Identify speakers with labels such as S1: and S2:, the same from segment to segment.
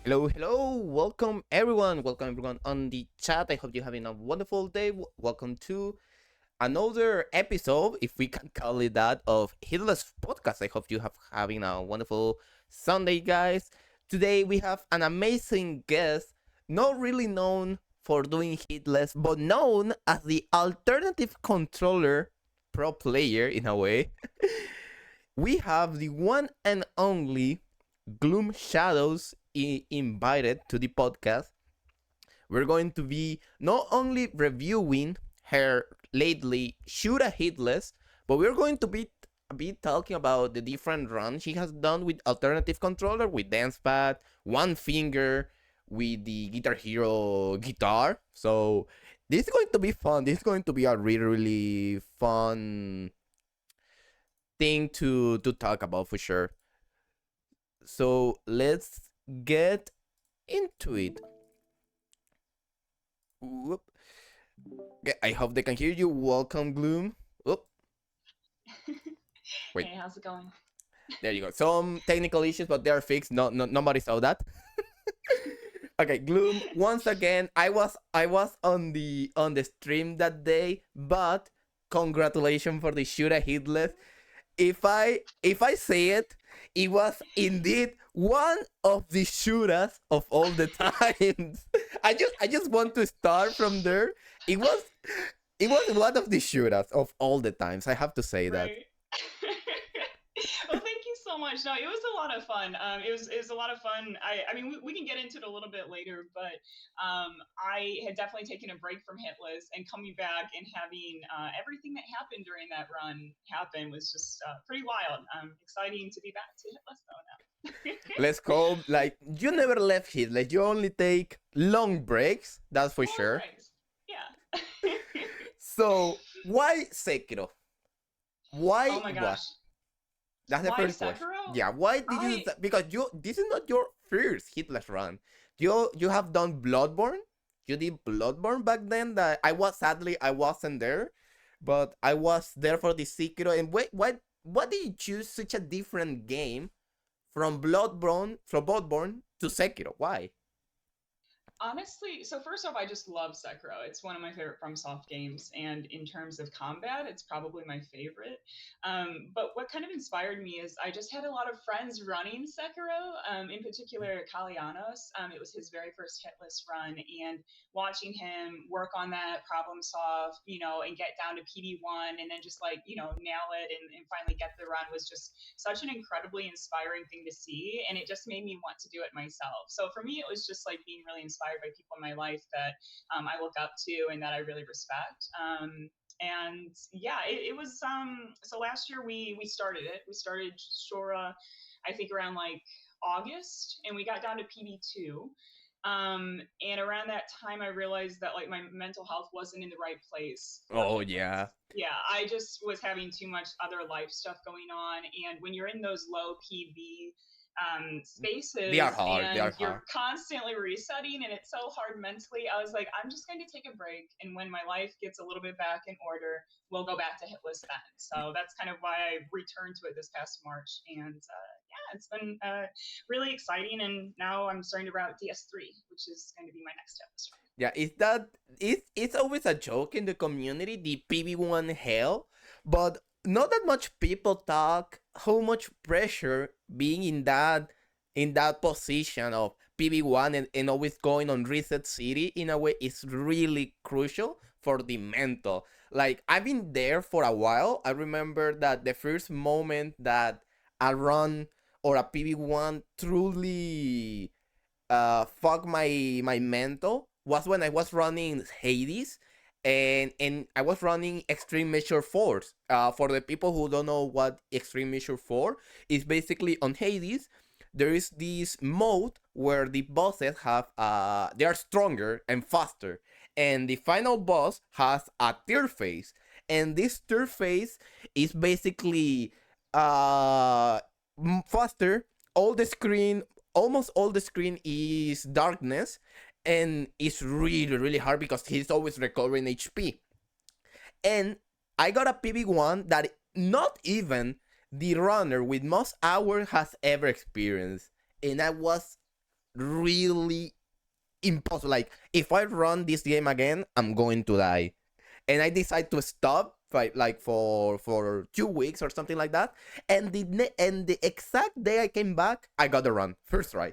S1: Hello, hello, welcome everyone on the chat. I hope you're having a wonderful day. Welcome to another episode, if we can call it that, of Hitless Podcast. I hope you have having a wonderful Sunday, guys. Today we have an amazing guest, not really known for doing Hitless, but known as the alternative controller pro player in a way. We have the one and only Gloomshadows invited to the podcast. We're going to be not only reviewing her lately shoot a hitless, but we're going to be talking about the different runs she has done with alternative controller, with dance pad, one finger, with the Guitar Hero guitar. So this is going to be fun. This is going to be a really fun thing to talk about for sure. So let's get into it. Whoop. Okay, I hope they can hear you. Welcome, Gloom. Whoop. Wait,
S2: Hey, how's it going?
S1: there you go. Some technical issues, but they are fixed. No, nobody saw that. Okay, Gloom. Once again, I was on the stream that day, but congratulations for the shoot a hitless. If I say it, it was indeed one of the shooters of all the times. I just want to start from there. It was it was one of the shooters of all the times. I have to say that.
S2: Right. Well, thank you so much. No, it was a lot of fun. It was a lot of fun. I mean, we can get into it a little bit later, but I had definitely taken a break from Hitless, and coming back and having everything that happened during that run happen was just pretty wild. Exciting to be back to Hitless though now.
S1: Let's call like you never left hit. Like you only take long breaks. That's for
S2: Long
S1: sure.
S2: breaks. Yeah.
S1: So why Sekiro?
S2: Oh
S1: Why
S2: my
S1: what?
S2: gosh.
S1: That's the
S2: Why
S1: first question.
S2: Sekiro?
S1: Yeah, why did you?
S2: I
S1: Because you this is not your first hitless run. You have done Bloodborne. You did Bloodborne back then. That I wasn't there, but I was there for the Sekiro. And wait, what did you choose such a different game from Bloodborne to Sekiro? Why?
S2: Honestly, so first off, I just love Sekiro. It's one of my favorite FromSoft games, and in terms of combat, it's probably my favorite. But what kind of inspired me is I just had a lot of friends running Sekiro, in particular Kalianos. It was his very first hitless run, and watching him work on that, problem solve, and get down to PD1, and then just like nail it and finally get the run was just such an incredibly inspiring thing to see, and it just made me want to do it myself. So for me, it was just like being really inspired by people in my life that I look up to and that I really respect. And yeah, it was so last year we started it. We started Shora, I think around like August, and we got down to PB2. And around that time I realized that like my mental health wasn't in the right place for
S1: Oh
S2: hitless.
S1: yeah,
S2: Yeah, I just was having too much other life stuff going on, and when you're in those low PV
S1: they are
S2: spaces
S1: hard. They are
S2: and
S1: hard.
S2: you're constantly resetting and it's so hard mentally, I was like, I'm just going to take a break, and when my life gets a little bit back in order, we'll go back to hitless then. So that's kind of why I returned to it this past March, and yeah, it's been really exciting, and now I'm starting to route DS3, which is going to be my next hitless.
S1: Yeah, it's always a joke in the community, the PB1 hell, but not that much people talk how much pressure being in that position of PB1 and always going on reset city in a way is really crucial for the mental. Like I've been there for a while. I remember that the first moment that a run or a PB1 truly fuck my mental was when I was running Hades, and I was running Extreme Measure Force. For the people who don't know what Extreme Measure 4 is, basically on Hades, there is this mode where the bosses have they are stronger and faster, and the final boss has a tier phase, and this tier phase is basically uh faster. All the screen Almost all the screen is darkness, and it's really hard because he's always recovering HP. And I got a PB1 that not even the runner with most hours has ever experienced, and I was really impossible. Like if I run this game again, I'm going to die. And I decide to stop like for 2 weeks or something like that. And the exact day I came back, I got the run first try.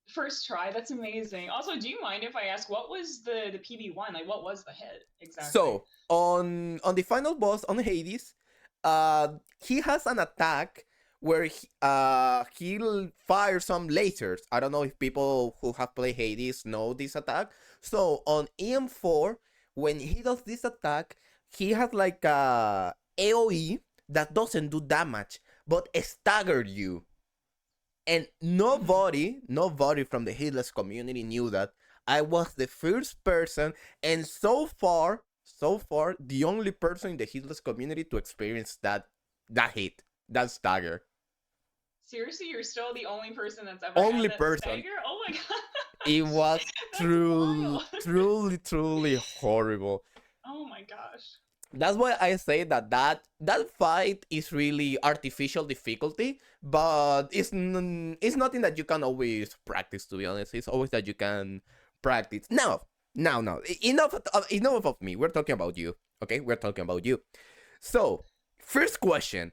S2: First try. That's amazing. Also, do you mind if I ask what was the PB1? Like, what was the hit exactly?
S1: So on the final boss on Hades, he has an attack where he'll fire some lasers. I don't know if people who have played Hades know this attack. So on EM4, when he does this attack, he has like a AOE that doesn't do damage but stagger you. And
S2: Mhm.
S1: nobody from the Hitless community knew that. I was the first person, and so far, the only person in the Hitless community to experience that hit, that stagger.
S2: Seriously, you're still the only person that's ever had
S1: Only
S2: that
S1: person.
S2: stagger? Oh my
S1: It
S2: gosh.
S1: was
S2: That's
S1: truly,
S2: wild.
S1: truly, truly horrible.
S2: Oh my gosh.
S1: That's why I say that fight is really artificial difficulty, but it's nothing that you can always practice. To be honest, it's always that you can practice. Now, enough of me. We're talking about you. Okay, we're talking about you. So, first question: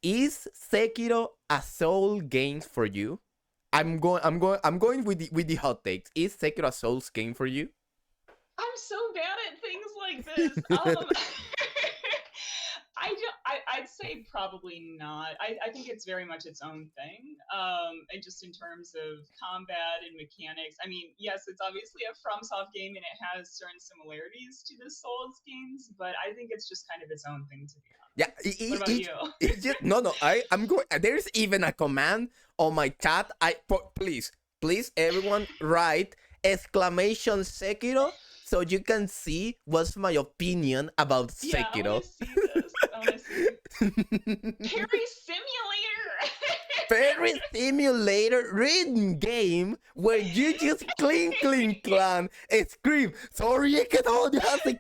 S1: is Sekiro a soul game for you? I'm going with the hot takes. Is Sekiro a Souls game for you?
S2: I'm so bad at things like this. I'd say probably not. I think it's very much its own thing. And just in terms of combat and mechanics, I mean, yes, it's obviously a FromSoft game and it has certain similarities to the Souls games, but I think it's just kind of its own thing, to be
S1: Yeah,
S2: honest. What about you?
S1: it's just no. I'm going. There's even a command on my chat. Please, everyone, write exclamation Sekiro so you can see what's my opinion about
S2: Yeah, I want to
S1: Sekiro.
S2: see this. I want to see Perry Simulator.
S1: Parent simulator written game where you just clink clink clan and scream sorry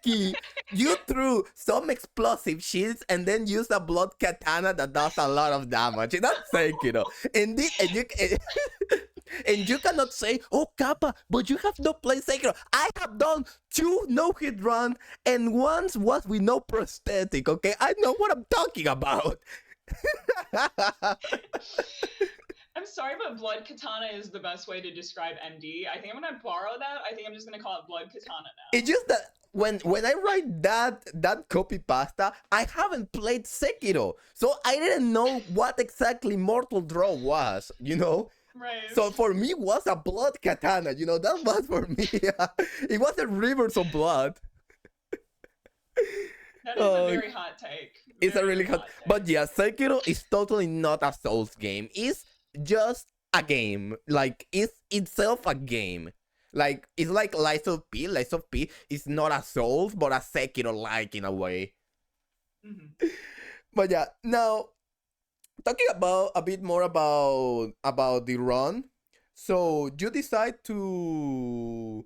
S1: key. You threw some explosive shields and then use a blood katana that does a lot of damage. That's Sekiro. And you cannot say, oh Kappa, but you have not played Sekiro. I have done 2 no-hit runs and once was with no prosthetic, okay? I know what I'm talking about.
S2: I'm sorry, but Blood Katana is the best way to describe MD. I think I'm gonna borrow that. I think I'm just gonna call it Blood Katana
S1: It's
S2: now.
S1: just that when I write that copy pasta, I haven't played Sekiro, so I didn't know what exactly Mortal Draw was.
S2: Right.
S1: So for me, it was a blood katana. That was for me. It was a rivers of blood.
S2: That is a
S1: Uh,
S2: very hot take.
S1: it's a
S2: Very,
S1: really
S2: very
S1: hot.
S2: hot
S1: But
S2: take.
S1: yeah, Sekiro is totally not a Souls game. It's just a game. Like it's itself a game. Like it's like Lies of P. Lies of P is not a Souls, but a Sekiro like in a way.
S2: Hmm.
S1: But yeah, now talking about a bit more about the run. So you decide to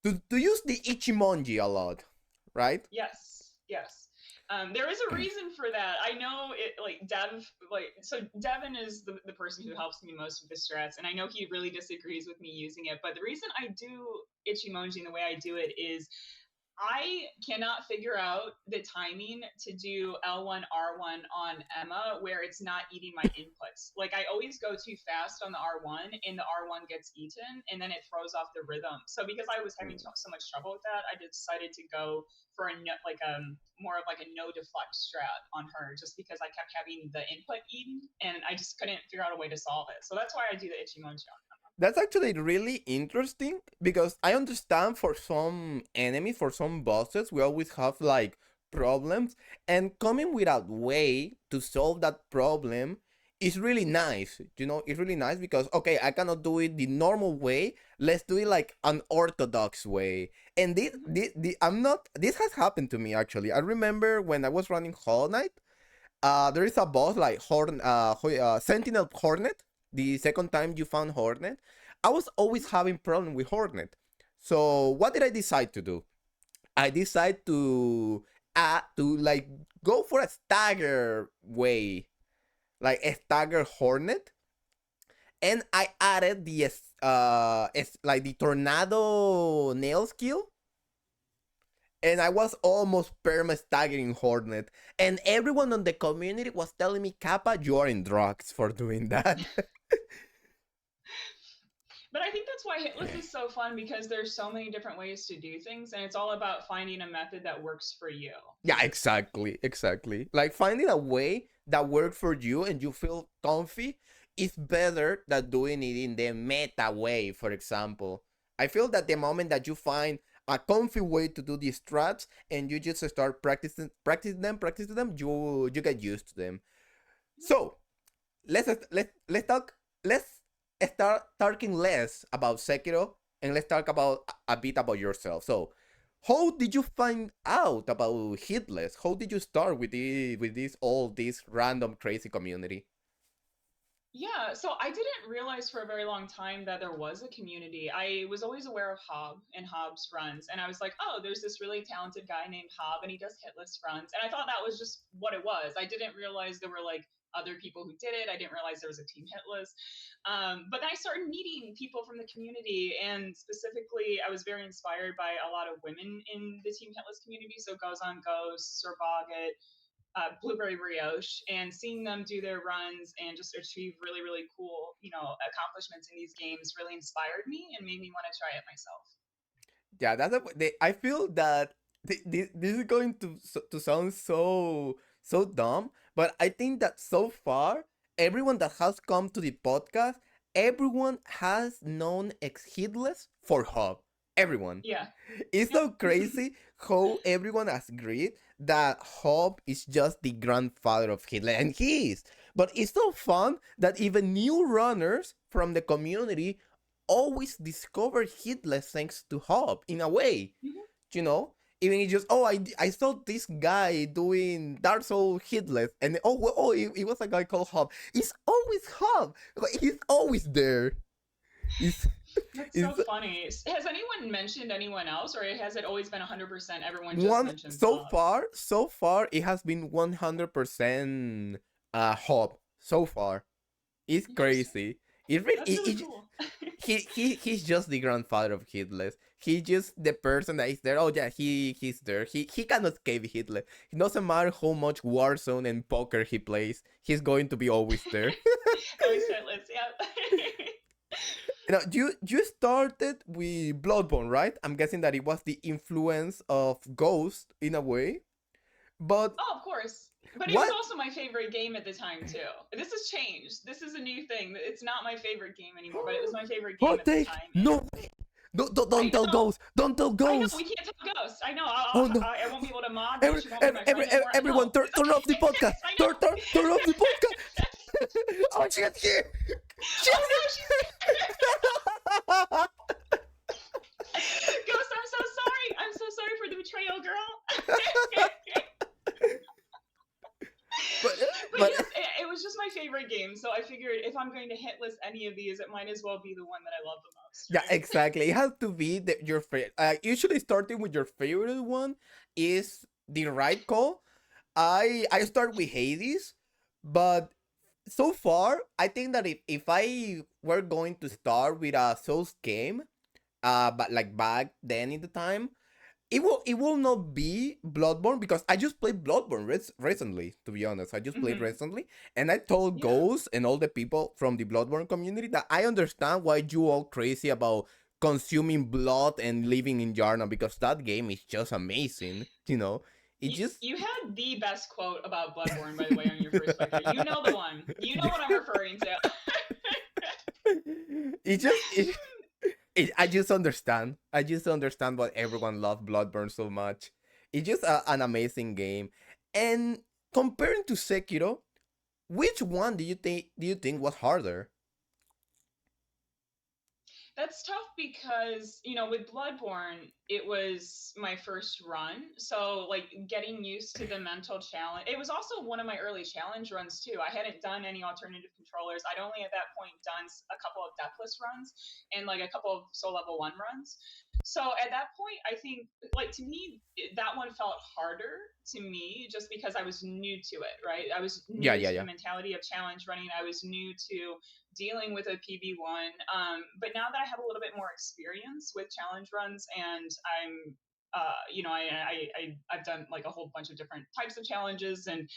S1: use the Ichimonji a lot, right?
S2: Yes, yes. There is a reason for that. I know it, like Devin is the person who helps me most with the strats, and I know he really disagrees with me using it. But the reason I do Ichimonji in the way I do it is I cannot figure out the timing to do L1 R1 on Emma where it's not eating my inputs. Like I always go too fast on the R1 and the R1 gets eaten and then it throws off the rhythm. So because I was having so much trouble with that, I decided to go for a more of like a no deflect strat on her just because I kept having the input eaten and I just couldn't figure out a way to solve it. So that's why I do the Ichimonji on.
S1: That's actually really interesting because I understand for some enemies, for some bosses, we always have like problems, and coming with a way to solve that problem is really nice. It's really nice because okay, I cannot do it the normal way. Let's do it like an orthodox way. And
S2: Mm-hmm.
S1: I'm not. This has happened to me actually. I remember when I was running Hollow Knight. There is a boss like Sentinel Hornet. The second time you found Hornet, I was always having problem with Hornet. So what did I decide to do? I decided to like go for a stagger way, like a stagger Hornet, and it's like the tornado nail skill, and I was almost perma staggering Hornet, and everyone on the community was telling me, Kappa, you are in drugs for doing that.
S2: But I think that's why Hitless is so fun because there's so many different ways to do things, and it's all about finding a method that works for you.
S1: Yeah, exactly, exactly. Like finding a way that works for you and you feel comfy is better than doing it in the meta way, for example. I feel that the moment that you find a comfy way to do these traps and you just start practicing them, you get used to them. So let's talk let's start talking less about Sekiro and let's talk about a bit about yourself. So how did you find out about Hitless? How did you start with this random crazy community?
S2: Yeah, so I didn't realize for a very long time that there was a community. I was always aware of Hob and Hob's runs, and I was like, oh, there's this really talented guy named Hob, and he does hitless runs. And I thought that was just what it was. I didn't realize there were like other people who did it. I didn't realize there was a team hitless. But then I started meeting people from the community, and specifically, I was very inspired by a lot of women in the team hitless community. So Goes on Ghost, Sir Boggett, Blueberry Brioche, and seeing them do their runs and just achieve really, really cool, accomplishments in these games really inspired me and made me want to try it myself.
S1: Yeah, I feel that this is going to sound so dumb, but I think that so far everyone that has come to the podcast, everyone has known ex Hitless for Hub. Everyone.
S2: Yeah.
S1: It's
S2: Yep.
S1: so crazy how everyone has agreed that Hob is just the grandfather of Hitler, and he is. But it's so fun that even new runners from the community always discover Hitler thanks to Hob, in a way.
S2: Mhm.
S1: You know? Even it's just, oh, I saw this guy doing Dark Soul Hitler, and it was a guy called Hob. It's always Hob. He's always there. It's,
S2: That's so
S1: it's
S2: funny. Has anyone mentioned anyone else, or has it always been 100% everyone just
S1: one
S2: mentions
S1: so
S2: Hob?
S1: far so far it has been 100% Hob so far. It's
S2: Interesting.
S1: crazy. It really
S2: That's really cool.
S1: he's just the grandfather of Hitler. He's just the person that is there. Oh yeah, he's there. He cannot escape Hitler. It doesn't matter how much Warzone and poker he plays, he's going to be always there.
S2: Always hitless, yeah.
S1: Now, you started with Bloodborne, right? I'm guessing that it was the influence of Ghost in a way. But
S2: Oh, of course. But it was
S1: what
S2: also my favorite game at the time too. This has changed. This is a new thing. It's not my favorite game anymore, but it was my favorite game
S1: hot
S2: at the
S1: take?
S2: time. And
S1: No way.
S2: I
S1: Don't tell
S2: know,
S1: Ghost. Don't tell
S2: I know,
S1: Ghost.
S2: we can't tell Ghost. I know.
S1: Oh no.
S2: I won't be able to mod you. She won't be my friend anymore. I
S1: Everyone,
S2: know.
S1: turn off the podcast.
S2: I know.
S1: Turn off the podcast. Oh, she's here. She's
S2: Oh no, she's
S1: here.
S2: Ghost. I'm so sorry. I'm so sorry for the betrayal, girl.
S1: but
S2: But
S1: but
S2: yes, it was just my favorite game. So I figured if I'm going to hit list any of these, it might as well be the one that I love the most,
S1: yeah,
S2: right?
S1: exactly. It has to be your favorite. Usually, starting with your favorite one is the right call. I start with Hades, but so far I think that if I were going to start with a Souls game, but like back then in the time, it will not be Bloodborne because I just played Bloodborne recently. To be honest, I just played
S2: Mm-hmm.
S1: recently, and I told
S2: Yeah.
S1: Ghost and all the people from the Bloodborne community that I understand why you all crazy about consuming blood and living in Yarna because that game is just amazing. It just
S2: You had the best quote about Bloodborne, by the way, on your first playthrough. You know the one. You know what I'm referring to.
S1: it just I just understand. I just understand why everyone loved Bloodborne so much. It's just an amazing game. And comparing to Sekiro, which one do you think was harder?
S2: That's tough because, with Bloodborne, it was my first run. So, like, getting used to the mental challenge. It was also one of my early challenge runs, too. I hadn't done any alternative controllers. I'd only at that point done a couple of Deathless runs and, like, a couple of Soul Level 1 runs. So at that point, I think, like, to me, that one felt harder to me just because I was new to it, right? I was
S1: Yeah,
S2: new
S1: yeah,
S2: to the
S1: yeah.
S2: mentality of challenge running. I was new to dealing with a PB1. But now that I have a little bit more experience with challenge runs, and I'm I've done like a whole bunch of different types of challenges, and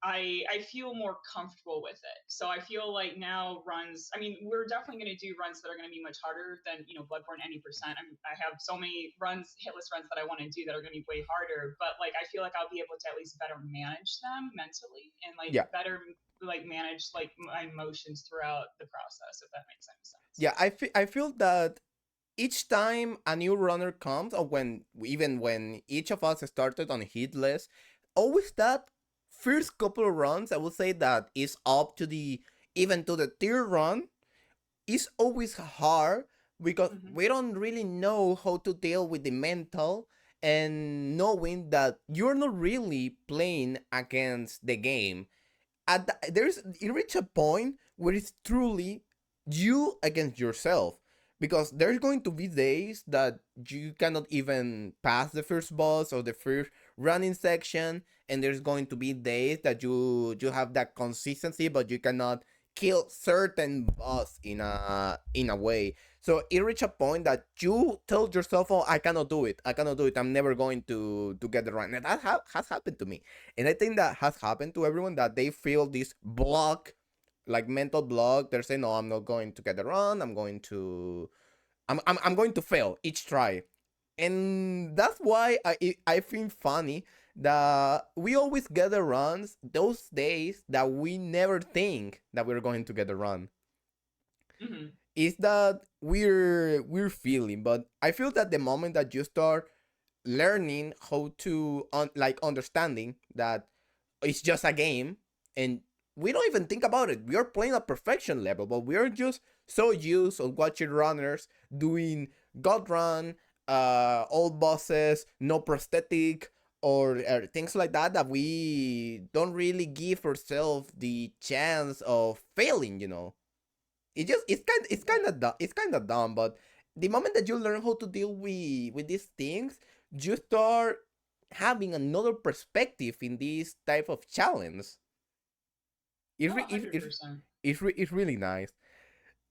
S2: I feel more comfortable with it. So I feel like now runs. I mean, we're definitely going to do runs that are going to be much harder than Bloodborne any percent. I have so many runs, hitless runs that I want to do that are going to be way harder. But like I feel like I'll be able to at least better manage them mentally and like
S1: Yeah.
S2: better like manage like my emotions throughout the process. If that makes any sense.
S1: Yeah, I feel that each time a new runner comes, or even when each of us started on Hitless, always that first couple of runs, I would say that is up to the even to the third run is always hard because
S2: Mm-hmm.
S1: we don't really know how to deal with the mental and knowing that you're not really playing against the game there's you reach a point where it's truly you against yourself because there's going to be days that you cannot even pass the first boss or the first running section, and there's going to be days that you have that consistency but you cannot kill certain boss in a way. So it reach a point that you tell yourself, oh, I cannot do it, I'm never going to get the run. And that has happened to me, and I think that has happened to everyone that they feel this block, like mental block. They're saying, "No, I'm not going to get the run. I'm going to fail each try." And that's why I feel funny that we always get the runs those days that we never think that we're going to get the run.
S2: Mm-hmm.
S1: Is that we're feeling, but I feel that the moment that you start learning how to like understanding that it's just a game and we don't even think about it. We are playing at perfection level, but we are just so used of watching runners doing god run, old bosses, no prosthetic, or things like that that we don't really give ourselves the chance of failing. It just
S2: Yeah.
S1: it's kind of dumb, but the moment that you learn how to deal with these things, you start having another perspective in this type of challenge. It,
S2: Oh,
S1: re- it, it,
S2: 100%.
S1: it's really nice.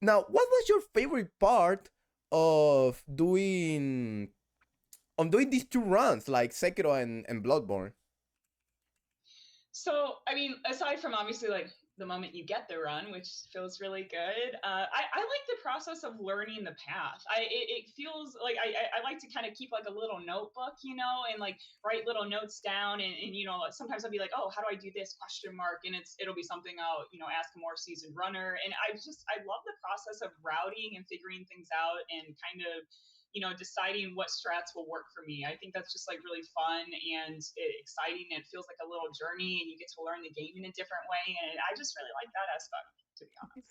S1: Now, what was your favorite part of doing these two runs, like Sekiro and Bloodborne?
S2: So, I mean, aside from obviously like the moment you get the run, which feels really good, I like the process of learning the path. It feels like I like to kind of keep like a little notebook, and like write little notes down, and sometimes I'll be like, oh, how do I do this? Question mark, and it'll be something I'll ask a more seasoned runner, and I love the process of routing and figuring things out and kind of deciding what strats will work for me. I think that's just like really fun and exciting. And it feels like a little journey, and you get to learn the game in a different way. And I just really like that aspect, to be honest.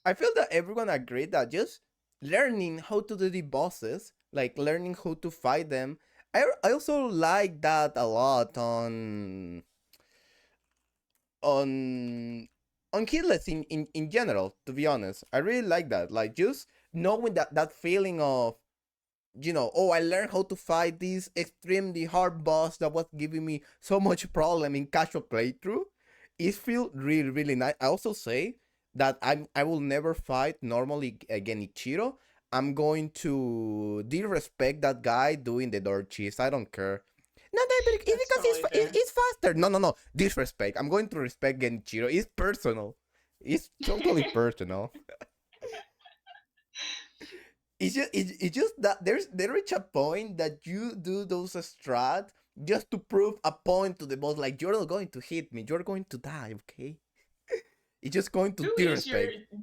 S1: I feel that everyone agreed that just learning how to do the bosses, like learning how to fight them. I also like that a lot on on Kidless in general, to be honest. I really like that. Like just knowing that feeling of oh, I learned how to fight this extremely hard boss that was giving me so much problem in casual playthrough. It feels really, really nice. I also say that I will never fight normally again Ichiro. I'm going to disrespect that guy doing the door cheese. I don't care. No, it's
S2: That's
S1: because
S2: totally fair.
S1: it's faster. No, no, no. Disrespect. I'm going to respect Genichiro. It's personal. It's totally personal. It's just that there reach a point that you do those strat just to prove a point to the boss. Like you're not going to hit me. You're going to die. Okay. It's just going to
S2: Who is your?
S1: disrespect.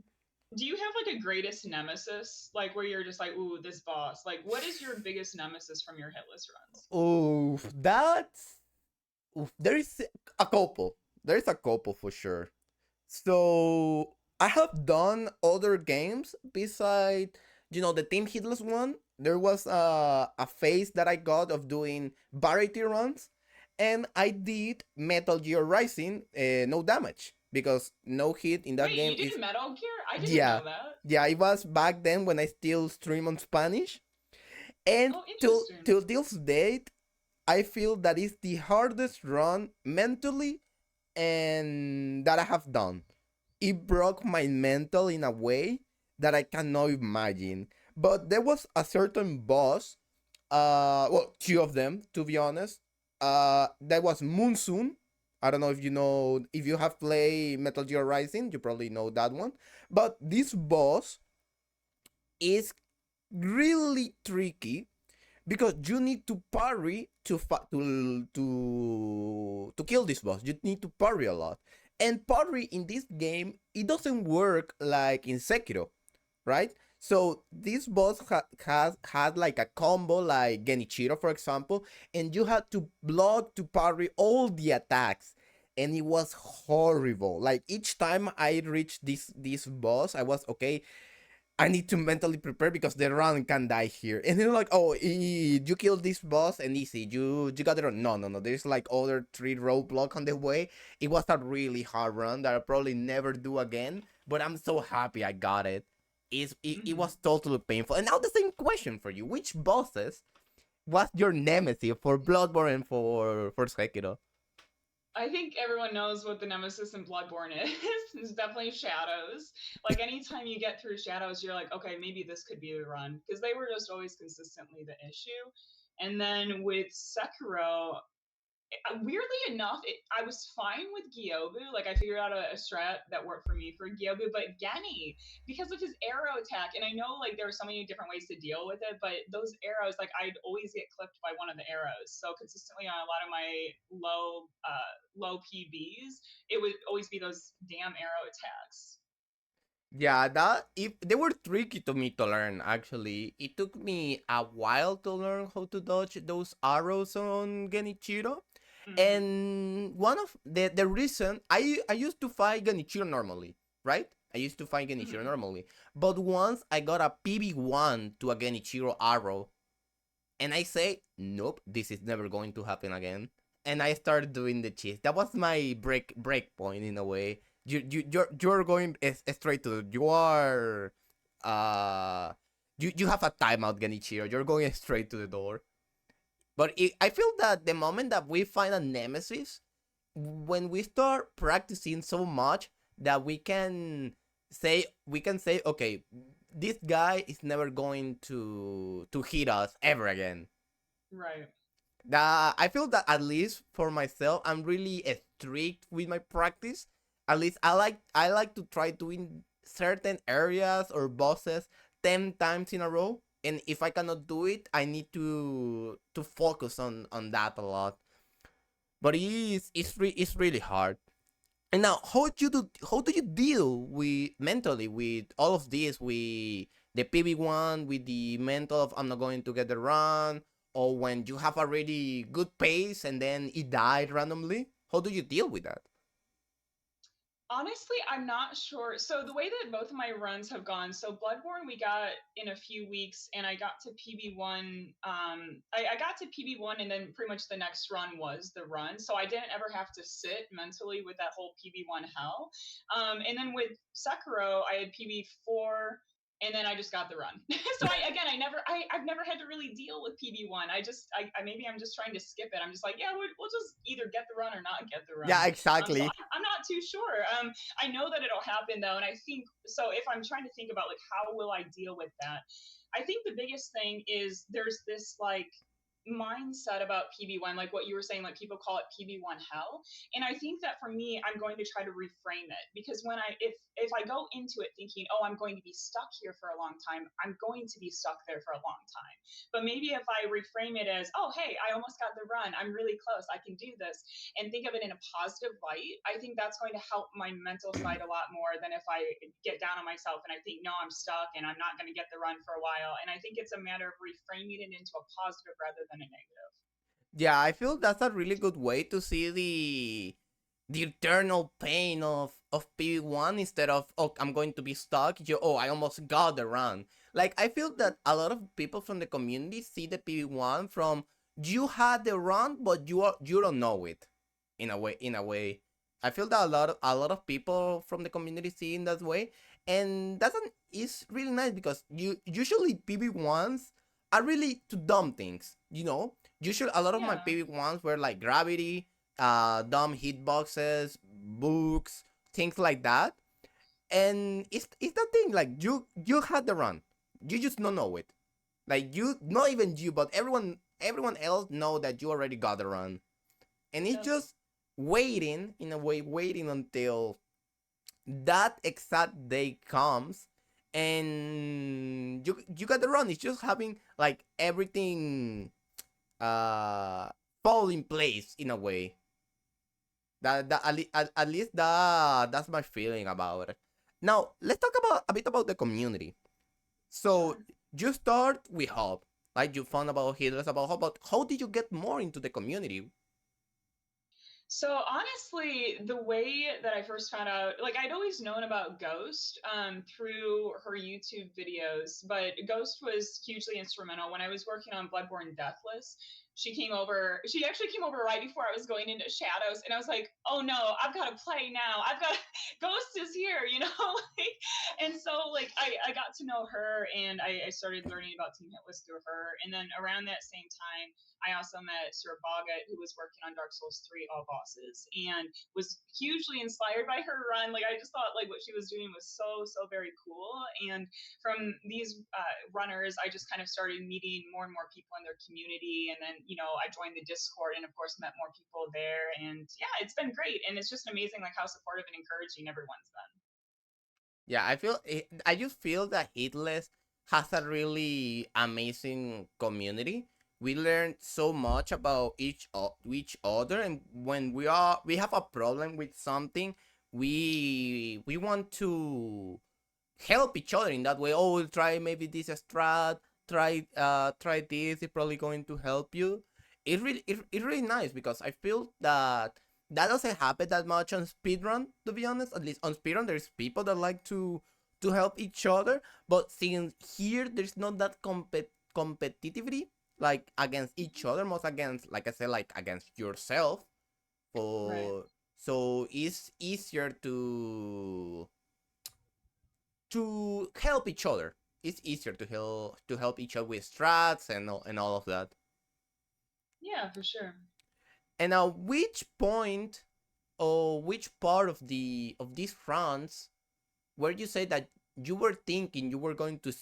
S2: Do you have like a greatest nemesis, like where you're just like, ooh, this boss? Like, what is your biggest nemesis from your hitless runs?
S1: Oh, that's there is a couple. There is a couple for sure. So I have done other games beside, the Team Hitless one. There was a phase that I got of doing variety runs, and I did Metal Gear Rising, no damage because no hit in that
S2: Wait,
S1: game
S2: you
S1: is
S2: did Metal Gear? I didn't
S1: yeah,
S2: know that.
S1: yeah. It was back then when I still stream on Spanish, And
S2: Oh, interesting.
S1: till this date, I feel that is the hardest run mentally and that I have done. It broke my mental in a way that I cannot imagine. But there was a certain boss, well, two of them to be honest. That was Monsoon. I don't know if you know, if you have played Metal Gear Rising, you probably know that one. But this boss is really tricky because you need to parry to kill this boss. You need to parry a lot, and parry in this game it doesn't work like in Sekiro, right? So this boss has had like a combo like Genichiro, for example, and you had to block to parry all the attacks. And it was horrible. Like each time I reached this boss, I was okay. I need to mentally prepare because the run can die here. And they're like, oh, you killed this boss and easy. You got it. No, no, no. There's like other three roadblock on the way. It was a really hard run that I'll probably never do again. But I'm so happy I got it. It
S2: Hmm.
S1: was totally painful. And now the same question for you: which bosses was your nemesis for Bloodborne and for Sekiro?
S2: I think everyone knows what the nemesis in Bloodborne is. It's definitely Shadows. Like anytime you get through Shadows, you're like, okay, maybe this could be the run because they were just always consistently the issue. And then with Sekiro, weirdly enough, I was fine with Gyobu. Like I figured out a strat that worked for me for Gyobu, but Genny, because of his arrow attack, and I know like there are so many different ways to deal with it, but those arrows, like I'd always get clipped by one of the arrows. So consistently on a lot of my low PBs, it would always be those damn arrow attacks.
S1: Yeah, that if they were tricky to me to learn actually. It took me a while to learn how to dodge those arrows on Genichiro.
S2: Mm-hmm.
S1: And one of the reason I used to fight Genichiro normally, right? I used to fight Genichiro
S2: Mm-hmm.
S1: normally. But once I got a PB1 to a Genichiro arrow and I say, nope, this is never going to happen again. And I started doing the cheese. That was my break point in a way. You're going straight to you are you have a timeout, Genichiro. You're going straight to the door. But I feel that the moment that we find a nemesis, when we start practicing so much that we can say okay, this guy is never going to hit us ever again.
S2: Right.
S1: That I feel that at least for myself, I'm really strict with my practice. At least I like to try doing certain areas or bosses 10 times in a row. And if I cannot do it, I need to focus on that a lot. But it's really hard. And now, how do you deal with mentally with all of this, with the PB1, with the mental of I'm not going to get the run, or when you have a really good pace and then it died randomly? How do you deal with that?
S2: Honestly, I'm not sure. So the way that both of my runs have gone, so Bloodborne we got in a few weeks, and I got to PB1. I got to PB1, and then pretty much the next run was the run. So I didn't ever have to sit mentally with that whole PB1 hell. And then with Sekiro, I had PB4, and then I just got the run. So I've never had to really deal with PB1. Maybe I'm just trying to skip it. I'm just like, yeah, we'll just either get the run or not get the
S1: Yeah,
S2: run. So
S1: exactly.
S2: I'm not too sure. I know that it'll happen though, and I think so. If I'm trying to think about like how will I deal with that, I think the biggest thing is there's this like mindset about PB1, like what you were saying, like people call it PB1 hell. And I think that for me, I'm going to try to reframe it because if I go into it thinking, oh, I'm going to be stuck here for a long time, I'm going to be stuck there for a long time. But maybe if I reframe it as, oh, hey, I almost got the run, I'm really close, I can do this, and think of it in a positive light, I think that's going to help my mental side a lot more than if I get down on myself and I think, no, I'm stuck and I'm not going to get the run for a while. And I think it's a matter of reframing it into a positive rather than a negative.
S1: Yeah, I feel that's a really good way to see the eternal pain of PB1 instead of oh I'm going to be stuck. I almost got the run. Like I feel that a lot of people from the community see the PB1 from you had the run but you don't know it in a way. I feel that a lot of people from the community see in that way, and is really nice because you usually PB1s are really to dumb things. You know, usually a lot of my
S2: Yeah.
S1: favorite ones were like gravity, dumb hitboxes, books, things like that. And it's the thing, like you had the run, you just don't know it. Like you, not even you, but everyone else know that you already got the run, and it's
S2: Yep.
S1: just waiting in a way, waiting until that exact day comes, and you got the run. It's just having like everything uh fall in place in a way. At least that's my feeling about it. Now let's talk about a bit about the community. So
S2: Sure.
S1: you start with hope, like you found about Hitless about hope, but how did you get more into the community?
S2: So honestly, the way that I first found out, like I'd always known about Ghost through her YouTube videos, but Ghost was hugely instrumental when I was working on Bloodborne Deathless. She came over. She actually came over right before I was going into Shadows, and I was like, "Oh no, I've got to play now. I've got Ghost is here," you know. like, and so like I got to know her, and I started learning about Team Hitless through her. And then around that same time, I also met Sir Boggett, who was working on Dark Souls 3 All Bosses, and was hugely inspired by her run. Like I just thought like what she was doing was so very cool. And from these runners, I just kind of started meeting more and more people in their community. And then I joined the Discord, and of course met more people there. And yeah, it's been great, and it's just amazing like how supportive and encouraging everyone's been.
S1: Yeah, I just feel that Hitless has a really amazing community. We learn so much about each other, and when we have a problem with something, we want to help each other in that way. Oh, we'll try maybe this strat, try this. It's probably going to help you. It's really nice because I feel that that doesn't happen that much on speedrun. To be honest, at least on speedrun, there's people that like to help each other. But since here there's not that competitivity like against each other, most against, like I said, like against yourself.
S2: Right.
S1: For So it's easier to help each other. It's easier to help each other with strats and all of that.
S2: Yeah, for sure.
S1: And now, which point or which part of these fronts where you say that you were thinking you were going to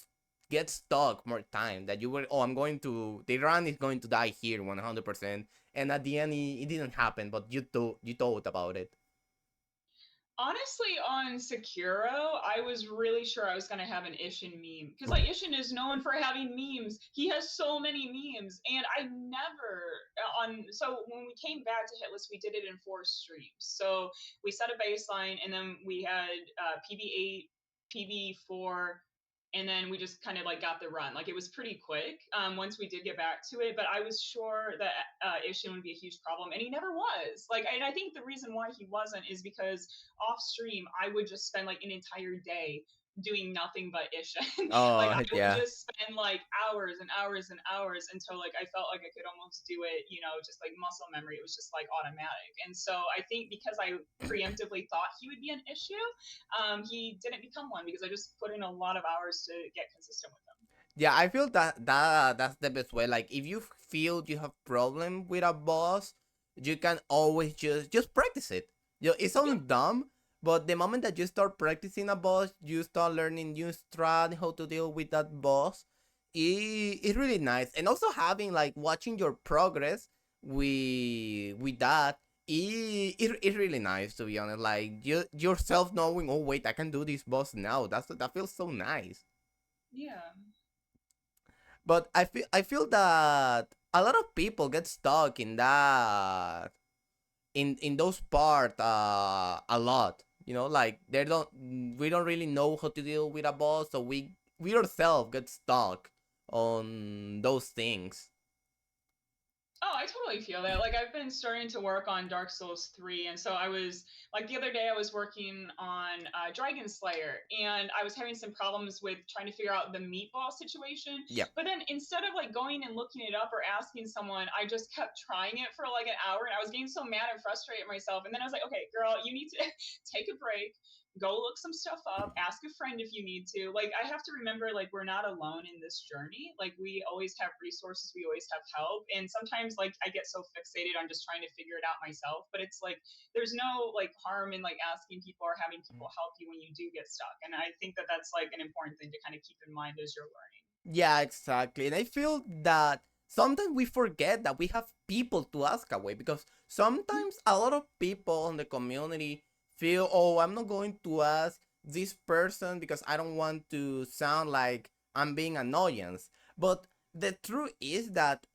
S1: get stuck more time, that you were, oh, I'm going to, the run is going to die here 100%, and at the end it didn't happen, but you thought about it.
S2: Honestly, on Sekiro, I was really sure I was going to have an Ishin meme because like Ishin is known for having memes. He has so many memes, and I never on. So when we came back to Hitless, we did it in 4 streams. So we set a baseline, and then we had PB8, PB4, and then we just kind of like got the run. Like it was pretty quick once we did get back to it, but I was sure that Ishin would be a huge problem, and he never was. Like, and I think the reason why he wasn't is because off stream, I would just spend like an entire day doing nothing but Ishin. like
S1: Oh,
S2: I would
S1: yeah.
S2: just spend like hours and hours and hours until like I felt like I could almost do it, just like muscle memory. It was just like automatic. And so I think because I preemptively thought he would be an issue, he didn't become one because I just put in a lot of hours to get consistent with him.
S1: Yeah, I feel that's the best way. Like if you feel you have problem with a boss, you can always just practice it. It
S2: Yep.
S1: sounds dumb, but the moment that you start practicing a boss, you start learning new strat, how to deal with that boss. It's really nice, and also having like watching your progress with that. It's really nice, to be honest. Like yourself knowing, oh wait, I can do this boss now. That feels so nice.
S2: Yeah.
S1: But I feel that a lot of people get stuck in that in those part a lot. Like we don't really know how to deal with a boss, so we ourselves get stuck on those things.
S2: Oh, I totally feel that. Like I've been starting to work on Dark Souls 3, and so I was like the other day I was working on Dragon Slayer, and I was having some problems with trying to figure out the meatball situation.
S1: Yeah.
S2: But then instead of like going and looking it up or asking someone, I just kept trying it for like an hour, and I was getting so mad and frustrated at myself. And then I was like, okay, girl, you need to take a break. go look some stuff up, ask a friend if you need to. Like, I have to remember, like, we're not alone in this journey. Like, we always have resources, we always have help. And sometimes, like, I get so fixated on just trying to figure it out myself. But it's like, there's no, like, harm in, like, asking people or having people help you when you do get stuck. And I think that that's, like, an important thing to kind of keep in mind as you're learning.
S1: Yeah, exactly. And I feel that sometimes we forget that we have people to ask away, because
S2: Mhm.
S1: sometimes a lot of people in the community feel, oh, I'm not going to ask this person because I don't want to sound like I'm being annoyance. But the truth is that,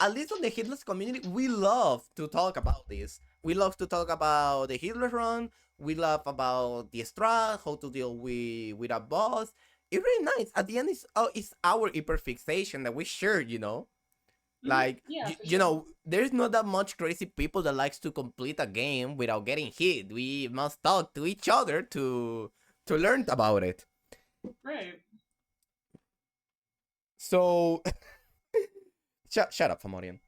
S1: at least on the Hitless community, we love to talk about this. We love to talk about the Hitler run. We love about the strat, how to deal with a boss. It's really nice. At the end, it's our hyperfixation that we share.
S2: Hmm.
S1: Like
S2: Yeah, for
S1: you
S2: sure.
S1: know, there's not that much crazy people that likes to complete a game without getting hit. We must talk to each other to learn about it.
S2: Right.
S1: So shut up, Famorian.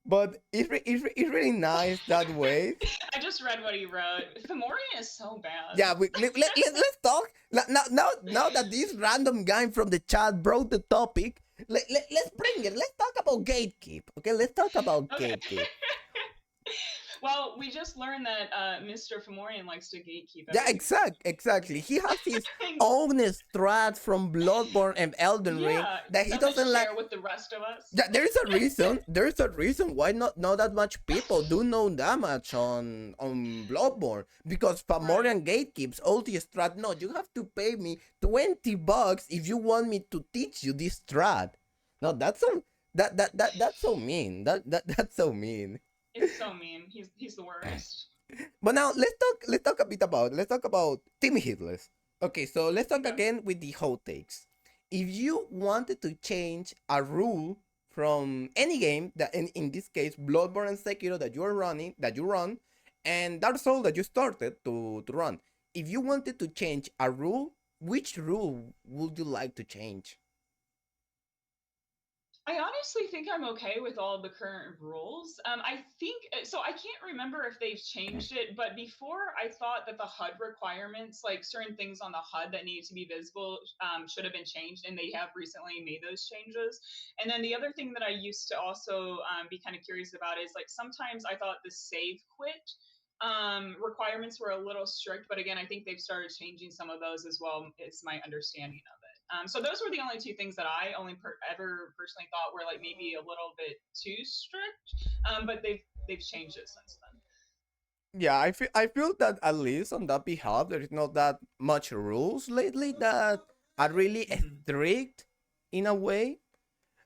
S1: But it's really nice that way.
S2: I just read what he wrote. Fomorian is so bad.
S1: Yeah, let's talk now that this random guy from the chat brought the topic. Let's bring it. Let's talk about gatekeep. Okay, let's talk about
S2: Okay.
S1: gatekeep.
S2: Well, we just learned that Mr. Fomorian likes to gatekeep
S1: Yeah,
S2: everything in this
S1: exactly. He has his
S2: game.
S1: own strat from Bloodborne and Elden Ring
S2: Yeah,
S1: that he
S2: doesn't
S1: doesn't like.
S2: share with the rest of us.
S1: Yeah, there is a reason. There is a reason why not that much people do no damage on Bloodborne, because
S2: Right.
S1: Fomorian gatekeeps all the strat. No, you have to pay me $20 if you want me to teach you this strat. No, that's so mean. That's so mean.
S2: It's so mean. He's the worst.
S1: But now let's talk a bit about Team Hitless. Okay, so let's talk
S2: Okay.
S1: again with the hot takes. If you wanted to change a rule from any game, that in this case Bloodborne and Sekiro that you run, and Dark Souls that you started to run, if you wanted to change a rule, which rule would you like to change?
S2: I honestly think I'm okay with all the current rules. I think so. I can't remember if they've changed it, but before I thought that the HUD requirements, like certain things on the HUD that needed to be visible, should have been changed, and they have recently made those changes. And then the other thing that I used to also be kind of curious about is like sometimes I thought the save quit requirements were a little strict, but again, I think they've started changing some of those as well. Is my understanding of it. So those were the only two things that I only ever personally thought were like maybe a little bit too strict, but they've changed it since then.
S1: Yeah, I feel that at least on that behalf, there is not that much rules lately that are really
S2: Mm-hmm.
S1: strict in a way.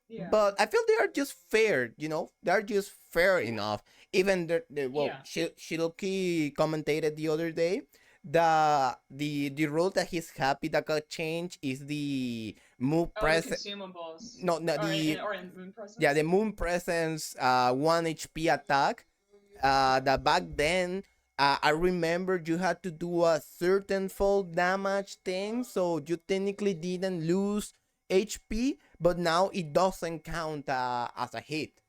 S2: Yeah.
S1: But I feel they are just fair, they're just fair enough. Even well,
S2: Yeah.
S1: Shiroki commented the other day that the rule that he's happy that got changed is the move
S2: Oh, the
S1: present.
S2: consumables,
S1: No, no,
S2: or in moon
S1: yeah, the
S2: presence.
S1: moon presence 1 HP attack. That back then, I remember you had to do a certain fall damage thing, so you technically didn't lose HP, but now it doesn't count as a hit.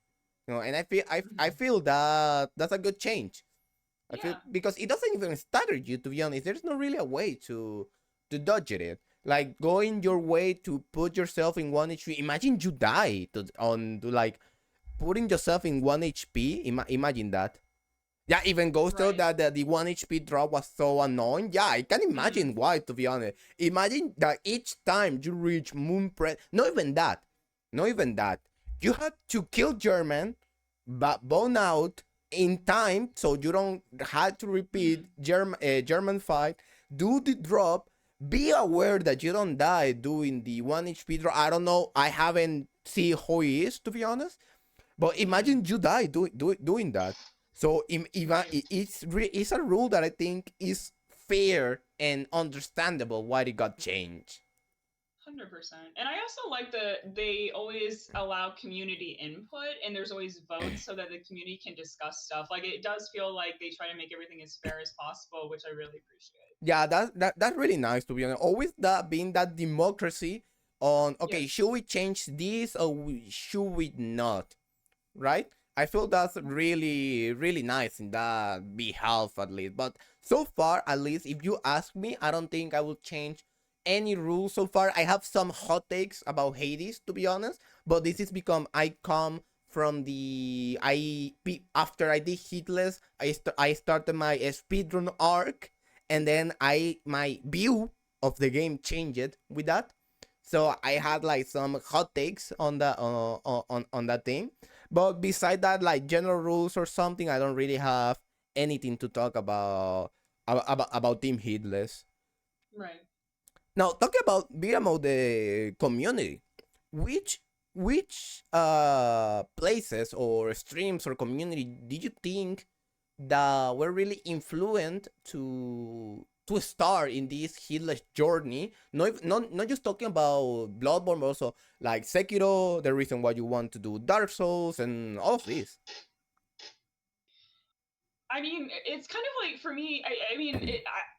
S1: And I
S2: Mm-hmm.
S1: feel that that's a good change. I feel
S2: Yeah.
S1: because it doesn't even stagger you, to be honest. There's not really a way to dodge it. Like going your way to put yourself in 1 HP. Imagine you die to like putting yourself in 1 HP. Imagine that. Yeah, even Ghost told
S2: Right.
S1: that the 1 HP drop was so annoying. Yeah, I can
S2: Mm-hmm.
S1: imagine why, to be honest. Imagine that each time you reach Moon Press, not even that, you had to kill German, but bone out in time, so you don't have to repeat
S2: Mm-hmm.
S1: German fight, do the drop, be aware that you don't die doing the 1 HP drop. I don't know, I haven't seen how he is, to be honest, but
S2: Mm-hmm.
S1: imagine you die doing that. So
S2: Right.
S1: it's a rule that I think is fair and understandable why it got changed.
S2: 100%. And I also like that they always allow community input and there's always votes so that the community can discuss stuff. Like it does feel like they try to make everything as fair as possible, which I really appreciate.
S1: Yeah, that's really nice, to be honest. Always that being that democracy on, okay,
S2: Yes.
S1: should we change this or should we not? Right? I feel that's really, really nice in that behalf at least. But so far, at least, if you ask me, I don't think I will change any rules so far. I have some hot takes about Hades, to be honest. But this is become I come from the after I did Hitless, I started my speedrun arc, and then I my view of the game changed with that. So I had like some hot takes on the on that thing, but beside that, like general rules or something, I don't really have anything to talk about Team Heedless.
S2: Right.
S1: Now, talking about BMO, the community, which places or streams or community did you think that were really influenced to start in this heedless journey? Not just talking about Bloodborne, but also like Sekiro, the reason why you want to do Dark Souls, and all of this.
S2: I mean, it's kind of like for me.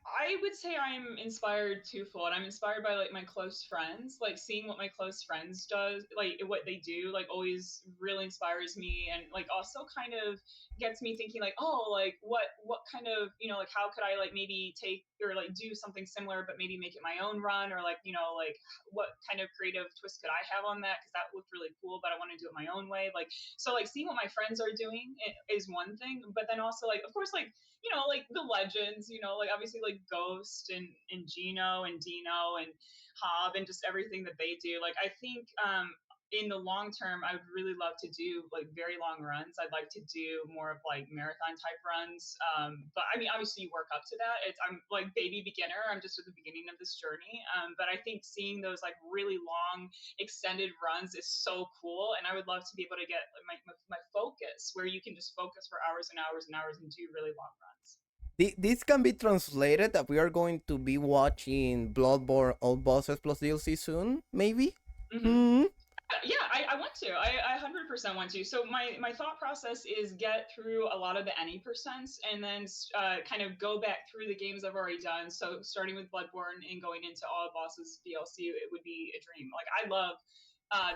S2: I would say I'm inspired twofold. I'm inspired by like my close friends, like seeing what my close friends does, like what they do, like always really inspires me, and like also kind of gets me thinking like, oh, like what kind of like how could I like maybe take or like do something similar, but maybe make it my own run, or like like what kind of creative twist could I have on that because that looked really cool, but I want to do it my own way, like so like seeing what my friends are doing is one thing, but then also like of course like like the legends, like obviously like Ghost and Gino and Dino and Hob and just everything that they do. Like I think in the long term, I would really love to do like very long runs. I'd like to do more of like marathon type runs. But I mean, obviously you work up to that. I'm like baby beginner. I'm just at the beginning of this journey. But I think seeing those like really long extended runs is so cool. And I would love to be able to get my focus where you can just focus for hours and hours and hours and do really long runs.
S1: This can be translated that we are going to be watching Bloodborne All Bosses plus DLC soon, maybe.
S2: Mm-hmm.
S1: Hmm.
S2: Yeah, I want to. I 100% want to. So my thought process is get through a lot of the any percents and then kind of go back through the games I've already done. So starting with Bloodborne and going into all bosses DLC, it would be a dream. Like I love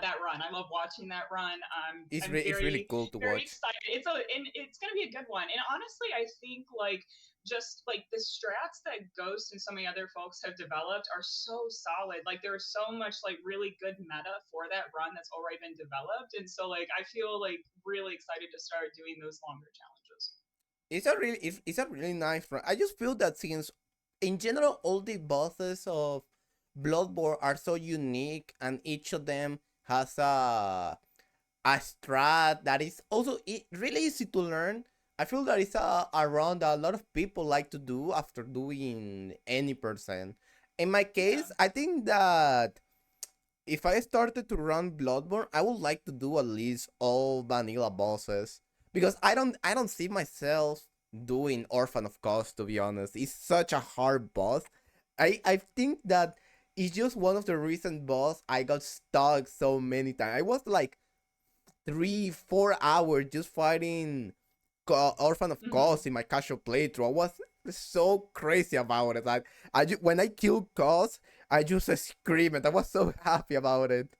S2: that run. I love watching that run. I'm
S1: It's really
S2: very
S1: cool to
S2: very
S1: watch.
S2: excited. It's gonna be a good one. And honestly, I think like just like the strats that Ghost and so many other folks have developed are so solid. Like there's so much like really good meta for that run that's already been developed. And so like I feel like really excited to start doing those longer challenges.
S1: It's a really nice run. I just feel that since in general all the bosses of Bloodborne are so unique and each of them has a strat that is also really easy to learn. I feel that it's a run that a lot of people like to do after doing any percent. In my
S2: Yeah.
S1: case, I think that if I started to run Bloodborne, I would like to do at least all vanilla bosses because I don't see myself doing Orphan of Kos, to be honest. It's such a hard boss. I think that it's just one of the recent boss I got stuck so many times. I was like 3 4 hours just fighting Orphan of
S2: Mm-hmm.
S1: Kos in my casual playthrough. I was so crazy about it. Like when I killed Kos, I just screamed. I was so happy about it.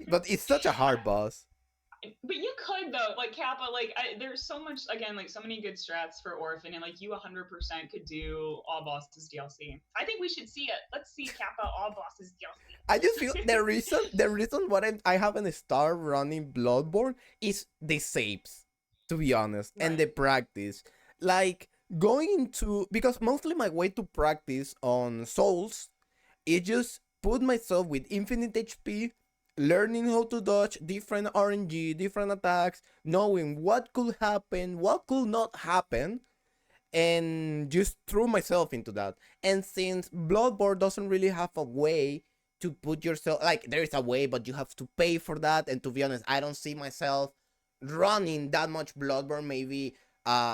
S1: But it's such a hard boss.
S2: But you could though, like Kappa, like there's so much again, like so many good strats for Orphan, and like you 100% could do all bosses DLC. I think we should see it. Let's see Kappa all bosses
S1: I just feel
S2: DLC.
S1: the reason why I haven't started running Bloodborne is the saves, to be honest, and
S2: Right.
S1: the practice. Like going into because mostly my way to practice on Souls it just put myself with infinite HP, learning how to dodge different RNG, different attacks, knowing what could happen, what could not happen, and just threw myself into that. And since Bloodborne doesn't really have a way to put yourself like there is a way, but you have to pay for that. And to be honest, I don't see myself running that much Bloodborne, maybe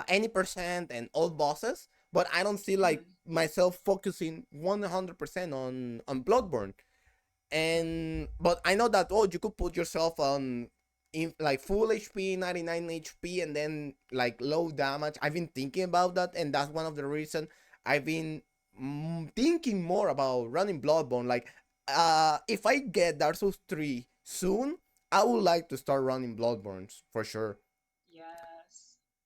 S1: any percent and all bosses. But I don't see like
S2: Mm-hmm.
S1: myself focusing 100% on Bloodborne.
S2: Right.
S1: And but I know that you could put yourself on in like full HP, 99 HP, and then like low damage. I've been thinking about that, and that's one of the reasons I've been thinking more about running Bloodborne. Like, if I get Dark Souls 3 soon, I would like to start running Bloodborne for sure.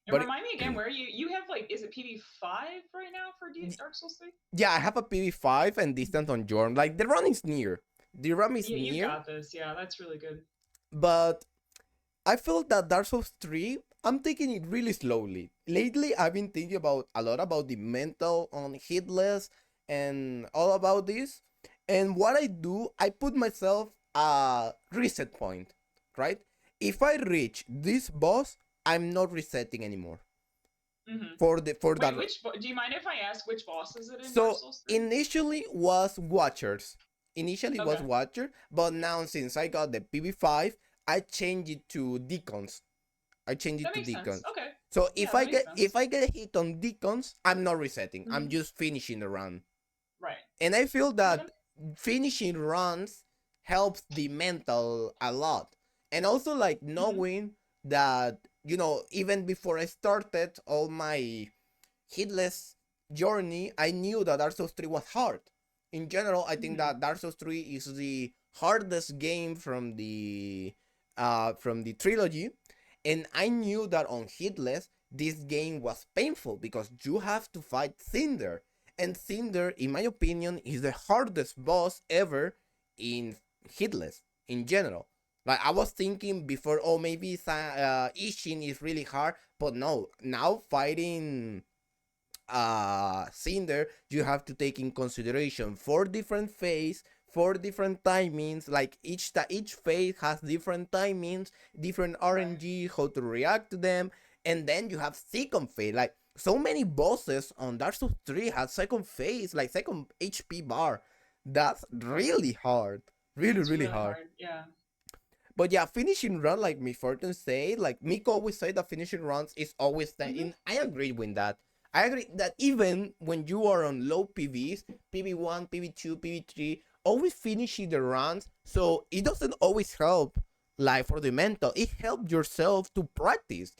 S2: And
S1: But
S2: remind me again, where you have like, is it PB5 right now for Dark Souls 3?
S1: yeah, I have a PV5 and distance on Jorm. Like the run is near. The run is
S2: Yeah, you
S1: near,
S2: got this. Yeah, that's really good.
S1: but I feel that Dark Souls 3, I'm taking it really slowly. Lately, I've been thinking about a lot about the mental on Hitless and all about this. And what I do, I put myself a reset point, right? If I reach this boss, I'm not resetting anymore.
S2: Hmm.
S1: For that.
S2: Wait, do you mind if I ask which boss is it in Dark
S1: So
S2: Souls 3?
S1: initially was Watchers. Initially was
S2: Okay,
S1: Watcher, but now since I got the PB5, I changed it to Deacons. I changed it
S2: that
S1: to
S2: makes sense.
S1: Deacons.
S2: Okay,
S1: So
S2: yeah, that makes
S1: if
S2: sense.
S1: I get hit on Deacons, I'm not resetting. I'm
S2: Hmm.
S1: just finishing the run.
S2: Right.
S1: And I feel
S2: Yeah,
S1: that finishing runs helps the mental a lot. And also like
S2: mhm.
S1: knowing that, even before I started all my Hitless journey, I knew that Dark Souls 3 was hard. In general, I think
S2: Mhm.
S1: that Dark Souls 3 is the hardest game from the trilogy, and I knew that on Hitless this game was painful because you have to fight Cinder, and Cinder, in my opinion, is the hardest boss ever in Hitless in general. Like I was thinking before, oh maybe Ishin is really hard, but no. Now fighting Cinder, you have to take in consideration four different phase, four different timings. Like each phase has different timings, different
S2: Right.
S1: RNG, how to react to them, and then you have second phase. Like so many bosses on Dark Souls 3 have second phase, like second HP bar. That's really hard, really
S2: It's
S1: really
S2: really
S1: hard.
S2: hard. Yeah.
S1: But yeah, finishing run, like me Fortune say, like Miko always say that finishing runs is always that.
S2: Hmm.
S1: In I agree with that. I agree that even when you are on low PVs, PV1, PV2, PV3, always finishing the runs. So it doesn't always help, like for the mental. It helps yourself to practice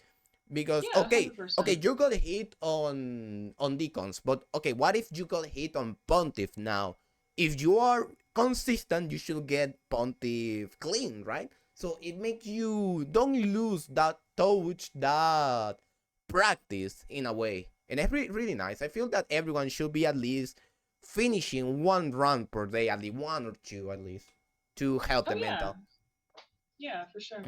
S1: because
S2: Yeah,
S1: okay,
S2: 100%.
S1: you got hit on Deacons, but okay, what if you got hit on Pontiff now? If you are consistent, you should get Pontiff clean, right? So it makes you don't lose that touch, that practice in a way. And it's really nice. I feel that everyone should be at least finishing one run per day, at least one or two at least, to help
S2: Oh
S1: the
S2: yeah.
S1: mental.
S2: Yeah, for sure.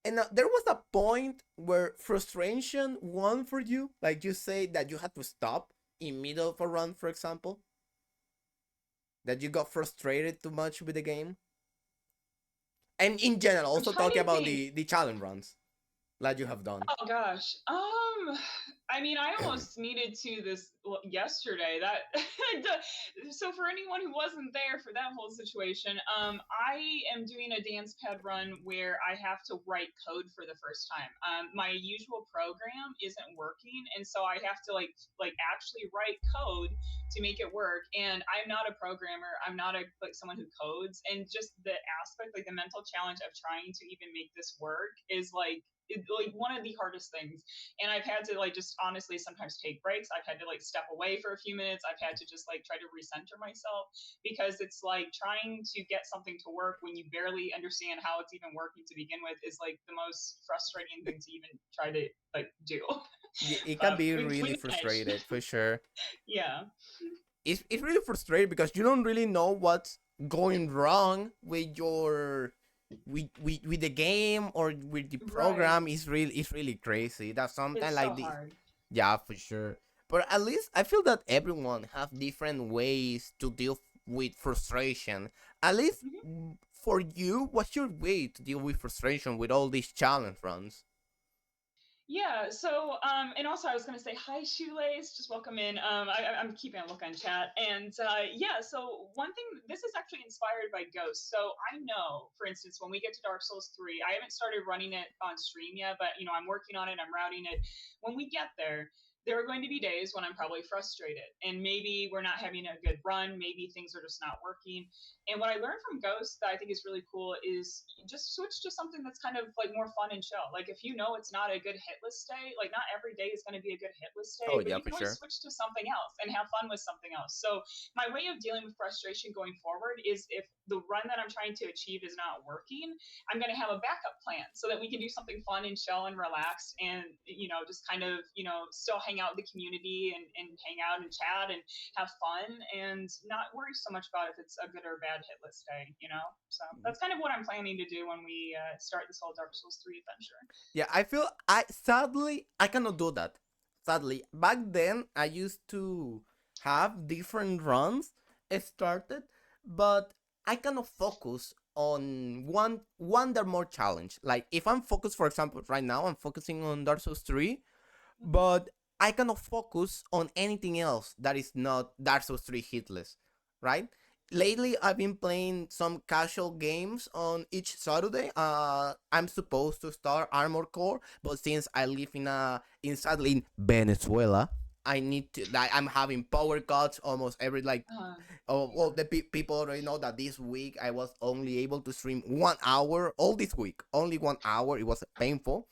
S1: And there was a point where frustration won for you, like you say that you had to stop in middle of a run, for example, that you got frustrated too much with the game. And in general,
S2: I'm
S1: also
S2: trying
S1: talking
S2: to
S1: about
S2: think.
S1: the challenge runs that you have done.
S2: Oh gosh. I mean, I almost needed to this yesterday. That so for anyone who wasn't there for that whole situation, I am doing a dance pad run where I have to write code for the first time. My usual program isn't working, and so I have to actually write code to make it work. And I'm not a programmer. I'm not someone who codes, and just the aspect, like the mental challenge of trying to even make this work is like one of the hardest things. And I've had to just honestly sometimes take breaks. I've had to step away for a few minutes. I've had to just try to recenter myself, because it's like trying to get something to work when you barely understand how it's even working to begin with is like the most frustrating thing to even try to do.
S1: Yeah, it can
S2: But
S1: be
S2: we
S1: really
S2: managed.
S1: frustrated for sure.
S2: Yeah.
S1: It's really frustrating because you don't really know what's going wrong with your with the game or with the
S2: Right.
S1: program. It's really crazy. That's something
S2: It's so
S1: like this.
S2: hard.
S1: Yeah, for sure. But at least I feel that everyone have different ways to deal with frustration. At least
S2: Mhm.
S1: for you, what's your way to deal with frustration with all these challenge runs?
S2: Yeah. So, and also I was going to say hi, Shoelace. Just welcome in. I'm keeping a look on chat, and yeah. So one thing, this is actually inspired by Ghost. So I know, for instance, when we get to Dark Souls 3, I haven't started running it on stream yet, but I'm working on it. I'm routing it. When we get there, there are going to be days when I'm probably frustrated and maybe we're not having a good run. Maybe things are just not working. And what I learned from Ghost that I think is really cool is just switch to something that's kind of like more fun and chill. Like if you know it's not a good hit list day, like not every day is going to be a good hit list
S1: Oh
S2: day, but
S1: yeah,
S2: you
S1: for
S2: can always
S1: sure.
S2: switch to something else and have fun with something else. So my way of dealing with frustration going forward is if the run that I'm trying to achieve is not working, I'm going to have a backup plan so that we can do something fun and chill and relax and, just kind of, still hang out with the community and hang out and chat and have fun and not worry so much about if it's a good or bad hit list day. So that's kind of what I'm planning to do when we start this whole Dark Souls 3 adventure.
S1: Yeah, I feel I sadly I cannot do that. Sadly, back then I used to have different runs started, but I cannot focus on one that more challenge. Like if I'm focused, for example, right now I'm focusing on Dark Souls 3,
S2: Mm-hmm.
S1: but I cannot focus on anything else that is not Dark Souls 3 hitless, right? Lately, I've been playing some casual games on each Saturday. I'm supposed to start Armor Core, but since I live sadly in Venezuela, I need to like I'm having power cuts almost every like. Oh well,
S2: Yeah,
S1: the people already know that this week I was only able to stream 1 hour all this week, only 1 hour. It was painful,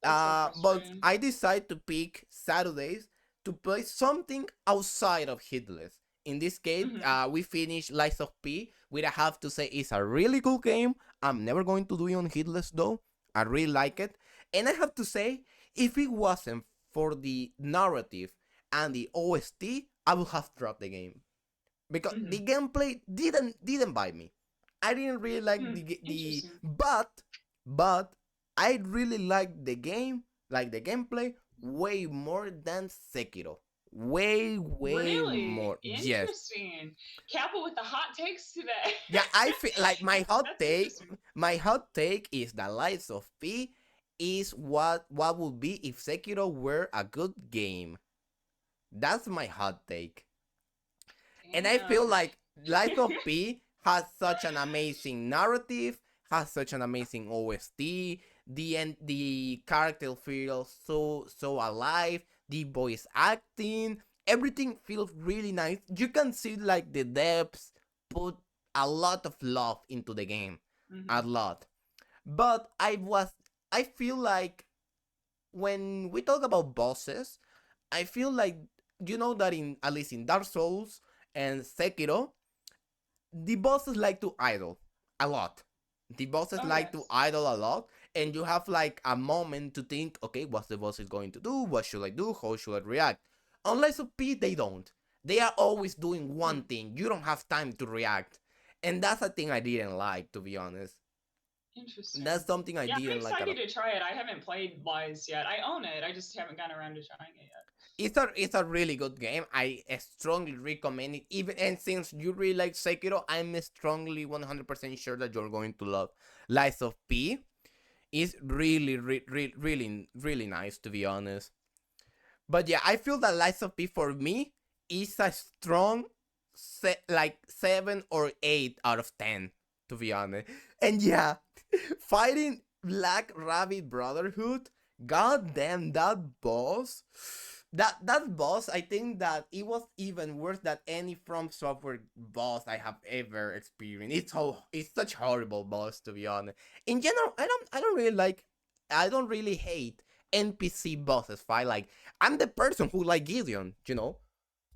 S2: that's so
S1: but
S2: frustrating.
S1: I decided to pick Saturdays to play something outside of Hitless. In this case,
S2: Mm-hmm.
S1: we finished Lies of P, which I have to say is a really good game. I'm never going to do it on Hitless though. I really like it. And I have to say, if it wasn't for the narrative and the OST, I would have dropped the game because the
S2: Mm-hmm.
S1: gameplay didn't bite me. I didn't really like
S2: Hmm.
S1: the
S2: Interesting.
S1: but I really like the game, like the gameplay, way more than Sekiro. Way
S2: Really
S1: more. Yes.
S2: interesting. Kappa with the hot takes today.
S1: Yeah, I feel like
S2: That's interesting.
S1: my hot take is that Lies of P is what would be if Sekiro were a good game. That's my hot take. And I feel
S2: Damn.
S1: like Life of P has such an amazing narrative, has such an amazing OST. The character feels so alive. The voice acting, everything feels really nice. You can see like the depths put a lot of love into the game, a
S2: Hmm.
S1: lot. But I feel like when we talk about bosses, I feel like you know that in at least in Dark Souls and Sekiro, the bosses like to idle a lot. The bosses
S2: Oh
S1: like to
S2: yes.
S1: idle a lot, and you have like a moment to think, okay, what the boss is going to do? What should I do? How should I react? Unless of P, they don't. They are always doing one
S2: Hmm.
S1: thing. You don't have time to react, and that's a thing I didn't like, to be honest.
S2: Interesting.
S1: That's something I
S2: Yeah, I'm
S1: didn't like a
S2: excited
S1: lot.
S2: to try it. I haven't played Lies yet. I own it. I just haven't gotten around to trying it yet.
S1: It's a really good game. I strongly recommend it. Even and since you really like Sekiro, I'm strongly 100% sure that you're going to love Lies of P. It's really nice, to be honest. But yeah, I feel that Lies of P for me is a strong like 7 or 8 out of 10, to be honest. And yeah, fighting Black Rabbit Brotherhood, god damn that boss. That boss, I think that it was even worse than any From Software boss I have ever experienced. It's such horrible boss, to be honest. In general, I don't really hate NPC bosses fight. Like I'm the person who like Gideon, you know.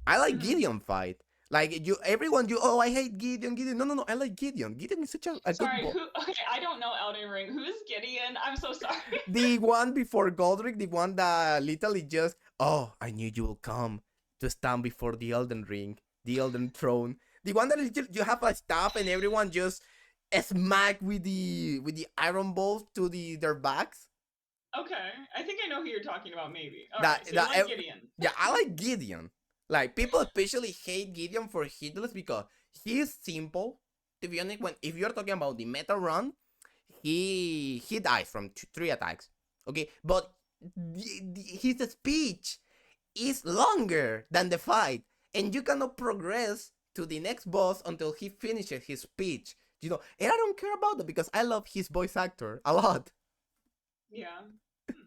S1: I like
S2: Hmm.
S1: Gideon fight. Like I hate Gideon. No, I like Gideon. Gideon is such a good
S2: Sorry,
S1: boss.
S2: who? Okay, I don't know Elden Ring. Who's Gideon? I'm so sorry.
S1: The one before Godric, the one that literally just, oh, I knew you will come to stand before the Elden Ring, the Elden Throne. The one that you have a staff and everyone just smack with the iron balls to their backs.
S2: Okay, I think I know who you're talking about. Maybe. All
S1: That
S2: right, so you
S1: that
S2: like Gideon?
S1: yeah, I like Gideon. Like people especially hate Gideon for hitless because he is simple. To be honest, when if you're talking about the meta run, he dies from 3 attacks. Okay, but his speech is longer than the fight, and you cannot progress to the next boss until he finishes his speech. You know, and I don't care about that because I love his voice actor a lot.
S2: Yeah. Hmm.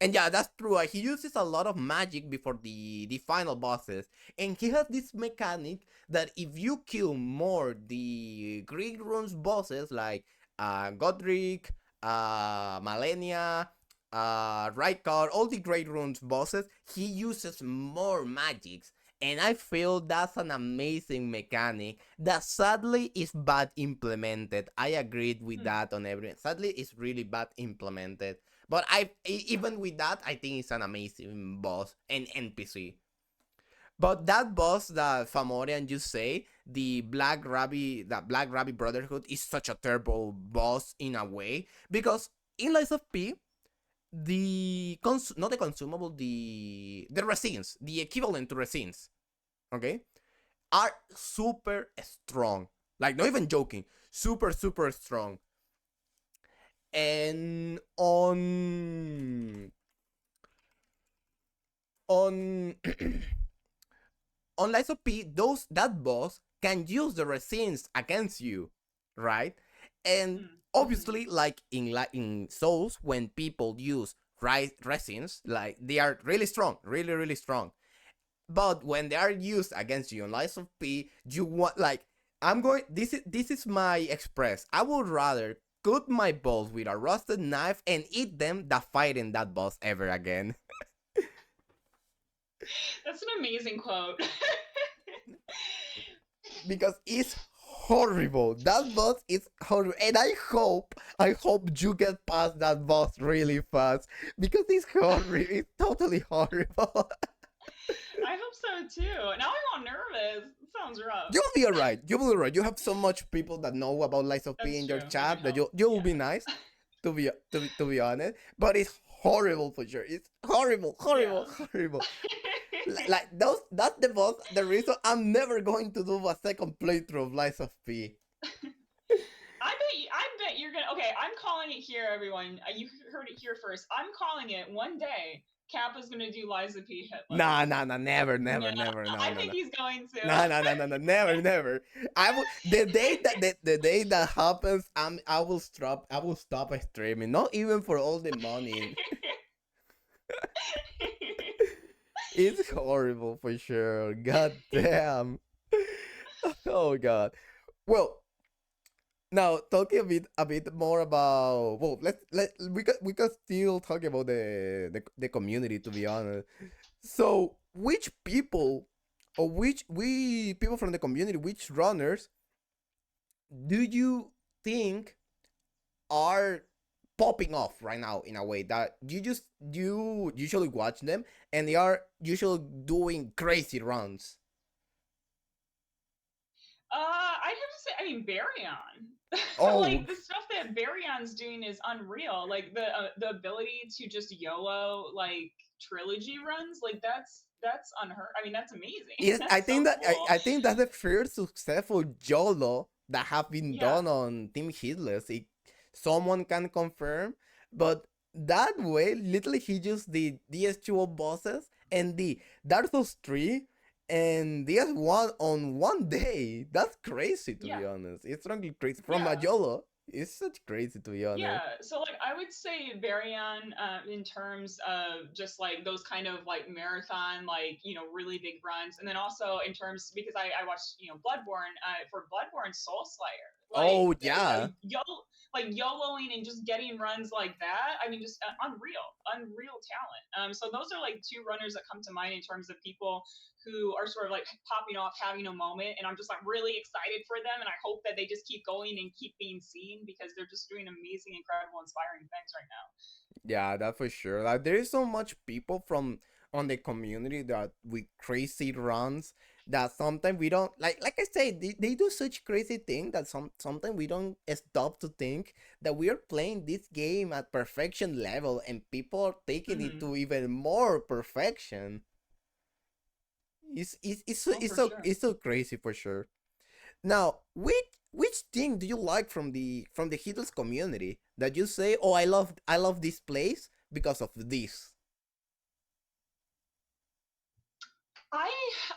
S1: And yeah, that's true. He uses a lot of magic before the final bosses, and he has this mechanic that if you kill more the Great Runes bosses like Godric, Malenia, Rykar, all the Great Runes bosses, he uses more magics. And I feel that's an amazing mechanic that sadly is bad implemented. I agreed with
S2: Hmm.
S1: that on every. Sadly, it's really bad implemented. But even with that, I think it's an amazing boss and NPC. But that boss that Famorian just say, Black Rabbit Brotherhood is such a terrible boss in a way because in Lies of P, not the consumable, the resins, the equivalent to resins, okay, are super strong. Like not even joking, super strong. And on on Lies of P, that boss can use the resins against you, right? And
S2: Mm-hmm.
S1: obviously, like in Souls, when people use resins, like they are really strong, really strong. But when they are used against you on Lies of P, you want like I'm going. This is my express. I would rather cut my balls with a rusted knife and eat them than fighting that boss ever again.
S2: That's an amazing quote.
S1: Because it's horrible. That boss is horrible, and I hope you get past that boss really fast because it's horrible. It's totally horrible.
S2: I hope so too. Now I'm all nervous. It sounds rough.
S1: You'll be alright. You'll be alright. You have so much people that know about Lies of P
S2: That's
S1: in your
S2: true. It would
S1: chat that
S2: help.
S1: you'll
S2: Yeah.
S1: be nice. To be honest, but it's horrible for sure. It's
S2: Yeah.
S1: horrible. Like those. That's the boss. The reason I'm never going to do a second playthrough of Lies of P.
S2: I bet you're gonna. Okay, I'm calling it here, everyone. You heard it here first. I'm calling it. One day, Kappa's gonna do Liza P. Hitless.
S1: Nah, never,
S2: Yeah,
S1: never, no,
S2: I
S1: no,
S2: think
S1: no.
S2: he's going to.
S1: No, never, never. I will the day that happens. I will stop streaming. Not even for all the money. It's horrible for sure. God damn. Oh god. Well, now talking a bit more about we can still talk about the community to be honest. So which people or which we people from the community, which runners do you think are popping off right now in a way that you usually watch them and they are usually doing crazy runs?
S2: I'd have to say, I mean, Baryon.
S1: Oh,
S2: Like the stuff that Baryon's doing is unreal. Like the ability to just YOLO like trilogy runs, like that's unheard. I mean, that's amazing.
S1: yes, I
S2: That's
S1: think
S2: so
S1: that I,
S2: cool.
S1: I think that's the first successful YOLO that have been
S2: Yeah.
S1: done on Team Hitless. Someone can confirm, but that way, literally, he just did DS2 bosses and the Dark Souls 3 and DS1 on one day. That's crazy, to
S2: Yeah.
S1: be honest. It's really crazy. From a
S2: Yeah.
S1: YOLO, it's such crazy, to be honest.
S2: Yeah, so like I would say Baryon in terms of just like those kind of like marathon, like really big runs, and then also in terms because I watched Bloodborne for Bloodborne Soul Slayer, like
S1: Oh, yeah.
S2: like YOLOing and just getting runs like that. I mean, just unreal talent. So those are like two runners that come to mind in terms of people who are sort of like popping off, having a moment, and I'm just like really excited for them, and I hope that they just keep going and keep being seen because they're just doing amazing, incredible, inspiring things right now.
S1: Yeah, that for sure. Like there is so much people from on the community that with crazy runs that sometimes we don't like I say they do such crazy thing that sometimes we don't stop to think that we are playing this game at perfection level and people are taking it
S2: Mm-hmm.
S1: to even more perfection. It's so
S2: Oh,
S1: it's
S2: for
S1: so
S2: sure.
S1: it's so crazy for sure. Now, which thing do you like from the Hitters community that you say, "Oh, I love this place because of this."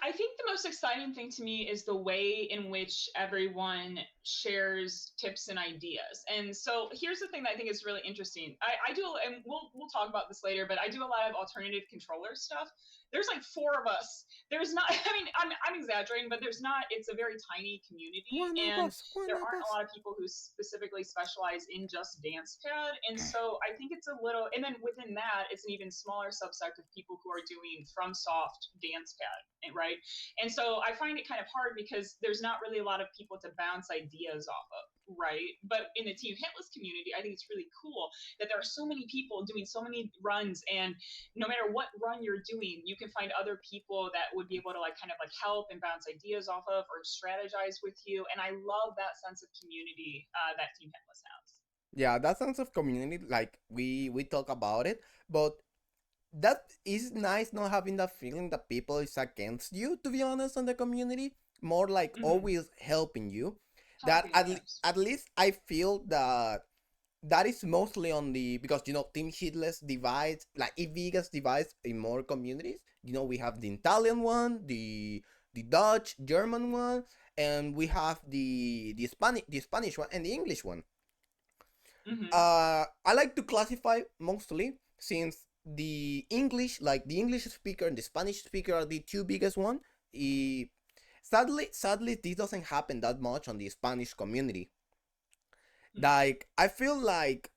S2: I think the most exciting thing to me is the way in which everyone shares tips and ideas. And so here's the thing that I think is really interesting. I do, and we'll talk about this later, but I do a lot of alternative controller stuff. There's like four of us. There's not. I mean, I'm exaggerating, but there's not. It's a very tiny community,
S1: One of
S2: and
S1: us, one
S2: there
S1: of
S2: aren't a
S1: us.
S2: lot of people who specifically specialize in just dance pad. And so I think it's a little, and then within that, it's an even smaller subsect of people who are doing from soft dance pad, right? And so I find it kind of hard because there's not really a lot of people to bounce ideas off of, right? But in the Team Hitless community, I think it's really cool that there are so many people doing so many runs, and no matter what run you're doing, you can find other people that would be able to like kind of like help and bounce ideas off of or strategize with you. And I love that sense of community that Team Hitless has.
S1: Yeah, that sense of community, like we talk about it, but that is nice not having that feeling that people is against you. To be honest, on the community, more like
S2: Mm-hmm.
S1: always helping you. That
S2: Helping, yes.
S1: at least I feel that that is mostly on the because Team Hitless divides like if Vegas divides in more communities. We have the Italian one, the Dutch, German one, and we have the Spanish one and the English one.
S2: Mm-hmm.
S1: I like to classify mostly since the English speaker and the Spanish speaker are the two biggest one. Eh, sadly, this doesn't happen that much on the Spanish community.
S2: Mm-hmm.
S1: Like I feel like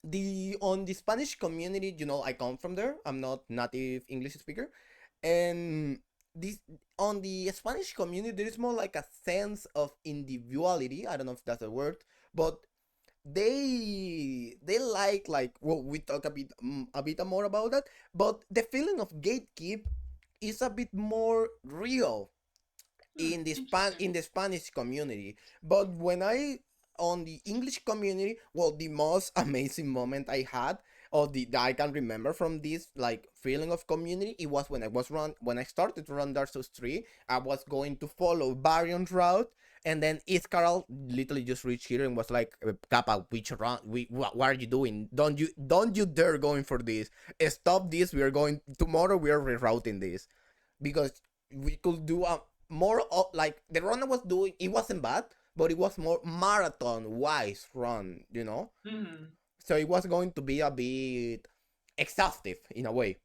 S1: the on the Spanish community, I come from there. I'm not native English speaker, and this on the Spanish community there is more like a sense of individuality. I don't know if that's a word, but they like well we talk a bit more about that, but the feeling of gatekeep is a bit more real
S2: Hmm.
S1: in
S2: Interesting.
S1: the Spanish community. But when I on the English community, well, the most amazing moment I had or that I can remember from this like feeling of community, it was when I started to run Dark Souls 3. I was going to follow Barion's route, and then Iscarl literally just reached here and was like, Kappa, which run? What are you doing? Don't you dare going for this! Stop this! We are going tomorrow. We are rerouting this because we could do a more like the run I was doing. It wasn't bad, but it was more marathon wise run.
S2: Mm-hmm.
S1: So it was going to be a bit exhaustive in a way.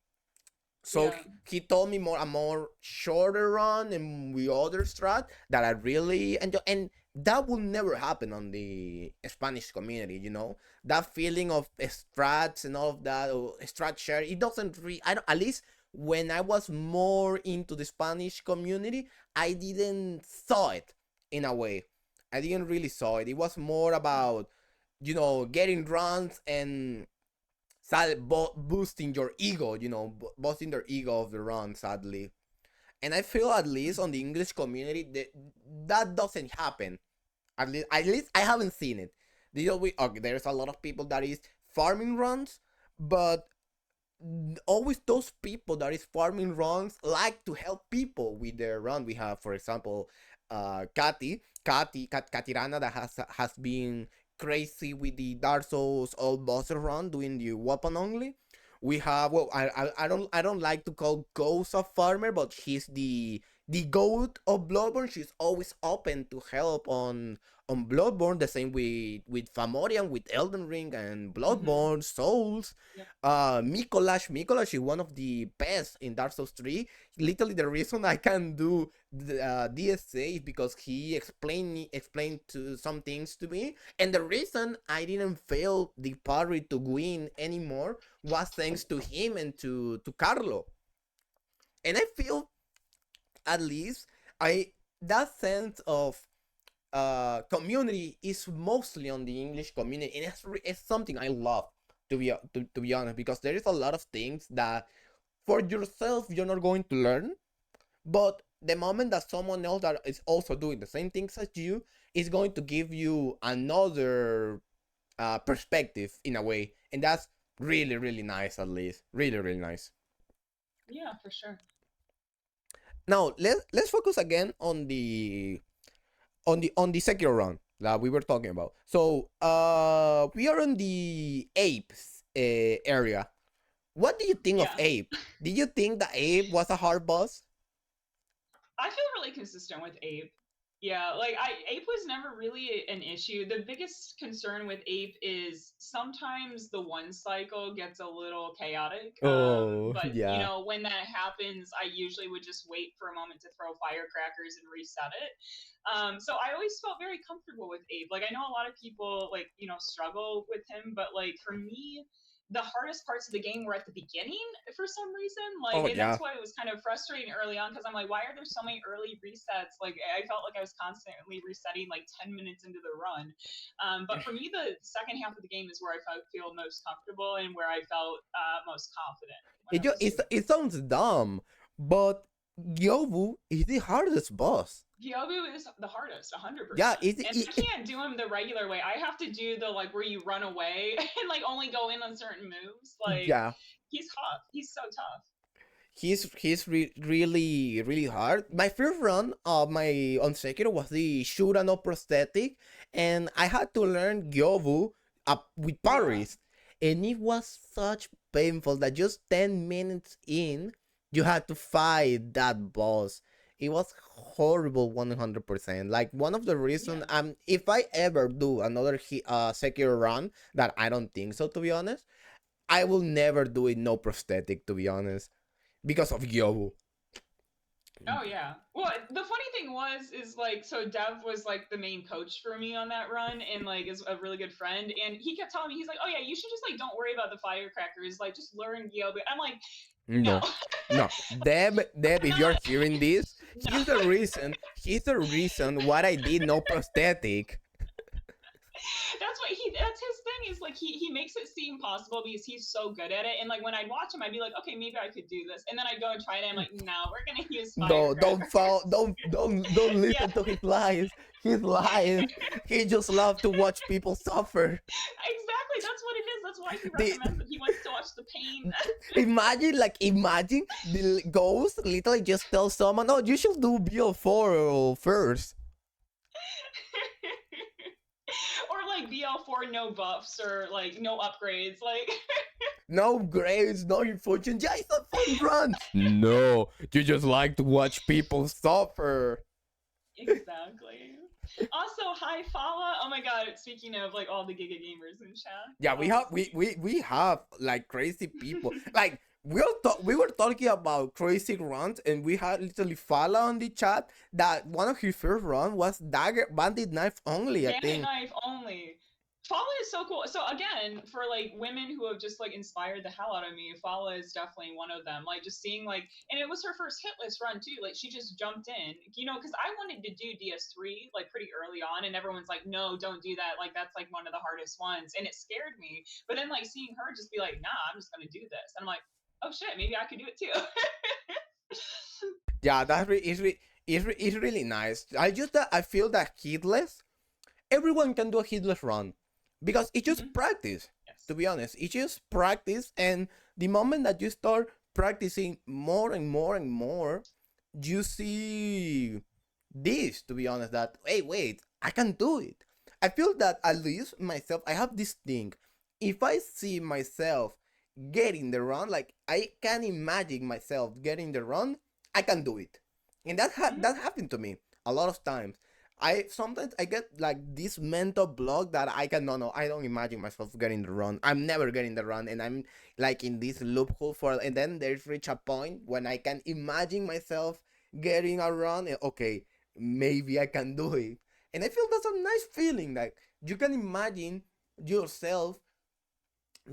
S1: So
S2: Yeah.
S1: he told me a more shorter run and with other strat that I really enjoy, and that will never happen on the Spanish community. That feeling of strats and all of that, or strat share. It doesn't really. I don't. At least when I was more into the Spanish community, I didn't saw it in a way. I didn't really saw it. It was more about getting runs and boosting your ego, boosting their ego of the run, sadly. And I feel at least on the English community that doesn't happen. At least I haven't seen it. Okay, there's a lot of people that is farming runs, but always those people that is farming runs like to help people with their run. We have, for example, Katirana that has been crazy with the Dark Souls all boss run doing the weapon only. We have well, I don't like to call Ghost a farmer, but she's the goat of Bloodborne. She's always open to help on Bloodborne. The same with Famorian, with Elden Ring and
S2: Mm-hmm.
S1: Bloodborne, Souls.
S2: Yep.
S1: Mikolash is one of the best in Dark Souls 3. Literally, the reason I can do the DSA is because he explained to some things to me, and the reason I didn't fail the parry to win anymore was thanks to him and to Carlo. And I feel at least I that sense of community is mostly on the English community, and it's something I love to be honest, because there is a lot of things that for yourself you're not going to learn, but the moment that someone else that is also doing the same things as you is going to give you another perspective in a way, and that's really really nice, at least really really nice.
S2: Yeah, for sure.
S1: Now let's focus again on the second round that we were talking about. So we are on the apes area. What do you think of
S2: Yeah.
S1: Ape? Did you think that Ape was a hard boss?
S2: really consistent with Ape. Yeah, like Ape was never really an issue. The biggest concern with Ape is sometimes the one cycle gets a little chaotic.
S1: Oh,
S2: But you
S1: yeah.
S2: know, when that happens, I usually would just wait for a moment to throw firecrackers and reset it. So I always felt very comfortable with Ape. Like I know a lot of people like struggle with him, but like for me, the hardest parts of the game were at the beginning for some reason. Like,
S1: Oh,
S2: and that's
S1: yeah.
S2: why it was kind of frustrating early on because I'm like, why are there so many early resets? Like, I felt like I was constantly resetting like 10 minutes into the run. But for me, the second half of the game is where I feel most comfortable and where I felt most confident when I was doing
S1: It sounds dumb, but Yobu is the hardest boss.
S2: Gyobu is the hardest,
S1: Yeah,
S2: 100%. And I can't do him the regular way. I have to do the like where you run away and like only go in on certain moves. Like
S1: yeah.
S2: he's tough. He's so tough.
S1: Really hard. My first run of my on Sekiro was the Shurano prosthetic, and I had to learn Gyobu with
S2: Yeah.
S1: parries, and it was such painful that just 10 minutes in, you had to fight that boss. It was horrible, 100%. Like one of the reasons,
S2: Yeah.
S1: if I ever do another Sekiro run, that I don't think so, to be honest, I will never do it no prosthetic, to be honest, because of Yobu.
S2: Oh yeah. Well, the funny thing is like so Dev was like the main coach for me on that run and like is a really good friend and he kept telling me he's like, "Oh yeah, you should just like don't worry about the firecrackers, like just learn Gyobu." I'm like, "No."
S1: No, no. Deb, if
S2: I'm
S1: you're
S2: not
S1: hearing this,
S2: no.
S1: he's the reason what I did no prosthetic.
S2: That's his thing is like he makes it seem possible because he's so good at it and like when I'd watch him I'd be like, "Okay, maybe I could do this." And then I'd go and try it and I'm like, "No, we're going to use
S1: No, don't fall,
S2: firecrackers."
S1: don't
S2: Yeah.
S1: listen to his lies. He's lying. He just loves to watch people suffer.
S2: Exactly. That's what it is. That's why he
S1: The,
S2: recommends it. He wants to watch the pain.
S1: imagine the ghost literally just tell someone, "Oh, you should do BL4 first."
S2: Or like BL4 no buffs or like no upgrades. Like
S1: No grades, no fortune. Yeah, it's a fun run. No, you just like to watch people suffer.
S2: exactly. Also, hi Fala. Oh my god, speaking of like all the Giga gamers in chat.
S1: Yeah, we have like crazy people. Like we were talking about crazy runs, and we had literally Fala on the chat that one of his first run was dagger bandit knife only. I
S2: Bandit
S1: think.
S2: knife only. Fala is so cool. So again, for like women who have just like inspired the hell out of me, Fala is definitely one of them. Like just seeing like, and it was her first hitless run too. Like she just jumped in, because I wanted to do DS3 like pretty early on, and everyone's like, no, don't do that. Like that's like one of the hardest ones, and it scared me. But then like seeing her just be like, nah, I'm just gonna do this, and I'm like, oh shit, maybe I could do it too.
S1: Yeah, it's really nice. I feel that hitless, everyone can do a hitless run because it's just
S2: Mhm.
S1: practice.
S2: Yes.
S1: To be honest, it's just practice, and the moment that you start practicing more and more and more, you see this. To be honest, that hey, wait, I can do it. I feel that at least myself, I have this thing. If I see myself getting the run, like I can imagine myself getting the run, I can do it, and
S2: Mhm.
S1: that happened to me a lot of times. I sometimes I get like this mental block that I can no, I don't imagine myself getting the run. I'm never getting the run, and I'm like in this loophole for. And then there's reach a point when I can imagine myself getting a run. And, okay, maybe I can do it, and I feel that's a nice feeling. Like you can imagine yourself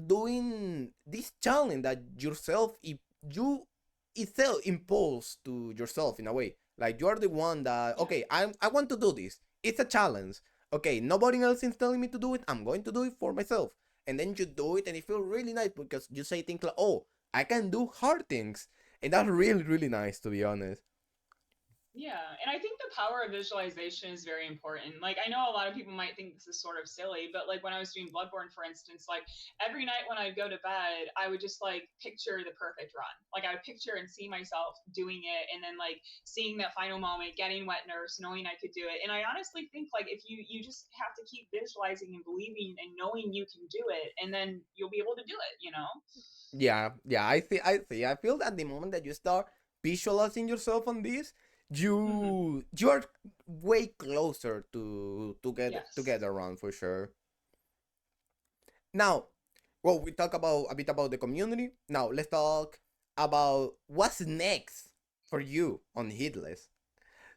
S1: doing this challenge that yourself, if you itself impose to yourself in a way, like you're the one that
S2: Yeah.
S1: okay, I want to do this, it's a challenge, okay, nobody else is telling me to do it, I'm going to do it for myself, and then you do it and it feels really nice because you say things like, oh, I can do hard things, and that's really nice, to be honest.
S2: Yeah, and I think the power of visualization is very important. Like, I know a lot of people might think this is sort of silly, but like when I was doing Bloodborne, for instance, like every night when I'd go to bed, I would just like picture the perfect run. Like, I would picture and see myself doing it, and then like seeing that final moment, getting wet nurse, knowing I could do it. And I honestly think like if you just have to keep visualizing and believing and knowing you can do it, and then you'll be able to do it.
S1: Yeah, I see. I feel that the moment that you start visualizing yourself on this,
S2: Hmm.
S1: you're way closer to
S2: Yes.
S1: get around for sure. Now, well, we talk about a bit about the community. Now let's talk about what's next for you on Hitless.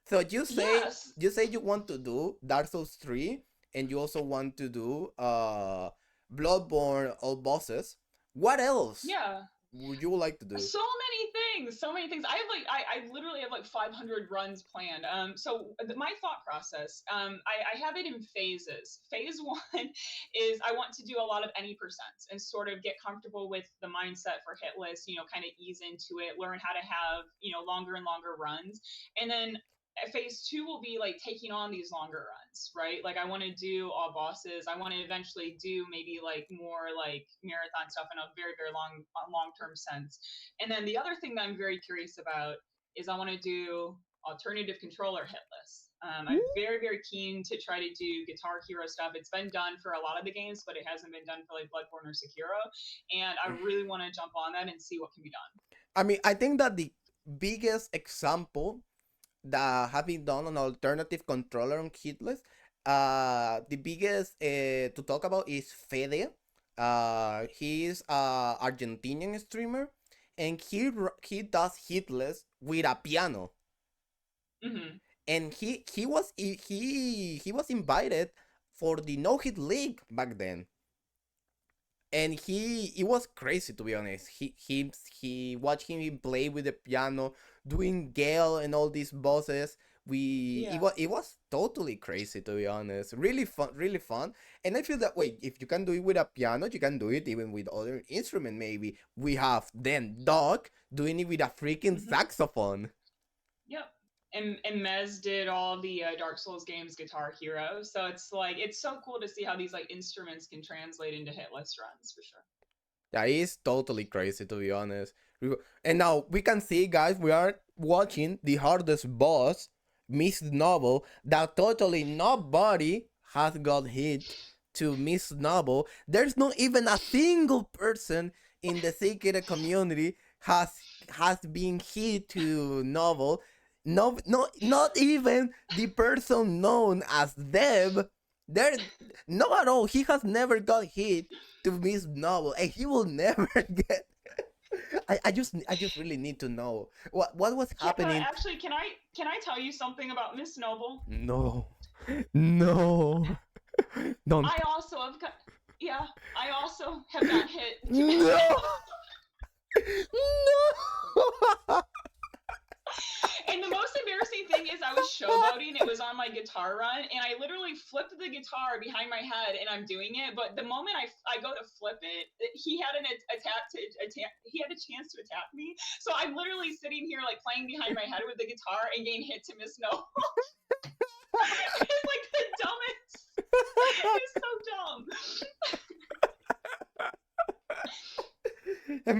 S1: So
S2: Yes.
S1: you say you want to do Dark Souls 3 and you also want to do Bloodborne all bosses. What else
S2: Yeah.
S1: would you like to do?
S2: So many things, so many things. I have like I literally have like 500 runs planned. My thought process, I have it in phases. Phase one is I want to do a lot of any percents and sort of get comfortable with the mindset for hitless, kind of ease into it, learn how to have, longer and longer runs. And then phase two will be like taking on these longer runs, right? Like I want to do all bosses. I want to eventually do maybe like more like marathon stuff in a very, very long term sense. And then the other thing that I'm very curious about is I want to do alternative controller hitless. I'm very, very keen to try to do Guitar Hero stuff. It's been done for a lot of the games, but it hasn't been done for like Bloodborne or Sekiro. And I really want to jump on that and see what can be done.
S1: I mean, I think that the biggest example that have been done on alternative controller on Hitless, the biggest to talk about is Fede. He's a Argentinian streamer, and he does Hitless with a piano,
S2: Mm-hmm.
S1: and he was invited for the No Hit League back then, and he it was crazy to be honest. He watched him play with the piano, doing Gale and all these bosses.
S2: Yeah.
S1: It was totally crazy to be honest. Really fun, really fun. And I feel that way if you can do it with a piano, you can do it even with other instrument. Maybe we have then Doc doing it with a freaking
S2: Mm-hmm.
S1: saxophone.
S2: Yep. And Mez did all the Dark Souls games Guitar Hero. So it's like it's so cool to see how these like instruments can translate into hitless runs for sure.
S1: That is totally crazy to be honest. And now we can see, guys, we are watching the hardest boss, Miss Noble, that totally nobody has got hit to Miss Noble. There's not even a single person in the secret community has been hit to Noble. No, no, not even the person known as Deb. There, no at all. He has never got hit to Miss Novel, and he will never get. I just really need to know what was
S2: Yeah,
S1: happening.
S2: actually, can I tell you something about Miss Noble?
S1: No, no, don't.
S2: I also have got, yeah, I also have got hit.
S1: No, no.
S2: And the most embarrassing thing is I was showboating. It was on my guitar run, and I literally flipped the guitar behind my head, and I'm doing it. But the moment I go to flip it, he had an attack to attack. He had a chance to attack me. So I'm literally sitting here like playing behind my head with the guitar and getting hit to Miss No. It's like the dumbest. It's so dumb.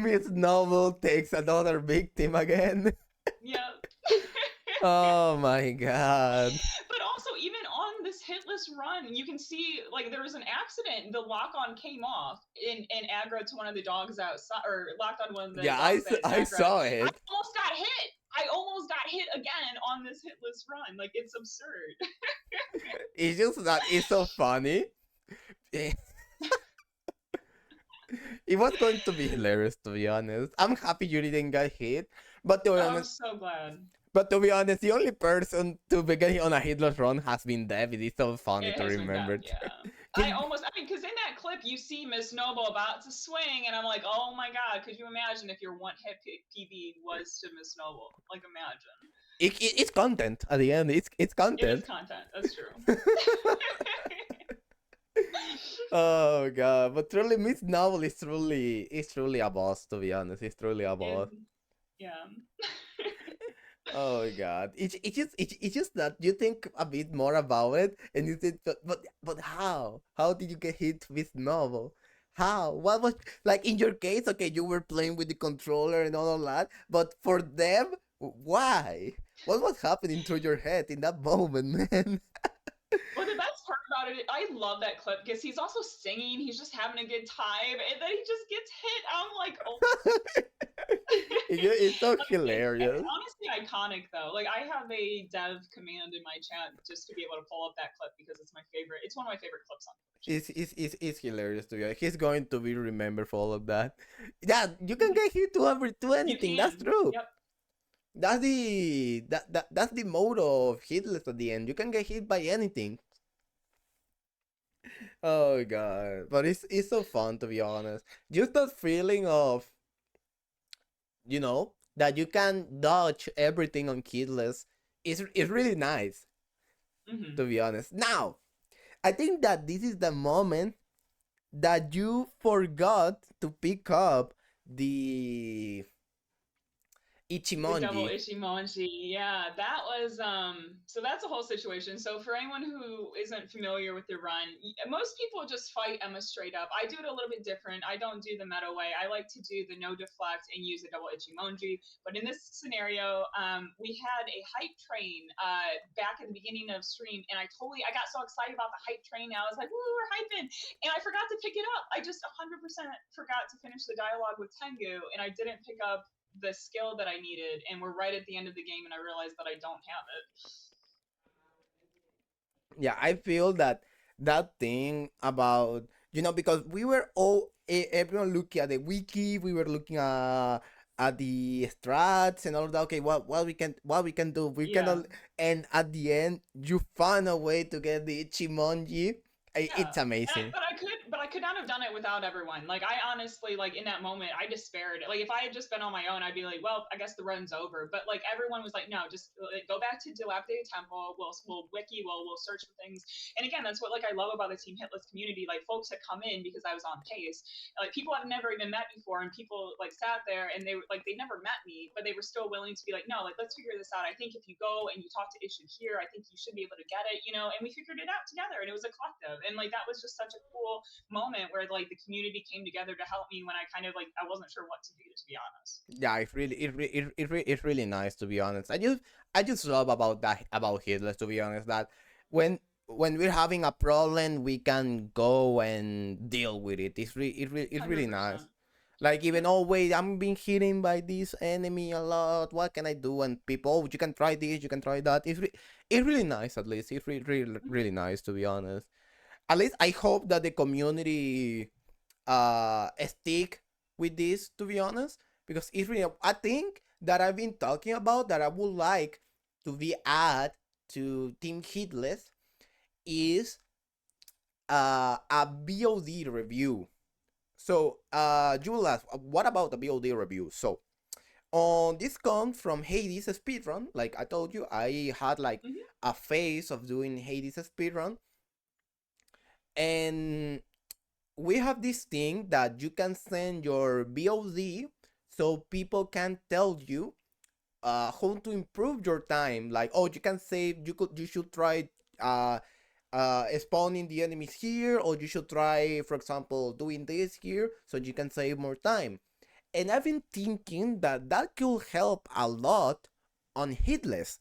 S1: Miss Novel takes another victim again.
S2: Yeah.
S1: Oh my god.
S2: But also, even on this hitless run, you can see like there was an accident. The lock on came off and aggroed to one of the dogs outside, or locked on one of the
S1: Yeah,
S2: dogs that
S1: I
S2: aggroed.
S1: saw
S2: I
S1: it.
S2: almost got hit. I almost got hit again on this hitless run. Like it's absurd.
S1: It's just that it's so funny. It was going to be hilarious to be honest. I'm happy you didn't get hit, but to be
S2: Oh, I'm
S1: honest,
S2: so glad.
S1: the only person to be getting on a hitless run has been David. It's so funny
S2: It
S1: to
S2: has been done,
S1: remember.
S2: yeah. I mean, because in that clip you see Miss Noble about to swing, and I'm like, oh my god, could you imagine if your one hit PB was to Miss Noble? Like, imagine.
S1: It's content at the end. It's
S2: It is
S1: content.
S2: content. That's true.
S1: Oh god, but truly, Miss Novel is truly a boss. To be honest, it's truly a boss.
S2: And yeah.
S1: Oh god, it's just that you think a bit more about it, and you think, but how? How did you get hit with Novel? How? What was like in your case? Okay, you were playing with the controller and all of that, but for them, why? What was happening through your head in that moment, man?
S2: Well, the best part about it, I love that clip because he's also singing. He's just having a good time, and then he just gets hit. I'm like, oh.
S1: It's so
S2: It's
S1: hilarious.
S2: honestly iconic though. Like I have a dev command in my chat just to be able to pull up that clip because it's my favorite. It's one of my favorite clips on Twitch.
S1: It's hilarious to be. He's going to be remembered for all of that. Yeah, you can get hit to
S2: You
S1: anything. That's
S2: can.
S1: true.
S2: Yep.
S1: That's the motto of Hitless at the end. You can get hit by anything. Oh god. But it's so fun to be honest. Just that feeling of, that you can dodge everything on Hitless is really nice,
S2: Hmm.
S1: to be honest. Now, I think that this is the moment that you forgot to pick up the
S2: The double
S1: Ichimonji.
S2: Ishimonji. Yeah, that was so that's a whole situation. So for anyone who isn't familiar with the run, most people just fight Emma straight up. I do it a little bit different. I don't do the meta way. I like to do the no deflect and use a double Ichimonji. But in this scenario, we had a hype train back at the beginning of stream, and I got so excited about the hype train. I was like, "Woo, we're hyping!" And I forgot to pick it up. I just 100% forgot to finish the dialogue with Tengu, and I didn't pick up the skill that I needed, and we're right at the end of the game, and I realized that I don't have it.
S1: Yeah, I feel that thing about, because we were all everyone looking at the wiki, we were looking at the strats and all of that. Okay, what we can do, we
S2: Yeah,
S1: cannot, and at the end you find a way to get the Ichimonji.
S2: yeah.
S1: It's amazing.
S2: But I could not have done it without everyone. Like I honestly, like in that moment, I despaired. Like if I had just been on my own, I'd be like, well, I guess the run's over. But like everyone was like, no, just like, go back to Dilapidated Temple. We'll wiki. We'll search for things. And again, that's what like I love about the Team Hitless community. Like folks had come in because I was on pace. Like people I've never even met before, and people like sat there and they were like they never met me, but they were still willing to be like, no, like let's figure this out. I think if you go and you talk to Issue here, I think you should be able to get it, you know. And we figured it out together, and it was a collective, and like that was just such a cool moment where like the community came together to help me when I kind of like I wasn't sure what to do, to be honest.
S1: Yeah, it's really nice, to be honest. I just love about that, about Hitler, to be honest, that when we're having a problem, we can go and deal with it. It's really nice.
S2: 100%.
S1: Like, even,
S2: Yep.
S1: oh wait, I'm being hit by this enemy a lot. What can I do? And people, oh, you can try this, you can try that. It's really nice. At least it's really nice, to be honest. At least I hope that the community stick with this, to be honest, because it's really, I think that I've been talking about that I would like to be add to Team Hitless is a BOD review. So you will ask, what about the BOD review? So on this comes from Hades speedrun. Like I told you, I had like
S2: Mm-hmm.
S1: a phase of doing Hades speedrun, and we have this thing that you can send your BOD so people can tell you how to improve your time. Like, oh, you can save, you should try spawning the enemies here, or you should try, for example, doing this here so you can save more time. And I've been thinking that that could help a lot on Hitless,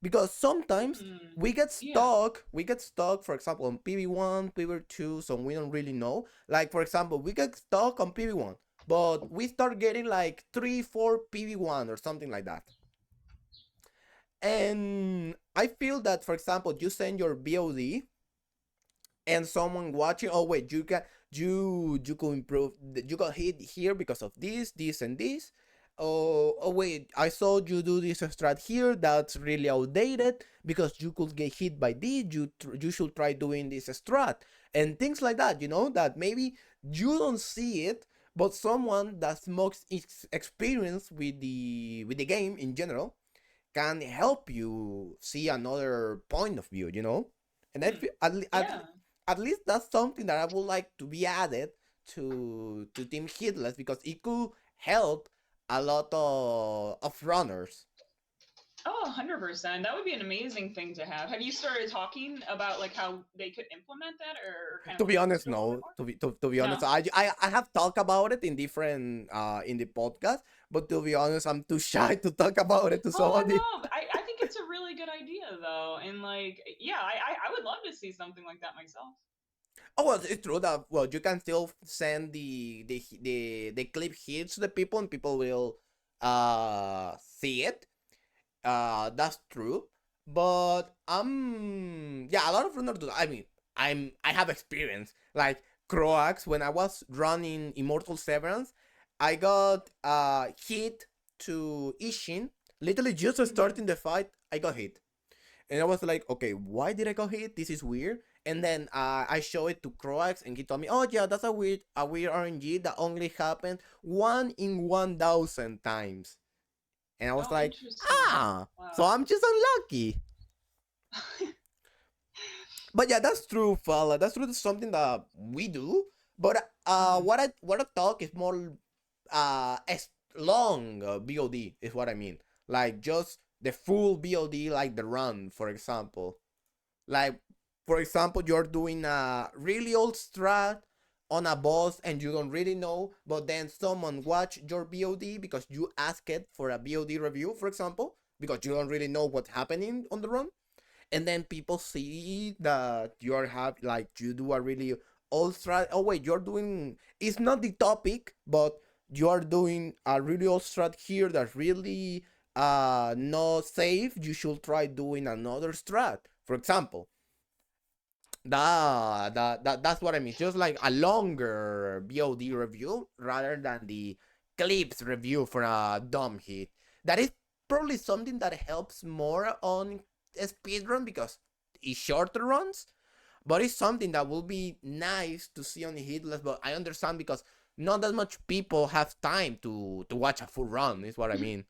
S1: because sometimes
S2: Mm.
S1: we get
S2: Yeah.
S1: stuck we get stuck, for example, on PV1, PV2, so we don't really know. Like, for example, we get stuck on PV1, but we start getting like 3 4 PV1 or something like that. And I feel that, for example, you send your BOD and someone watching, oh wait, you could improve, you got hit here because of this and this. Oh wait, I saw you do this strat here that's really outdated because you could get hit by this. You should try doing this strat and things like that, that maybe you don't see it, but someone that's most experience with the game in general can help you see another point of view. And I
S2: Mm.
S1: feel,
S2: Yeah.
S1: at least that's something that I would like to be added to Team Hitless, because it could help a lot of runners.
S2: Oh, 100%. That would be an amazing thing to have. Have you started talking about like how they could implement that or kind
S1: To
S2: of
S1: be
S2: look into
S1: honest,
S2: it a little bit
S1: no.
S2: more?
S1: To be
S2: No.
S1: honest, I have talked about it in different in the podcast, but to be honest, I'm too shy to talk about it to
S2: Oh
S1: somebody.
S2: no, I think it's a really really good idea though, and like, yeah, I would love to see something like that myself.
S1: Oh well, it's true that well you can still send the clip hits to the people and people will see it. That's true. But yeah, a lot of runners do that. I mean, I have experience like Croax when I was running Immortal Severance, I got hit to Ishin. Literally just
S2: Hmm.
S1: starting the fight, I got hit. And I was like, okay, why did I go hit? This is weird. And then I show it to Croax, and he told me, oh yeah, that's a weird RNG that only happened 1 in 1,000 times. And I was
S2: Oh,
S1: like,
S2: interesting.
S1: so
S2: Wow.
S1: I'm just unlucky. But yeah, that's true, fella. That's true. That's something that we do. But
S2: Hmm.
S1: what I talk is more as long BOD is what I mean. Like just the full BOD, like the run, for example. Like, for example, you're doing a really old strat on a boss and you don't really know, but then someone watch your BOD because you asked it for a BOD review, for example, because you don't really know what's happening on the run. And then people see that you are have like you do a really old strat. Oh wait, you're doing it's not the topic, but you are doing a really old strat here that's really not safe. You should try doing another strat. For example, that's what I mean. Just like a longer BOD review rather than the clips review for a dumb hit. That is probably something that helps more on a speedrun because it's shorter runs, but it's something that will be nice to see on the Hitless. But I understand because not that much people have time to watch a full run. Is what I mean.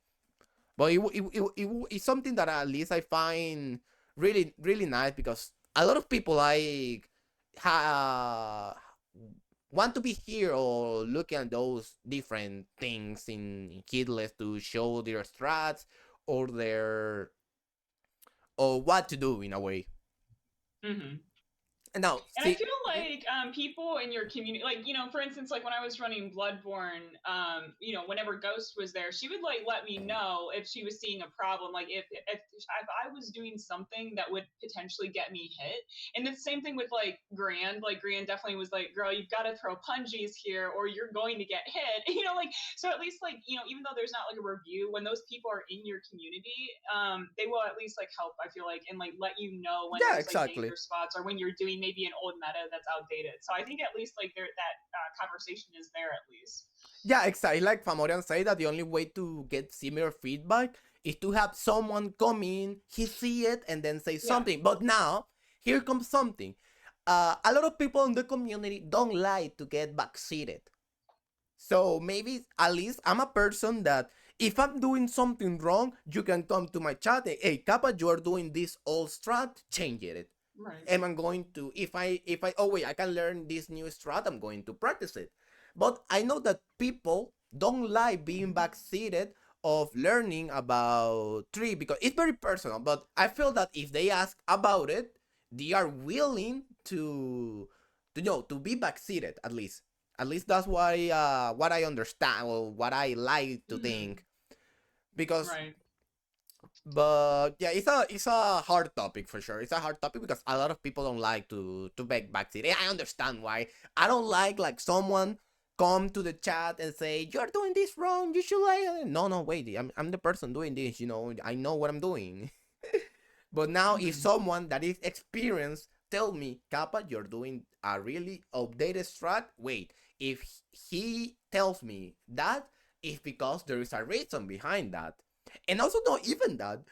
S1: But it's something that at least I find really really nice because a lot of people like want to be here or looking at those different things in Kidless to show their strats or their or what to do in a way.
S2: Hmm.
S1: And now,
S2: And I
S1: see,
S2: feel like people in your community, like, for instance, like when I was running Bloodborne, whenever Ghost was there, she would like let me know if she was seeing a problem, like if I was doing something that would potentially get me hit. And the same thing with like Grand. Like Grand definitely was like, "Girl, you've got to throw punjies here, or you're going to get hit." Like so. At least like even though there's not like a review, when those people are in your community, they will at least like help. I feel like and like let you know when
S1: yeah,
S2: there's like
S1: exactly.
S2: danger spots or when you're doing maybe an old meta that's outdated. So I think at least like there that conversation is there at least.
S1: Yeah, exactly. Like Famorian say that the only way to get similar feedback is to have someone come in, he see it, and then say
S2: Yeah.
S1: something. But now, here comes something. A lot of people in the community don't like to get backseated. So maybe at least I'm a person that if I'm doing something wrong, you can come to my chat and hey Kappa, you are doing this old strat, change it.
S2: Right.
S1: Am I going to if I oh wait I can learn this new strat, I'm going to practice it. But I know that people don't like being backseated of learning about tree because it's very personal. But I feel that if they ask about it, they are willing to be backseated at least. At least that's what I understand or what I like to
S2: Mm-hmm.
S1: think because
S2: Right.
S1: but yeah, it's a hard topic for sure. It's a hard topic because a lot of people don't like to beg backseat. I understand why. I don't like someone come to the chat and say you're doing this wrong. You should like no wait. I'm the person doing this. I know what I'm doing. But now if
S2: Mm-hmm.
S1: someone that is experienced tell me Kappa, you're doing a really updated strat. Wait, if he tells me that, it's because there is a reason behind that. And also not even that.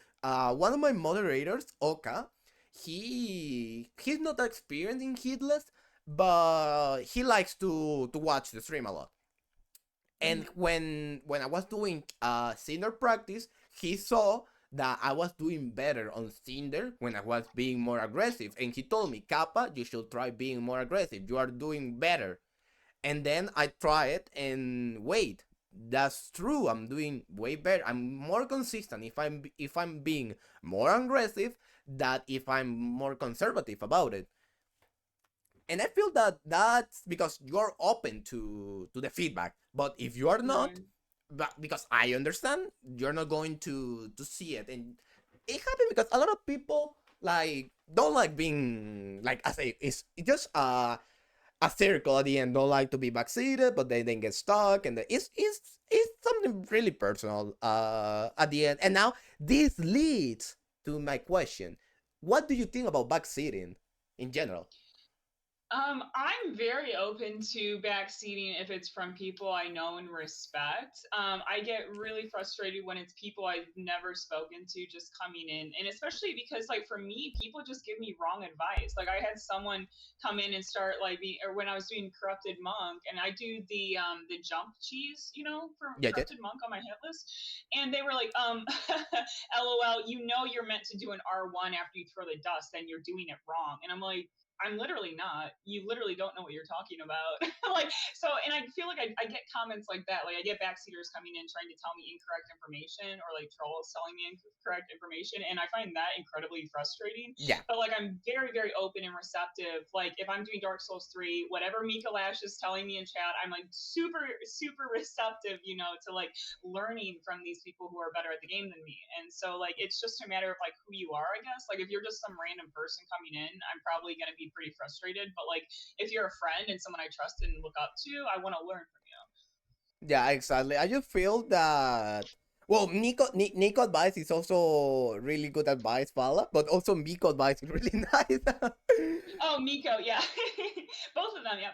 S1: One of my moderators, Oka, he's not experienced in Hitless, but he likes to watch the stream a lot. And
S2: Mm-hmm.
S1: when I was doing Cinder practice, he saw that I was doing better on Cinder when I was being more aggressive, and he told me, Kappa, you should try being more aggressive. You are doing better. And then I try it, and wait, that's true. I'm doing way better. I'm more consistent if I'm being more aggressive than if I'm more conservative about it. And I feel that that's because you're open to the feedback. But if you are not,
S2: Right.
S1: but because I understand, you're not going to see it. And it happened because a lot of people like don't like being like I say it's just a circle at the end. Don't like to be backseated, but they then get stuck, and it's something really personal at the end. And now this leads to my question: what do you think about backseating in general?
S2: I'm very open to backseating if it's from people I know and respect. I get really frustrated when it's people I've never spoken to just coming in, and especially because, like, for me, people just give me wrong advice. Like, I had someone come in and start like or when I was doing Corrupted Monk, and I do the jump cheese, for
S1: Yeah, yeah.
S2: Corrupted Monk on my hit list, and they were like, LOL, you're meant to do an R1 after you throw the dust, and you're doing it wrong, and I'm like, I'm literally not. You literally don't know what you're talking about. Like, so, and I feel like I get comments like that. Like, I get backseaters coming in trying to tell me incorrect information, or like trolls telling me incorrect information. And I find that incredibly frustrating.
S1: Yeah.
S2: But like, I'm very, very open and receptive. Like, if I'm doing Dark Souls 3, whatever Mika Lash is telling me in chat, I'm like super, super receptive, to like learning from these people who are better at the game than me. And so, like, it's just a matter of like who you are, I guess. Like, if you're just some random person coming in, I'm probably going to be pretty frustrated. But like, if you're a friend and someone I trust and look up to, I want to learn from you.
S1: Yeah, exactly. I just feel that well, Nico advice is also really good advice, Fala, but also Miko advice is really nice.
S2: Oh, Miko, yeah. Both of them, yeah.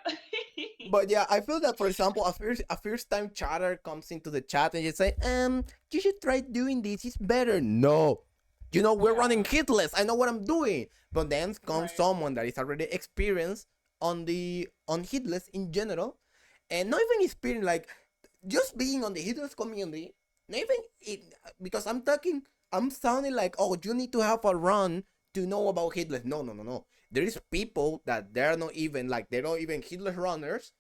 S1: But yeah, I feel that for example, a first time chatter comes into the chat and you say, you should try doing this. It's better. No, we're
S2: Yeah.
S1: running hitless. I know what I'm doing. But then comes
S2: Right.
S1: someone that is already experienced on hitless in general, and not even experienced like just being on the hitless community. Not even it because I'm sounding like, oh, you need to have a run to know about hitless. No, no, no, no. There is people that they're not even hitless runners,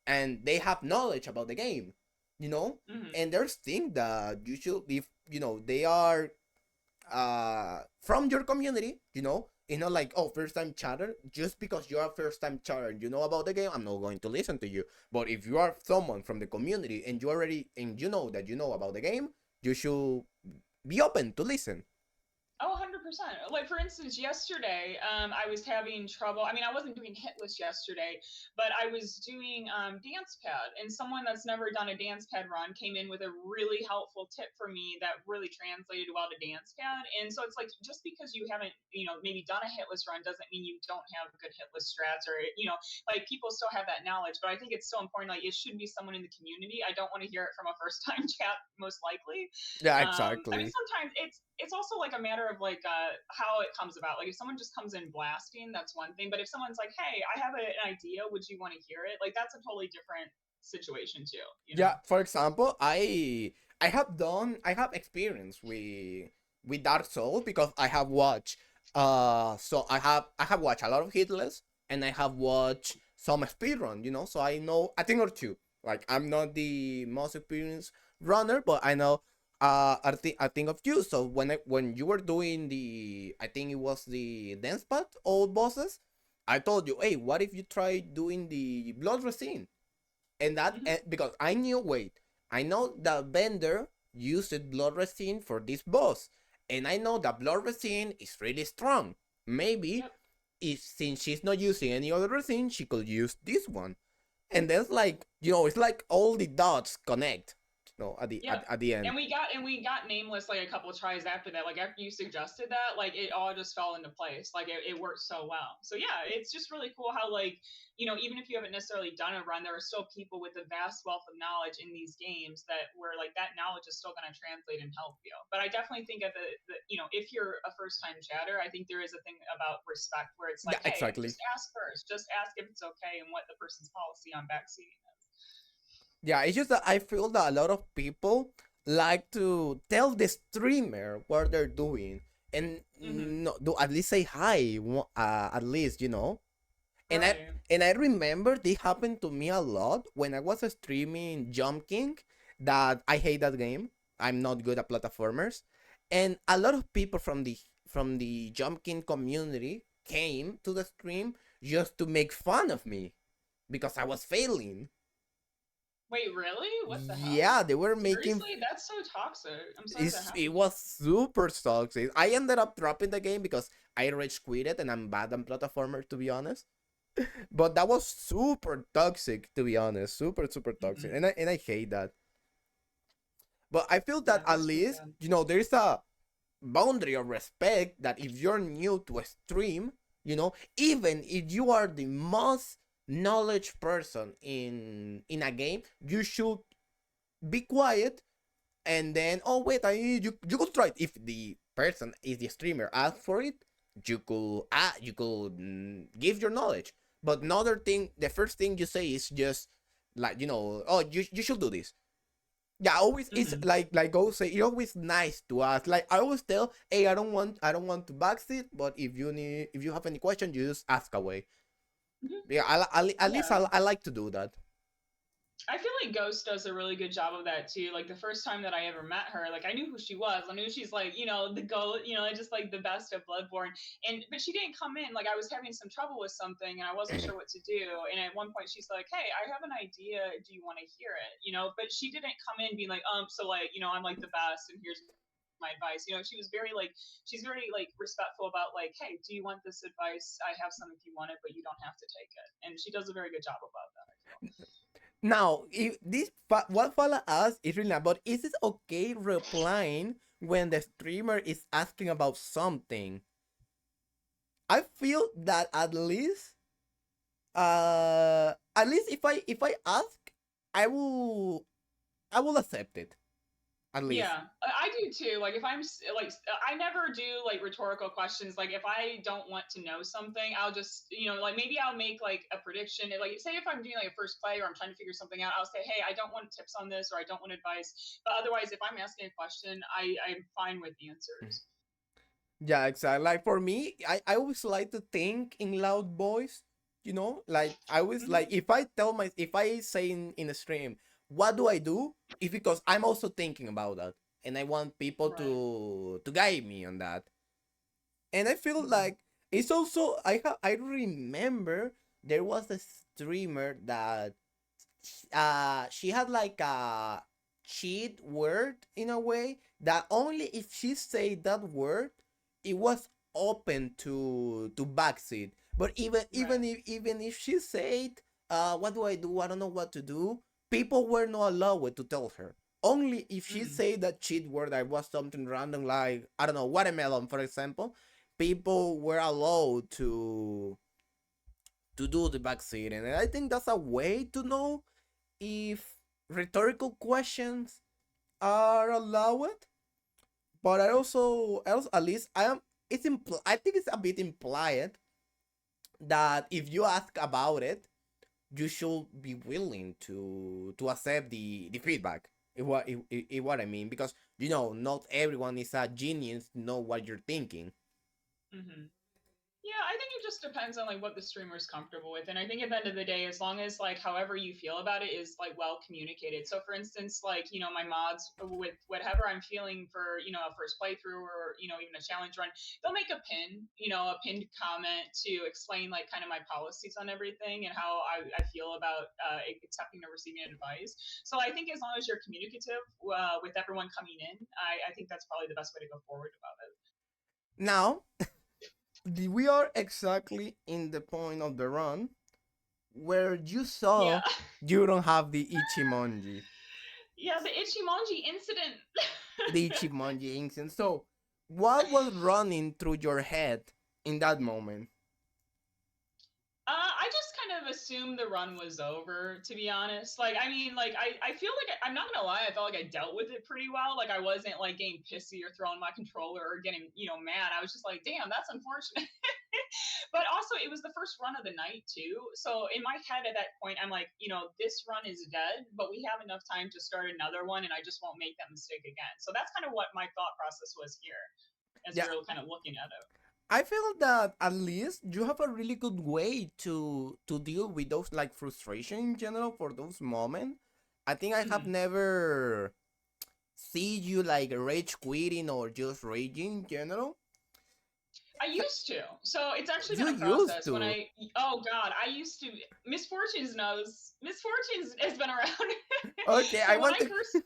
S1: and they have knowledge about the game, you know.
S2: Mm-hmm.
S1: And there's things that you should, if they are from your community, it's not like, oh, first time chatter. Just because you're a first time chatter and you know about the game, I'm not going to listen to you. But if you are someone from the community and you know that you know about the game, you should be open to listen.
S2: Oh, 100%. Like, for instance, yesterday, I was having trouble. I mean, I wasn't doing hit list yesterday, but I was doing dance pad, and someone that's never done a dance pad run came in with a really helpful tip for me that really translated well to dance pad. And so it's like, just because you haven't, maybe done a hit list run doesn't mean you don't have good hit list strats, or, like, people still have that knowledge. But I think it's so important. Like, it should be someone in the community. I don't want to hear it from a first time chat, most likely.
S1: Yeah,
S2: I mean,
S1: exactly.
S2: sometimes it's also like a matter of like how it comes about. Like, if someone just comes in blasting, that's one thing. But if someone's like, "Hey, I have an idea. Would you want to hear it?" Like, that's a totally different situation too.
S1: Yeah, for example, I have experience with Dark Souls because I have watched so I have watched a lot of hitless, and I have watched some speedrun, so I know a thing or two. Like, I'm not the most experienced runner, but I know I think of you. So when you were doing I think it was the dance pad old bosses, I told you, hey, what if you try doing the blood resin? And that
S2: Hmm.
S1: because I knew, wait, I know the vendor used blood resin for this boss, and I know that blood resin is really strong. Maybe
S2: Yep.
S1: if since she's not using any other resin, she could use this one. And that's like, it's like all the dots connect, at the
S2: Yep.
S1: at the end.
S2: And we got nameless like a couple of tries after that. Like, after you suggested that, like, it all just fell into place. Like, it worked so well. So yeah, it's just really cool how, like, even if you haven't necessarily done a run, there are still people with a vast wealth of knowledge in these games that where like that knowledge is still going to translate and help you. But I definitely think of if you're a first time chatter, I think there is a thing about respect where it's
S1: Yeah,
S2: like, hey,
S1: exactly.
S2: just ask first, just ask if it's okay and what the person's policy on backseating is.
S1: Yeah, it's just that I feel that a lot of people like to tell the streamer what they're doing, and
S2: Mm-hmm.
S1: no, do at least say hi, at least. And I
S2: Right.
S1: and I remember this happened to me a lot when I was streaming Jump King. That I hate that game. I'm not good at platformers, and a lot of people from the Jump King community came to the stream just to make fun of me because I was failing.
S2: Wait, really? What the hell?
S1: Yeah, they were making.
S2: Seriously? That's so toxic. I'm sorry that
S1: It
S2: happened to
S1: was
S2: you.
S1: super toxic. I ended up dropping the game because I rage quit it and I'm bad on platformer, to be honest. But that was super toxic, to be honest. Super, super toxic.
S2: Hmm.
S1: And I hate that. But I feel that
S2: Yeah,
S1: at
S2: that's pretty
S1: least,
S2: bad.
S1: there's a boundary of respect that if you're new to a stream, even if you are the most knowledge person in a game, you should be quiet and then, oh wait, you could try it. If the person is the streamer ask for it, you could give your knowledge. But another thing, the first thing you say is just like, oh, you should do this. Yeah, always it's
S2: Hmm.
S1: like go say it's always nice to ask. Like I always tell, hey, I don't want to backseat, but if you have any question, you just ask away.
S2: Hmm.
S1: Yeah, at least
S2: Yeah.
S1: I like to do that.
S2: I feel like Ghost does a really good job of that too. Like the first time that I ever met her, like I knew who she was. I knew she's like, the goat, just like the best of Bloodborne. And but she didn't come in. Like I was having some trouble with something and I wasn't sure what to do. And at one point she's like, "Hey, I have an idea. Do you want to hear it?" But she didn't come in being like, so like, I'm like the best and here's my advice. She was very like she's very like respectful about like, "Hey, do you want this advice? I have some if you want it, but you don't have to take it." And she does a very good job about that, I feel.
S1: Now, if what Fala asks is really not, but is it okay replying when the streamer is asking about something? I feel that at least if I ask, I will accept it. At least.
S2: Yeah, I do too. Like if like I never do like rhetorical questions. Like if I don't want to know something, I'll just like maybe I'll make like a prediction. Like say if I'm doing like a first play or I'm trying to figure something out, I'll say, hey, I don't want tips on this or I don't want advice. But otherwise, if I'm asking a question, I'm fine with the answers.
S1: Yeah, exactly. Like for me, I always like to think in loud voice. Like I always like
S2: Hmm.
S1: if I say in a stream, what do I do? It's because I'm also thinking about that, and I want people
S2: Right.
S1: to guide me on that. And I feel
S2: Hmm.
S1: like it's also I remember there was a streamer that she had like a cheat word in a way that only if she said that word it was open to backseat. But
S2: Right.
S1: even if she said, what do I do, I don't know what to do, people were not allowed to tell her. Only if she
S2: Hmm.
S1: said that cheat word that was something random, like, I don't know, watermelon, for example, people were allowed to do the backseat. And I think that's a way to know if rhetorical questions are allowed. But I also at least I think it's a bit implied that if you ask about it, you should be willing to accept the feedback. If what I mean, because not everyone is a genius to know what you're thinking.
S2: Hmm. Yeah, I think it just depends on like what the streamer is comfortable with. And I think at the end of the day, as long as like however you feel about it is like well communicated. So for instance, like, my mods with whatever I'm feeling for, a first playthrough or, even a challenge run, they'll make a pinned comment to explain like kind of my policies on everything and how I feel about accepting or receiving advice. So I think as long as you're communicative with everyone coming in, I think that's probably the best way to go forward about it.
S1: Now, we are exactly in the point of the run where you
S2: Yeah.
S1: saw you don't have the Ichimonji.
S2: Yeah, the Ichimonji incident.
S1: The Ichimonji instance. So, what was running through your head in that moment?
S2: I just kind of assumed the run was over, to be honest. Like, I mean, like, I feel like I'm not gonna lie, I felt like I dealt with it pretty well. Like, I wasn't like getting pissy or throwing my controller or getting, mad. I was just like, damn, that's unfortunate. But also, it was the first run of the night too. So in my head at that point, I'm like, this run is dead, but we have enough time to start another one, and I just won't make that mistake again. So that's kind of what my thought process was here as we
S1: Yeah,
S2: were kind of looking at it.
S1: I feel that at least you have a really good way to deal with those like frustration in general for those moments. I think I have
S2: Mm-hmm.
S1: never see you like rage quitting or just raging in general.
S2: used to. So it's actually
S1: You
S2: been a
S1: used
S2: process.
S1: to.
S2: Oh God, I used to. Misfortunes has been around.
S1: Okay, I
S2: So when
S1: want
S2: I
S1: to.
S2: first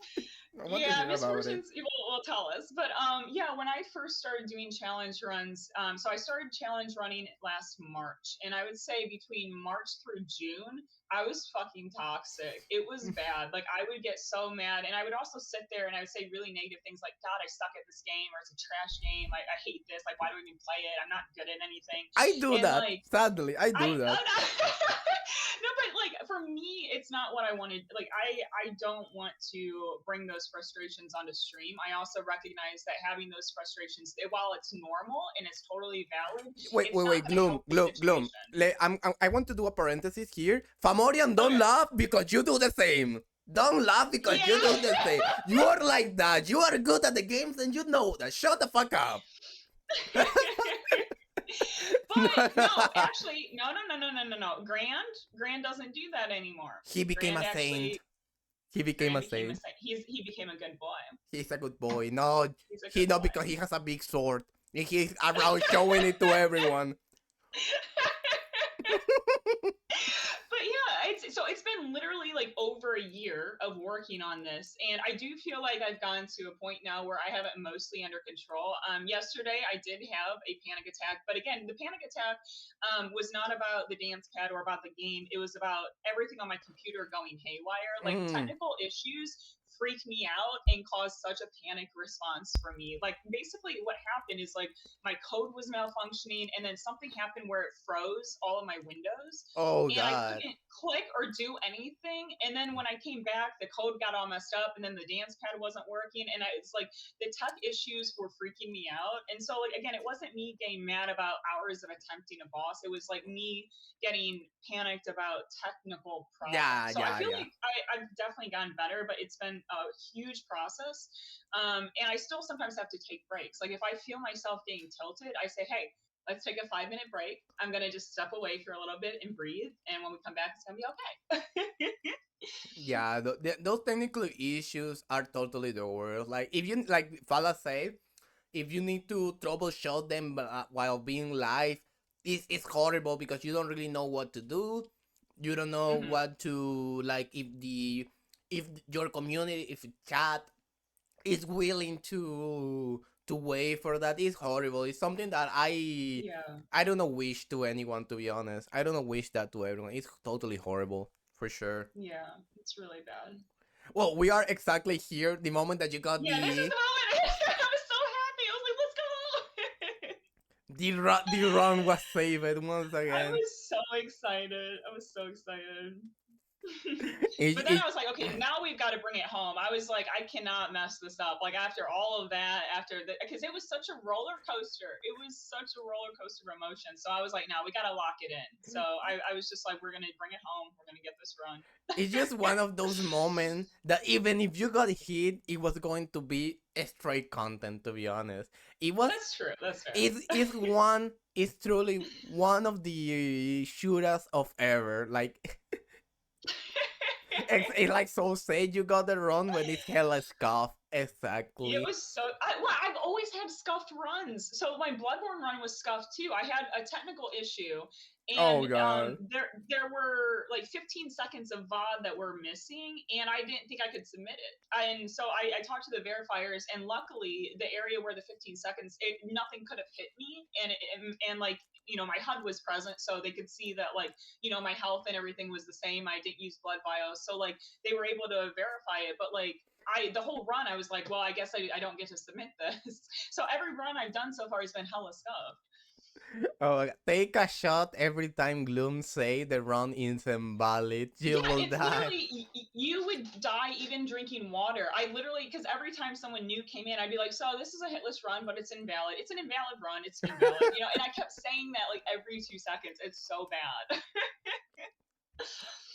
S1: I want to
S2: yeah,
S1: hear about it.
S2: misfortunes will tell us. But yeah, when I first started doing challenge runs, so I started challenge running last March, and I would say between March through June, I was fucking toxic. It was bad. Like I would get so mad, and I would also sit there and I would say really negative things like, "God, I suck at this game," or "It's a trash game. I hate this. Like, why do I even play it? I'm not good at anything."
S1: I do
S2: And
S1: that.
S2: like
S1: Sadly, I
S2: I
S1: do that.
S2: no, but like for me, it's not what I wanted. Like I don't want to bring those frustrations onto stream. I also recognize that having those frustrations, while it's normal and it's totally valid,
S1: Wait,
S2: it's
S1: wait,
S2: not
S1: wait,
S2: going to
S1: Gloom,
S2: help the
S1: Gloom, Gloom.
S2: situation.
S1: I want to do a parenthesis here. Famorian, don't
S2: Okay.
S1: laugh because you do the same. Don't laugh because you do the
S2: Yeah.
S1: same. You are like that. You are good at the games and you know that. Shut the fuck up.
S2: But no, actually, no. Grand doesn't do that anymore.
S1: He became
S2: Grand
S1: a saint.
S2: actually,
S1: He became
S2: Grand
S1: a
S2: became a
S1: saint.
S2: saint. He became a good boy.
S1: He's a good boy. No,
S2: He's a
S1: he
S2: good
S1: not because
S2: boy.
S1: he has a big sword. And he's around showing it to everyone.
S2: But yeah, it's been literally like over a year of working on this, and I do feel like I've gotten to a point now where I have it mostly under control. Yesterday I did have a panic attack, but again, the panic attack was not about the dance pad or about the game. It was about everything on my computer going haywire. Like
S1: Mm.
S2: technical issues freaked me out and caused such a panic response for me. Like basically what happened is like my code was malfunctioning and then something happened where it froze all of my windows
S1: Oh
S2: and I
S1: God.
S2: couldn't click or do anything. And then when I came back, the code got all messed up, and then the dance pad wasn't working. And it's like the tech issues were freaking me out. And so, like again, it wasn't me getting mad about hours of attempting a boss. It was like me getting panicked about technical
S1: Yeah,
S2: problems. So I
S1: yeah,
S2: feel
S1: yeah.
S2: like I've definitely gotten better, but it's been a huge process. And I still sometimes have to take breaks. Like if I feel myself getting tilted, I say, "Hey, let's take a 5 minute break. I'm gonna just step away for a little bit and breathe. And when we come back, it's gonna be okay."
S1: Yeah, those technical issues are totally the worst. Like if you like Fala said, if you need to troubleshoot them while being live, it's horrible because you don't really know what to do. You don't know
S2: Hmm.
S1: what to like if your community, if chat is willing to wait for that. Is horrible. It's something that
S2: Yeah,
S1: I don't know wish to anyone, to be honest. I don't know wish that to everyone. It's totally horrible for sure.
S2: yeah, it's really bad.
S1: Well, we are exactly here the moment that you got
S2: Yeah, this is the moment. I was so happy. I was like, let's go.
S1: the run was saved once
S2: I
S1: again.
S2: was so excited. I was so excited.
S1: It,
S2: But then
S1: it,
S2: I was like, okay, now we've got to bring it home. I was like, I cannot mess this up. Like after all of that, because it was such a roller coaster. It was such a roller coaster of emotion. So I was like, now we got to lock it in. So I was just like, we're gonna bring it home. We're gonna get this run.
S1: it's just one of those moments that even if you got hit, it was going to be a straight content. To be honest, it was.
S2: That's true. That's fair.
S1: It's one. It's truly one of the shooters of ever. Like it's like so say you got the run when it's hella scuff.
S2: It
S1: Exactly.
S2: was so. I've always had scuffed runs. So my Bloodborne run was scuffed too. I had a technical issue, and
S1: Oh god.
S2: there were like 15 seconds of VOD that were missing, and I didn't think I could submit it. And so I talked to the verifiers, and luckily the area where the 15 seconds, nothing could have hit me, and like my HUD was present, so they could see that like my health and everything was the same. I didn't use blood bios, so like they were able to verify it, but like the whole run, I was like, well, I guess I don't get to submit this. So every run I've done so far has been hella stuff.
S1: Oh, take a shot every time Gloom say the run is invalid. You
S2: Yeah,
S1: will
S2: it's
S1: die.
S2: literally you would die even drinking water. I literally because every time someone new came in, I'd be like, "So this is a hitless run, but it's invalid. It's an invalid run. It's invalid." And I kept saying that like every 2 seconds. It's so bad.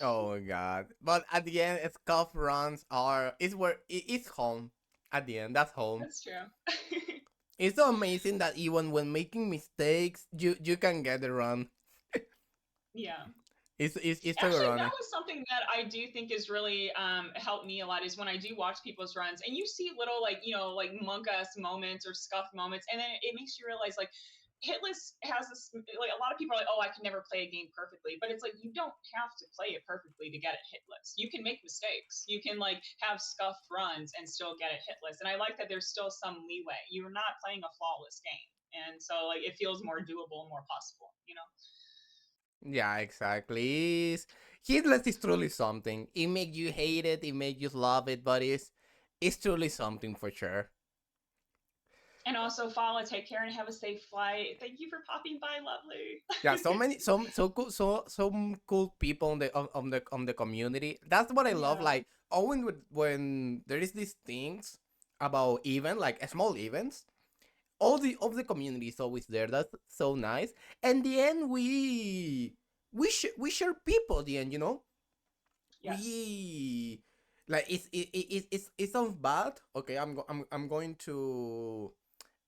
S1: Oh god. But at the end, scuff runs are it's where it's home. At the end, that's home.
S2: That's true.
S1: It's so amazing that even when making mistakes, you can get the run.
S2: Yeah.
S1: It's so
S2: Actually, that
S1: ironic.
S2: was something that I do think is really helped me a lot is when I do watch people's runs and you see little like like monk ass moments or scuff moments, and then it makes you realize like Hitless has this, like, a lot of people are like, oh, I can never play a game perfectly, but it's like you don't have to play it perfectly to get it hitless. You can make mistakes. You can like have scuffed runs and still get it hitless. And I like that there's still some leeway. You're not playing a flawless game, and so like it feels more doable, more possible. You know?
S1: Yeah, exactly. Hitless is truly something. It makes you hate it, it makes you love it, but it's truly something for sure.
S2: And also, Fala, take care and have a safe flight. Thank you for popping by, lovely.
S1: Yeah, so many, so cool, some cool people on the community. That's what I love.
S2: Yeah.
S1: Like, Owen, when there is these things about even like small events, all the of the community is always there. That's so nice. And the end, we share people. At the end,
S2: Yes.
S1: we like it sounds bad. Okay, I'm going to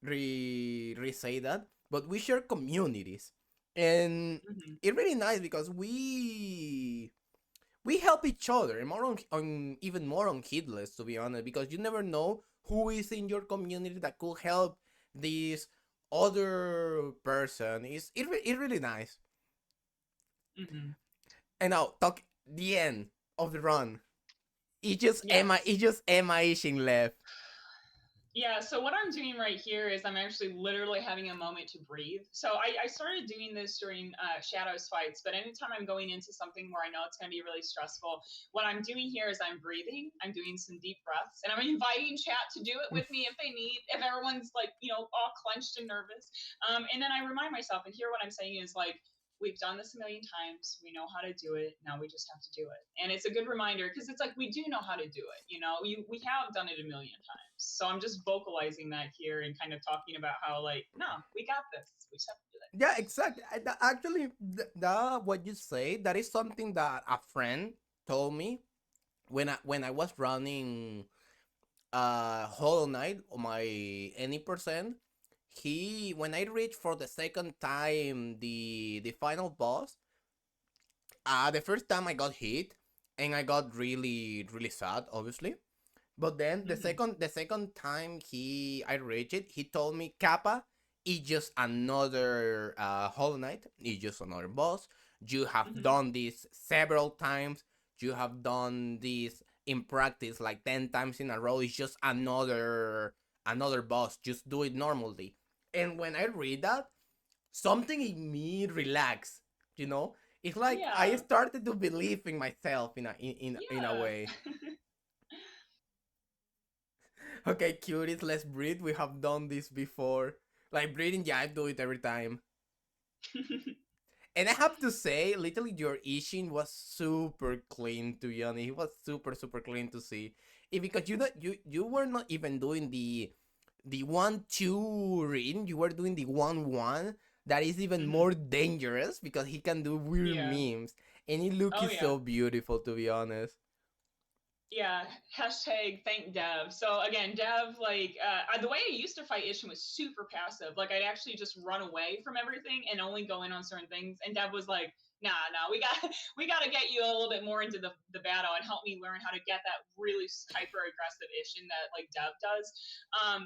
S1: re say that, but we share communities, and
S2: Mm-hmm.
S1: it's really nice because we help each other, and more on even more on Hitless, to be honest, because you never know who is in your community that could help this other person. It's really nice.
S2: Mm-hmm.
S1: And now talk the end of the run.
S2: Yes.
S1: It just Emma Ishing left.
S2: Yeah, so what I'm doing right here is I'm actually literally having a moment to breathe. So I started doing this during Shadows fights, but anytime I'm going into something where I know it's going to be really stressful, what I'm doing here is I'm breathing, I'm doing some deep breaths, and I'm inviting chat to do it with me if they need, if everyone's like, all clenched and nervous. And then I remind myself, and here what I'm saying is like, we've done this a million times. We know how to do it. Now we just have to do it. And it's a good reminder because it's like we do know how to do it. We have done it a million times. So I'm just vocalizing that here and kind of talking about how like, no, we got this. We just have to do it.
S1: Yeah, exactly. Actually, that what you say, that is something that a friend told me when I was running Hollow Knight on my any percent. He When I reached for the second time the final boss, the first time I got hit, and I got really really sad, obviously. But then
S2: Mm-hmm.
S1: the second time I reached it, he told me, Kappa, it's just another Hollow Knight. It's just another boss. You have
S2: Mm-hmm.
S1: done this several times. You have done this in practice like 10 times in a row. It's just another boss. Just do it normally. And when I read that, something in me relax. You know, it's like I
S2: Yeah.
S1: started to believe in myself in a way.
S2: Yeah.
S1: Okay, cuties, let's breathe. We have done this before. Like breathing, yeah, I do it every time. And I have to say, literally, your Ishin was super clean. To be honest, it was super super clean to see. Because you were not even doing the 1-2 reading. You were doing the 1-1. That is even
S2: Mm-hmm.
S1: more dangerous because he can do weird
S2: Yeah.
S1: memes, and it looks
S2: Oh
S1: is
S2: yeah.
S1: so beautiful. To be honest.
S2: Yeah, hashtag thank Dev. So again, Dev, like the way I used to fight Ishin was super passive. Like I'd actually just run away from everything and only go in on certain things. And Dev was like, nah, we got we got to get you a little bit more into the battle and help me learn how to get that really hyper aggressive Ishin that like Dev does.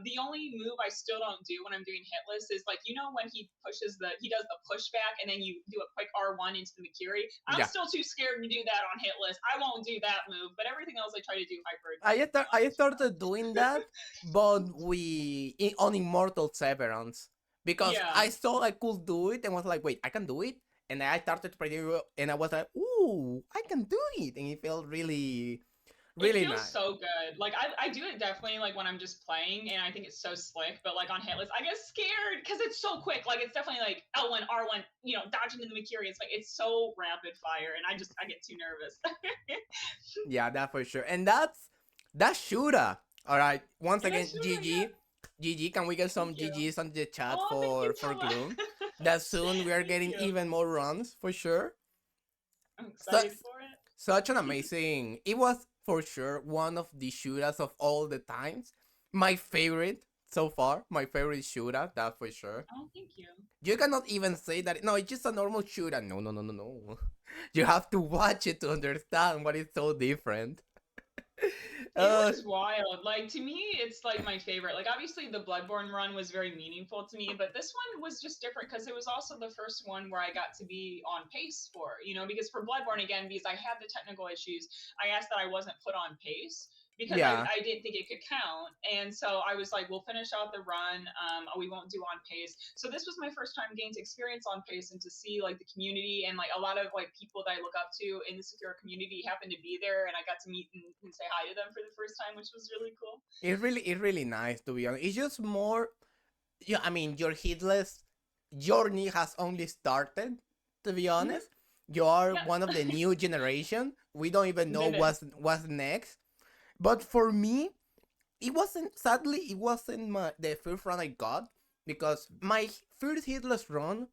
S2: The only move I still don't do when I'm doing hitless is like when he does the pushback and then you do a quick R1 into the Mikiri. I'm
S1: Yeah.
S2: still too scared to do that on hitless. I won't do that move, but everything else I try to do hyper aggressively on
S1: I
S2: it.
S1: started doing that, but on Immortal Severance, because
S2: Yeah,
S1: I saw I could do it and was like, wait, I can do it, and I started playing, and I was like, ooh, I can do it, and it felt really
S2: it
S1: really
S2: feels
S1: nice.
S2: so good. Like I do it definitely like when I'm just playing, and I think it's so slick. But like on hitless, I get scared because it's so quick. Like it's definitely like L1 R1, dodging in the Mikiri. It's like it's so rapid fire, and I get too nervous.
S1: Yeah, that for sure, and that's Shura. All right, once
S2: And that's
S1: again,
S2: true. Yeah,
S1: GG. Can we get
S2: thank
S1: some
S2: you.
S1: GGs on the chat
S2: Oh, thank you,
S1: for
S2: Toa.
S1: Gloom? That soon we are
S2: Thank
S1: getting
S2: you.
S1: even more runs for sure.
S2: I'm
S1: So,
S2: excited for it.
S1: such an amazing. It was for sure one of the shooters of all the times. My favorite so far. My favorite shooter, that for sure.
S2: Oh, thank you.
S1: You cannot even say that. No, it's just a normal shooter. No, no, no, no, no. You have to watch it to understand what is so different.
S2: It
S1: uh,
S2: was wild. Like to me, it's like my favorite. Like obviously the Bloodborne run was very meaningful to me, but this one was just different because it was also the first one where I got to be on pace for, because for Bloodborne again, because I had the technical issues, I asked that I wasn't put on pace because
S1: yeah.
S2: I didn't think it could count. And so I was like, we'll finish out the run. We won't do on pace. So this was my first time getting to experience on pace and to see like the community and like a lot of like people that I look up to in the secure community happened to be there, and I got to meet and say hi to them for the first time, which was really cool.
S1: It's really nice to be honest. It's just more. Yeah, I mean, your hitless journey has only started. To be
S2: Mm-hmm.
S1: honest, you are
S2: Yeah.
S1: one of the new generation. We don't even know
S2: Vivid.
S1: what's next. But for me, it wasn't. Sadly, it wasn't the first run I got because my first hitless run,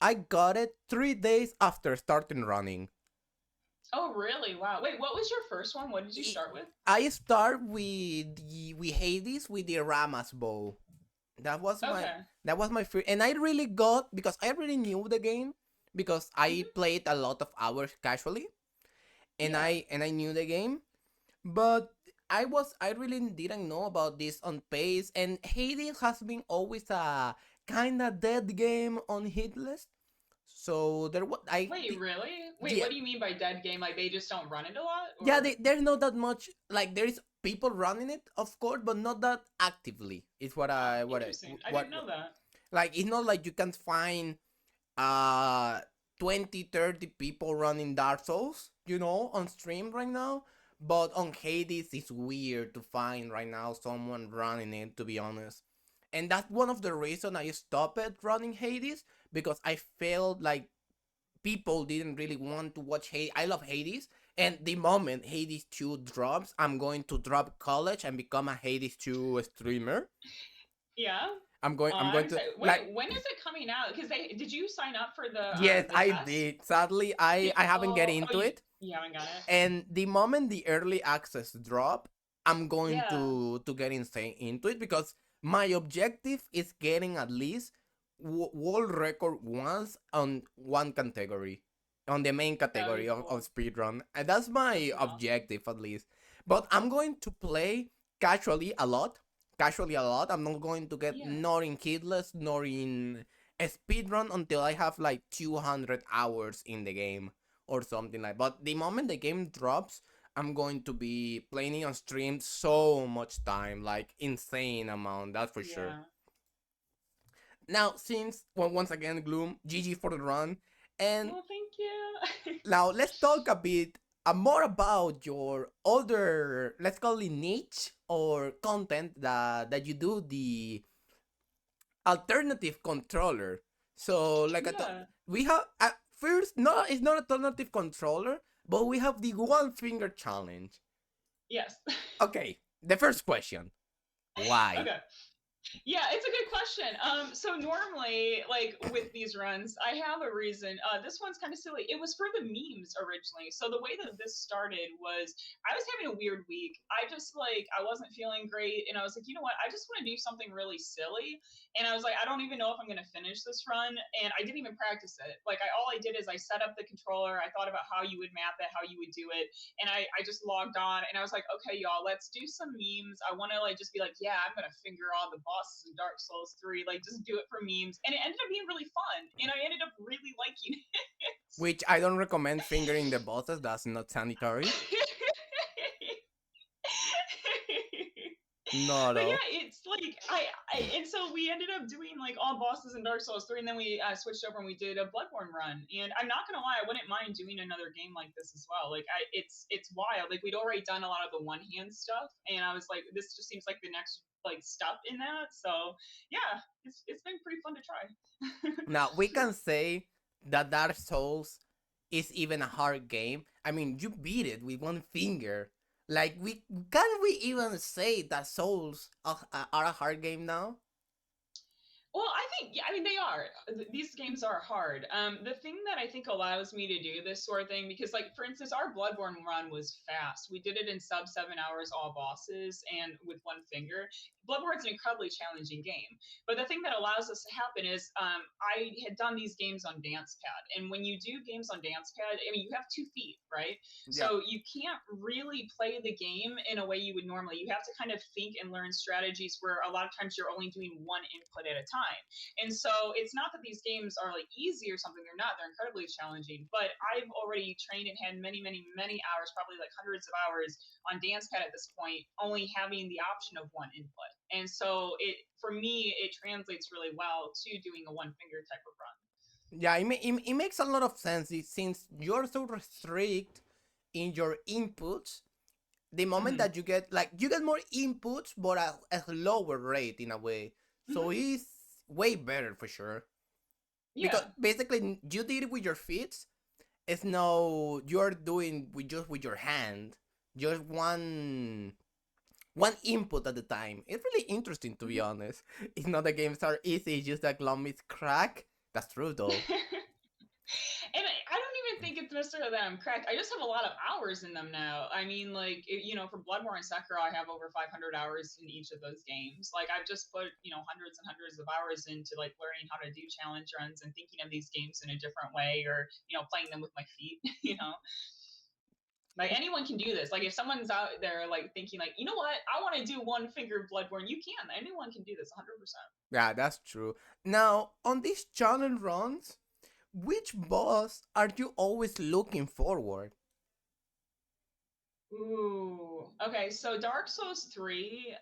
S1: I got it 3 days after starting running.
S2: Oh, really? Wow. Wait, what was your first one? What did you
S1: I
S2: start with?
S1: I start with Hades with the Ramas bow. That was my
S2: Okay.
S1: that was my first, and I really got because I really knew the game because I
S2: Mm-hmm.
S1: played a lot of hours casually, and
S2: Yeah.
S1: I knew the game, but I really didn't know about this on pace, and Hades has been always a kind of dead game on hit list. So there was
S2: Wait, really? Wait,
S1: yeah,
S2: what do you mean by dead game? Like they just don't run it a lot,
S1: yeah,
S2: or?
S1: there's not that much, like there is people running it, of course, but not that actively. It's
S2: Huh, interesting. I didn't know that.
S1: like it's not like you can find uh 20-30 people running Dark Souls, on stream right now. But on Hades it's weird to find right now someone running it, to be honest. And that's one of the reasons I stopped running Hades, because I felt like people didn't really want to watch Hades. I love Hades, and the moment Hades 2 drops, I'm going to drop college and become a Hades 2 streamer.
S2: Yeah.
S1: I'm
S2: I'm
S1: going to
S2: excited.
S1: like.
S2: Wait, when is it coming out? Because they did you sign up for
S1: Yes,
S2: the
S1: I
S2: test?
S1: did. Sadly, I haven't get
S2: Oh,
S1: into it.
S2: you haven't got it.
S1: And the moment the early access drop, I'm going
S2: Yeah.
S1: to get insane into it, because my objective is getting at least world record once on one category, on the main
S2: That would be
S1: category of
S2: cool.
S1: speedrun. And that's
S2: That
S1: my
S2: sounds awesome.
S1: objective at least. But I'm going to play casually a lot. Casually a lot. I'm not going to get
S2: Yeah.
S1: nor in kidless nor in a speedrun until I have like 200 hours in the game or something like. But the moment the game drops, I'm going to be playing it on stream so much time, like insane amount. That's for sure.
S2: Yeah.
S1: Now, since well, once again, Gloom, GG for the run, and
S2: Well, thank you.
S1: now let's talk a bit more about your other, let's call it niche or content that you do, the alternative controller. So, like I thought,
S2: Yeah.
S1: we have first, no, it's not alternative controller, but we have the one finger challenge.
S2: Yes.
S1: Okay, the first question: why?
S2: Okay. Yeah, it's a good question. So normally, like with these runs, I have a reason. This one's kind of silly. It was for the memes originally. So the way that this started was I was having a weird week. I wasn't feeling great, and I was like, you know what? I just want to do something really silly. And I was like, I don't even know if I'm gonna finish this run, and I didn't even practice it. Like all I did is I set up the controller. I thought about how you would map it, how you would do it, and I just logged on and I was like, okay, y'all, let's do some memes. I want to like just be like, yeah, I'm gonna figure all the bosses in Dark Souls 3, like just do it for memes, and it ended up being really fun, and I ended up really liking it.
S1: Which I don't recommend fingering the bosses. That's not sanitary. Not at
S2: But
S1: all.
S2: yeah, it's like and so we ended up doing like all bosses in Dark Souls 3, and then we switched over and we did a Bloodborne run. And I'm not gonna lie, I wouldn't mind doing another game like this as well. Like it's wild. Like we'd already done a lot of the one hand stuff, and I was like, this just seems like the next like step in that. So yeah, it's been pretty fun to try.
S1: Now we can say that Dark Souls is even a hard game. I mean, you beat it with one finger. Like, we can we even say that Souls are a hard game now?
S2: Well, I think, yeah, I mean, they are. These games are hard. The thing that I think allows me to do this sort of thing, because, like, for instance, our Bloodborne run was fast. We did it in sub 7 hours, all bosses, and with one finger. Bloodborne's an incredibly challenging game. But the thing that allows this to happen is I had done these games on Dance Pad, and when you do games on Dance Pad, I mean, you have 2 feet, right?
S1: Yeah.
S2: So you can't really play the game in a way you would normally. You have to kind of think and learn strategies where a lot of times you're only doing one input at a time. And so it's not that these games are like easy or something. They're not. They're incredibly challenging. But I've already trained and had many, many, many hours, probably like hundreds of hours on Dance Pad at this point, only having the option of one input. And so it, for me, it translates really well to doing a one finger type of run.
S1: Yeah, it makes a lot of sense since you're so restrict in your inputs. The moment
S2: Mm-hmm.
S1: that you get more inputs, but at a lower rate in a way. So
S2: Mm-hmm.
S1: it's way better for sure. Because
S2: Yeah.
S1: basically you did it with your feet. It's no you're doing with just with your hand. Just one input at a time. It's really interesting to be
S2: Mm-hmm.
S1: honest. It's not the games are easy, it's just that Glum is crack. That's true though.
S2: And I don't even think it's necessarily that I'm cracked. I just have a lot of hours in them now. I mean, like, for Bloodborne and Sekiro, I have over 500 hours in each of those games. Like, I've just put, hundreds and hundreds of hours into, like, learning how to do challenge runs and thinking of these games in a different way or, playing them with my feet, you know? Like, anyone can do this. Like, if someone's out there, like, thinking, like, you know what? I want to do one finger Bloodborne. You can. Anyone can do this 100%.
S1: Yeah, that's true. Now, on these challenge runs, which boss are you always looking forward?
S2: Ooh. Okay, so Dark Souls 3,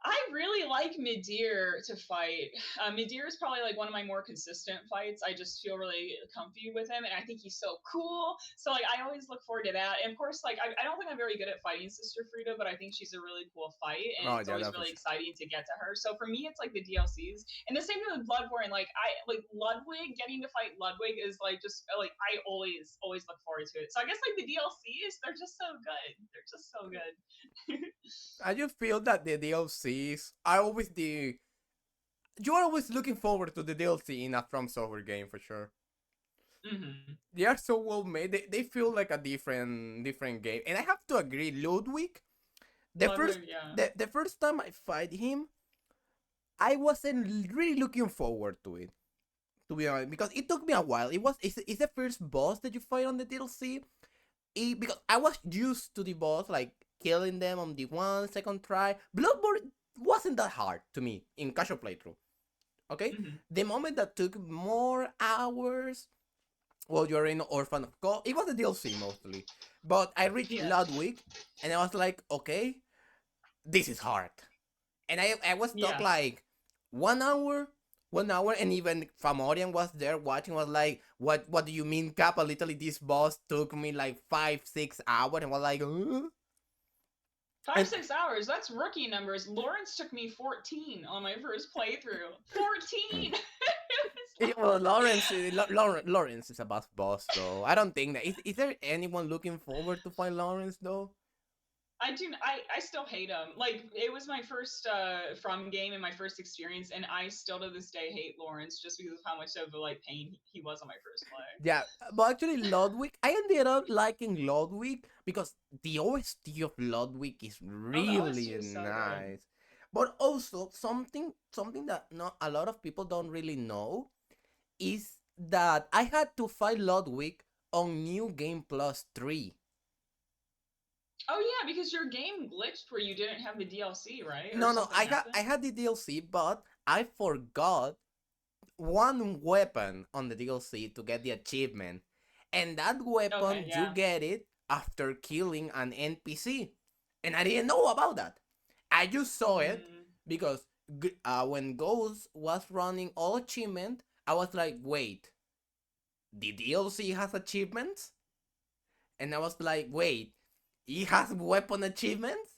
S2: I really like Midir to fight. Midir is probably like one of my more consistent fights. I just feel really comfy with him, and I think he's so cool. So like, I always look forward to that. And of course, like I don't think I'm very good at fighting Sister Frida, but I think she's a really cool fight, and
S1: Oh
S2: it's
S1: yeah,
S2: always
S1: that for
S2: really
S1: sure.
S2: exciting to get to her. So for me, it's like the DLCs, and the same thing with Bloodborne. Like I like Ludwig. Getting to fight Ludwig is like just like I always look forward to it. So I guess like the DLCs, they're just so good. They're just so good.
S1: I just feel that the DLCs are always the you are always looking forward to the DLC in a From Software game for sure.
S2: Mm-hmm.
S1: They are so well made. They feel like a different game. And I have to agree, Ludwig, the first
S2: Ludwig, yeah.
S1: the first time I fight him, I wasn't really looking forward to it. To be honest, because it took me a while. It's the first boss that you fight on the DLC. Because I was used to the boss like killing them on the 1 second try. Bloodborne wasn't that hard to me in casual playthrough. Okay,
S2: Mm-hmm.
S1: the moment that took more hours, well, you're in Orphan of God. It was the DLC mostly, but I reached
S2: Yeah.
S1: Ludwig, and I was like, okay, this is hard, and I was stuck
S2: Yeah.
S1: like 1 hour. 1 hour, and even Famorian was there watching. Was like, "What do you mean, Kappa? Literally, this boss took me like 5, 6 hours." And was like,
S2: Five,
S1: and
S2: 6 hours. That's rookie numbers. Lawrence took me 14 on my first playthrough. 14.
S1: well, Lawrence is a boss, though. I don't think that is there anyone looking forward to find Lawrence though?
S2: I do. I still hate him. Like it was my first From game and my first experience, and I still to this day hate Lawrence just because of how much of a like pain he was on my first play.
S1: Yeah, but actually Ludwig, I ended up liking Ludwig because the OST of Ludwig is
S2: Oh, the OST
S1: really
S2: is so good.
S1: nice. But also something that not a lot of people don't really know is that I had to fight Ludwig on New Game Plus 3.
S2: Oh yeah, because your game glitched where you didn't have the DLC, right? Or
S1: No,
S2: something
S1: I
S2: happened.
S1: had the DLC, but I forgot one weapon on the DLC to get the achievement. And that
S2: Okay,
S1: weapon, you
S2: yeah.
S1: get it after killing an NPC. And I didn't know about that. I just saw it
S2: Mm,
S1: because when Ghost was running all achievement, I was like, wait, the DLC has achievements? And I was like, wait, it has weapon achievements?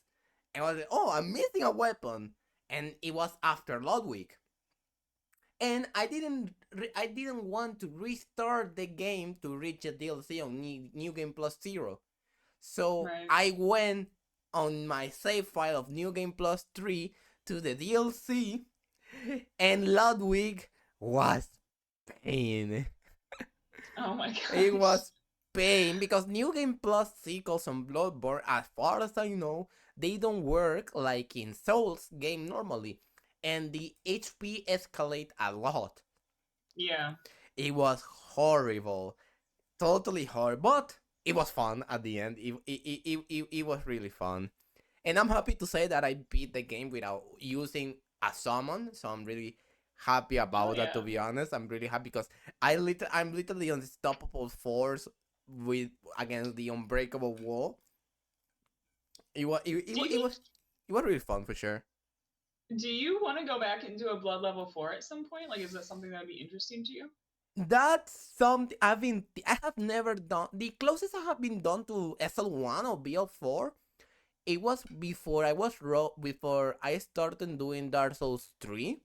S1: And I was like, oh, I'm missing a weapon. And it was after Ludwig. And I didn't want to restart the game to reach a DLC on New Game Plus Zero. So
S2: right.
S1: I went on my save file of New Game Plus 3 to the DLC, and Ludwig was pain.
S2: Oh my
S1: It
S2: gosh.
S1: was pain because New Game Plus sequels on Bloodborne, as far as I know, they don't work like in Souls game normally, and the HP escalate a lot.
S2: Yeah.
S1: It was horrible, totally horrible, but it was fun at the end. It was really fun. And I'm happy to say that I beat the game without using a summon, so I'm really happy
S2: Oh
S1: about that. To
S2: yeah.
S1: be honest, I'm really happy because I'm literally unstoppable force with against the unbreakable wall. It was
S2: Do you
S1: it was really fun for sure.
S2: do you want to go back into a blood level 4 at some point? Like, is that something that would be interesting to you?
S1: That's something I have never done. The closest I have been done to SL1 or BL4, it was before I started doing Dark Souls 3.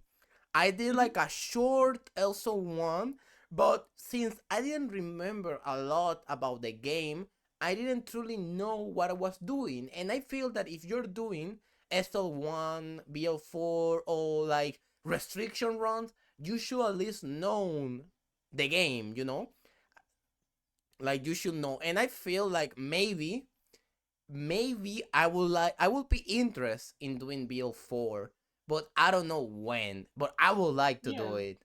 S1: I did
S2: Hmm.
S1: like a short also one, but since I didn't remember a lot about the game, I didn't truly know what I was doing. And I feel that if you're doing SL1, BL4, or like restriction runs, you should at least know the game, you know? Like you should know. And I feel like maybe I will be interested in doing BL4, but I don't know when. But I would like to do
S2: Yeah.
S1: it.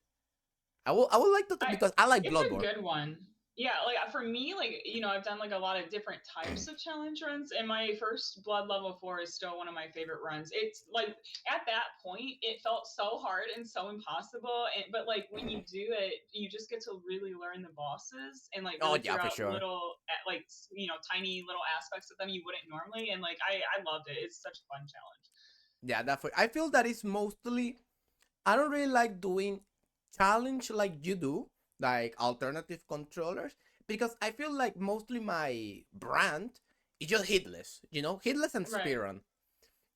S1: I would like to
S2: I
S1: because I like
S2: It's a
S1: Bloodborne.
S2: good one. Yeah, like for me, like I've done like a lot of different types of challenge runs, and my first Blood Level 4 is still one of my favorite runs. It's like at that point, it felt so hard and so impossible, and but like when you do it, you just get to really learn the bosses and like
S1: Oh
S2: really
S1: yeah,
S2: figure
S1: for
S2: out
S1: sure.
S2: little like tiny little aspects of them you wouldn't normally, and like I loved it. It's such a fun challenge.
S1: Yeah, I feel that it's mostly I don't really like doing challenge like you do, like alternative controllers, because I feel like mostly my brand is just hitless, you know, hitless and
S2: Right.
S1: speedrun.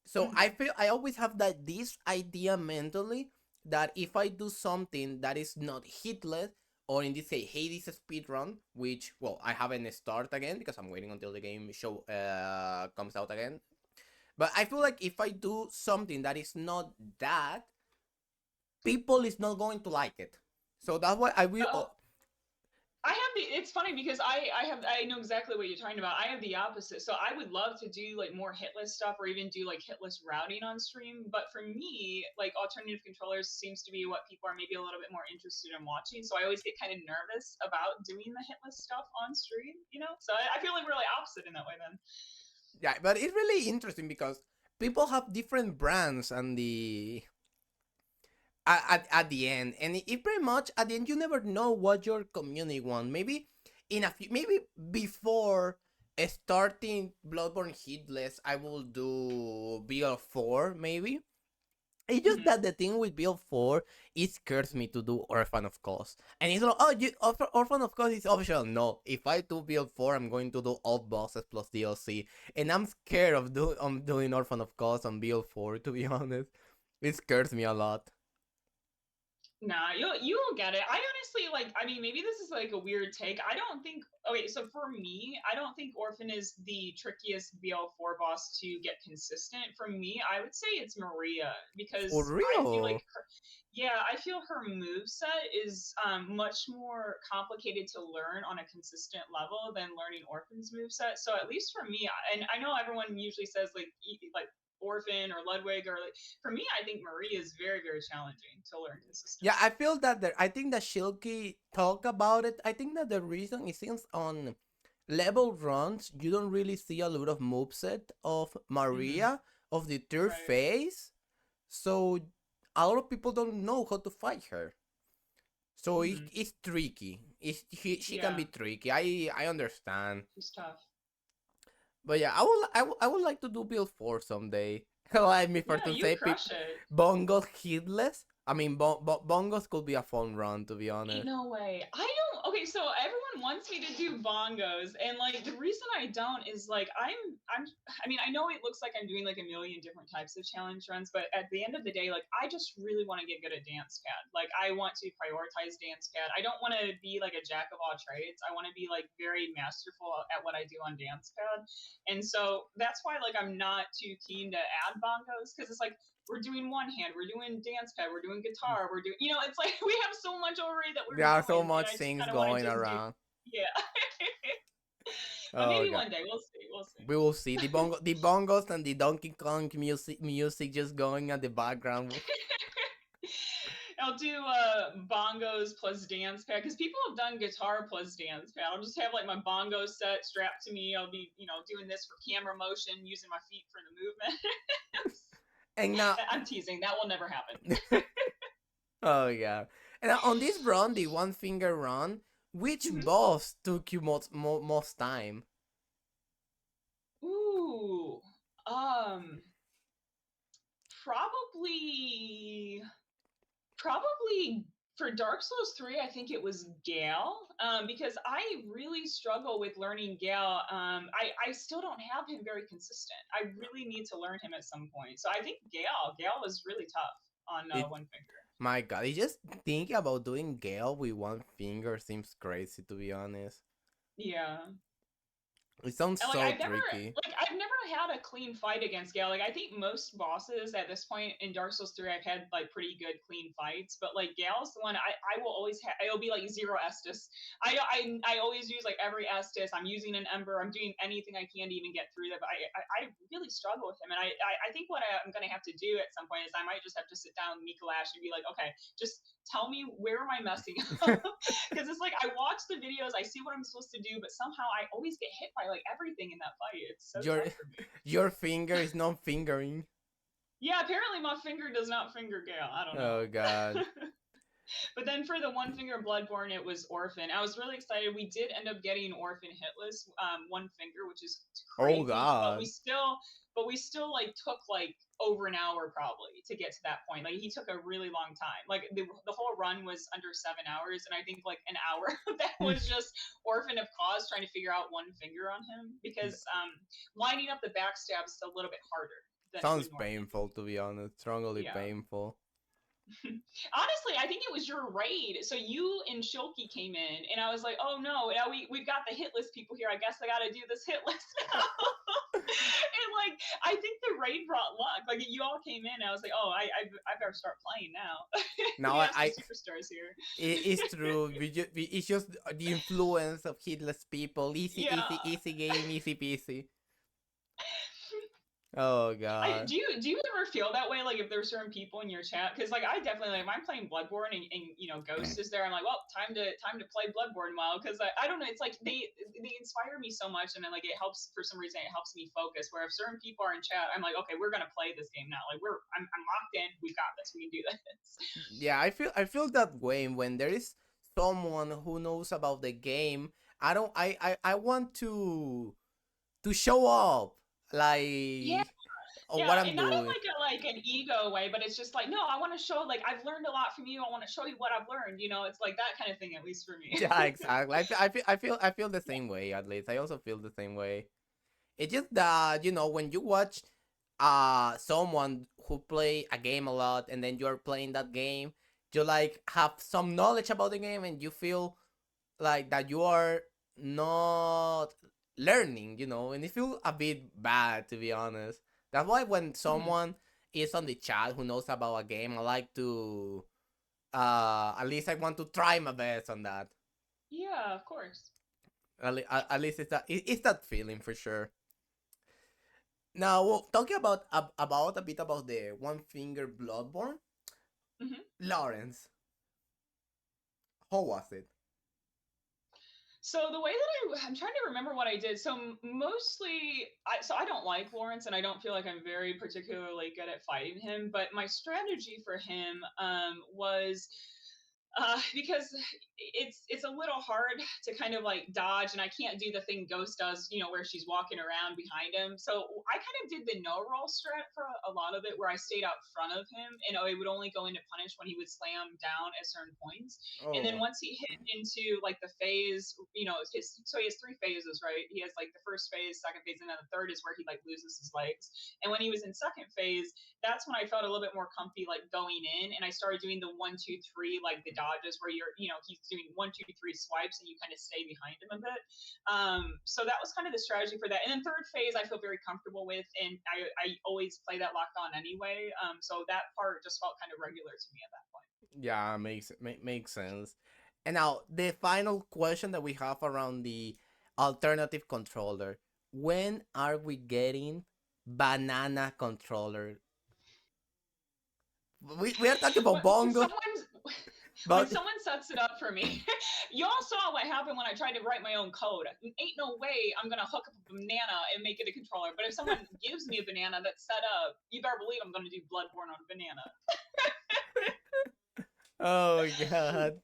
S1: So I
S2: Hmm.
S1: feel I always have that this idea mentally that if I do something that is not hitless, or in this case Hades speedrun, which well I haven't started again because I'm waiting until the game show comes out again. But I feel like if I do something that is not that, people is not going to like it. So that's why I will.
S2: Oh, I have the. It's funny because I know exactly what you're talking about. I have the opposite. So I would love to do like more hitless stuff or even do like hitless routing on stream. But for me, like alternative controllers seems to be what people are maybe a little bit more interested in watching. So I always get kind of nervous about doing the hitless stuff on stream. So I feel like really opposite in that way then.
S1: Yeah, but it's really interesting because people have different brands and the at the end, and it pretty much at the end you never know what your community want. Maybe in a few, maybe before starting Bloodborne Hitless, I will do BL4 maybe. It's just
S2: Mm-hmm.
S1: that the thing with Build 4, it scares me to do Orphan of Cause. And it's like, oh, Orphan of Cause is optional. No, if I do Build 4, I'm going to do all bosses plus DLC. And I'm scared of doing Orphan of Cause on Build 4, to be honest. It scares me a lot.
S2: Nah, you'll get it. I honestly like. I mean, maybe this is like a weird take. I don't think. Okay, so for me, I don't think Orphan is the trickiest BL4 boss to get consistent. For me, I would say it's Maria
S1: For
S2: because I feel like
S1: real?
S2: yeah, I feel her move set is much more complicated to learn on a consistent level than learning Orphan's move set. So at least for me, and I know everyone usually says like Orphan or Ludwig or like for me, I think Marie is very, very challenging to learn
S1: Yeah,
S2: consistently.
S1: I feel that I think that Shilky talked about it. I think that the reason is since on level runs, you don't really see a lot of moveset of
S2: Hmm.
S1: Maria, of the third
S2: Right.
S1: phase. So a lot of people don't know how to fight her. So
S2: Hmm.
S1: it's tricky. She can
S2: Yeah,
S1: be tricky. I understand.
S2: she's tough.
S1: But yeah, I would like to do build 4 someday. Like me for
S2: Yeah,
S1: to
S2: you
S1: say
S2: crush it.
S1: bongos hitless. I mean bongos could be a fun run, to be
S2: Ain't
S1: honest.
S2: no way. I don't. Okay, so everyone wants me to do bongos, and like the reason I don't is like I'm. I mean, I know it looks like I'm doing like a million different types of challenge runs, but at the end of the day, like I just really want to get good at dance pad. Like I want to prioritize dance pad. I don't want to be like a jack of all trades. I want to be like very masterful at what I do on dance pad, and so that's why like I'm not too keen to add bongos because it's like we're doing one hand, we're doing dance pad, we're doing guitar, we're doing, it's like we have so much already that we're
S1: There are so
S2: doing, and
S1: much
S2: I just
S1: things
S2: kind of want to
S1: going
S2: just do,
S1: around.
S2: yeah. But
S1: Oh
S2: maybe
S1: god.
S2: one day we'll We'll see.
S1: We will see the bongos and the Donkey Kong music just going at the background.
S2: I'll do bongos plus dance pad because people have done guitar plus dance pad. I'll just have like my bongo set strapped to me. I'll be, doing this for camera motion, using my feet for the movement.
S1: And now,
S2: I'm teasing. That will never happen.
S1: oh yeah. And on this run, the one finger run, which
S2: Mhm.
S1: boss took you most time?
S2: Ooh, um, probably Probably for Dark Souls 3, I think it was Gale, because I really struggle with learning Gale. I still don't have him very consistent. I really need to learn him at some point. So I think Gale was really tough on
S1: It,
S2: One Finger.
S1: my God, I just think about doing Gale with one finger seems crazy, to be honest.
S2: Yeah.
S1: It sounds
S2: And
S1: so tricky.
S2: I've never had a clean fight against Gale. Like I think most bosses at this point in Dark Souls 3 I've had like pretty good clean fights, but like Gale's the one I will always have. It'll be like zero Estus. I always use like every Estus. I'm using an Ember. I'm doing anything I can to even get through that, but I really struggle with him. And I think what I'm going to have to do at some point is I might just have to sit down with Mikolash and be like, okay, just tell me where am I messing up? Because it's like I watch the videos, I see what I'm supposed to do, but somehow I always get hit by like everything in that fight. It's so
S1: Your
S2: tough for me.
S1: your finger is not fingering.
S2: Yeah, apparently my finger does not finger Gale. I don't
S1: Oh God.
S2: know. But then for the One Finger Bloodborne, it was Orphan. I was really excited. We did end up getting Orphan Hitless One Finger, which is
S1: Oh
S2: crazy.
S1: God.
S2: But we still like took like over an hour probably to get to that point. Like he took a really long time. Like the whole run was under 7 hours, and I think like an hour of that was just Orphan of Cause trying to figure out One Finger on him because lining up the backstab is a little bit harder than it
S1: Sounds
S2: would normally
S1: painful, to be honest. Strongly
S2: be. Yeah.
S1: painful.
S2: Honestly, I think it was your raid. So you and Shulky came in, and I was like, "Oh no, now we've got the hit list people here. I guess I got to do this hit list now." And like, I think the raid brought luck. Like you all came in, and I was like, "Oh, I better start playing now."
S1: Now
S2: We have some
S1: I
S2: superstars here.
S1: it's true. It's just the influence of hitless people. Easy,
S2: Yeah.
S1: easy, easy game, easy peasy. Oh
S2: I
S1: God.
S2: do you ever feel that way? Like if there's certain people in your chat, because like I definitely like if I'm playing Bloodborne and Ghost is there, I'm like, well, time to play Bloodborne now because I don't know, it's like they inspire me so much, and then like it helps for some reason it helps me focus. Where if certain people are in chat, I'm like, okay, we're gonna play this game now. Like I'm locked in. We got this. We can do this.
S1: Yeah, I feel that way when there is someone who knows about the game. I don't. I want to show up
S2: Yeah,
S1: like
S2: yeah,
S1: what I'm
S2: and not in
S1: doing.
S2: like an ego way, but it's just like, no, I want to show like I've learned a lot from you. I want to show you what I've learned. It's like that kind of thing, at least for me.
S1: Yeah, exactly. I feel the same way. At least I also feel the same way. It's just that when you watch someone who play a game a lot and then you're playing that game, you like have some knowledge about the game and you feel like that you are not learning, and it feels a bit bad, to be honest. That's why when
S2: Mhm.
S1: someone is on the chat who knows about a game, I like to at least I want to try my best on that.
S2: Yeah, of course.
S1: At least it's that feeling for sure. Now, well, talking about a bit about the one finger Bloodborne,
S2: Mhm.
S1: Lawrence, how was it?
S2: So the way that I'm trying to remember what I did. So mostly, I don't like Lawrence, and I don't feel like I'm very particularly good at fighting him. But my strategy for him was because it's a little hard to kind of like dodge, and I can't do the thing Ghost does, where she's walking around behind him. So I kind of did the no roll strat for a lot of it, where I stayed out front of him, and I would only go into punish when he would slam down at certain points. And then
S1: Oh,
S2: once he hit into like the phase, so he has three phases, right? He has like the first phase, second phase, and then the third is where he like loses his legs. And when he was in second phase, that's when I felt a little bit more comfy, like going in, and I started doing the 1, 2, 3, like the dodges, where he's doing 1, 2, 3 swipes, and you kind of stay behind him a bit. So that was kind of the strategy for that. And then third phase, I feel very comfortable with, and I always play that locked on anyway. So that part just felt kind of regular to me at that point.
S1: yeah, makes sense. And now the final question that we have around the alternative controller. when are we getting banana controller? We are talking about
S2: When
S1: bongo,
S2: someone when
S1: but
S2: someone sets it up for me, y'all saw what happened when I tried to write my own code. Ain't no way I'm gonna hook up a banana and make it a controller. But if someone gives me a banana that's set up, you better believe I'm gonna do Bloodborne on a banana.
S1: oh god,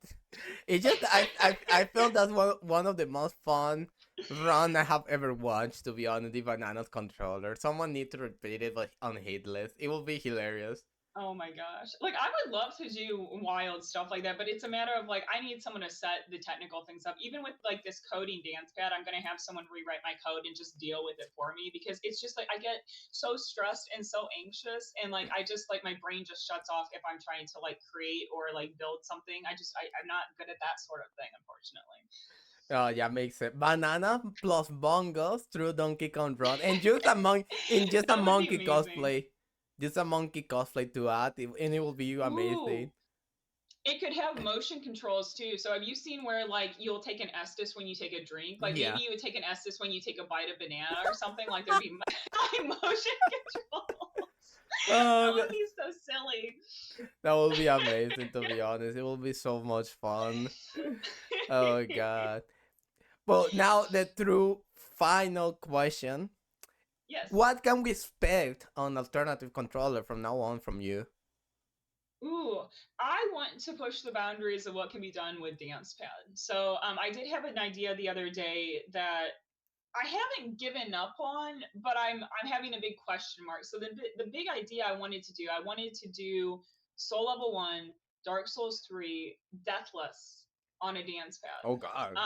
S1: it just I felt that's one of the most fun run I have ever watched. To be honest, the bananas controller. Someone need to repeat it, but on Hitless, it will be hilarious.
S2: Oh my gosh. Like I would love to do wild stuff like that, but it's a matter of like I need someone to set the technical things up. Even with like this coding dance pad, I'm going to have someone rewrite my code and just deal with it for me because it's just like I get so stressed and so anxious and like I just like my brain just shuts off if I'm trying to like create or like build something. I'm not good at that sort of thing, unfortunately.
S1: Oh yeah, makes it banana plus bongos through Donkey Kong Run, and just a in just a
S2: That would be
S1: monkey
S2: amazing.
S1: cosplay, just a monkey cosplay to add, and it will be
S2: Ooh,
S1: amazing.
S2: it could have motion controls too. So have you seen where like you'll take an Estus when you take a drink? Like maybe
S1: Yeah.
S2: you would take an Estus when you take a bite of banana or something. Like there'd be like motion controls. That
S1: Oh,
S2: would be so silly.
S1: that will be amazing. To be honest, it will be so much fun. Oh god. Well, now the true final question:
S2: Yes.
S1: what can we expect on alternative controller from now on from you?
S2: Ooh, I want to push the boundaries of what can be done with dance pad. So I did have an idea the other day that I haven't given up on, but I'm having a big question mark. So the big idea I wanted to do Soul Level 1, Dark Souls 3, Deathless on a dance
S1: Oh
S2: pad.
S1: gosh.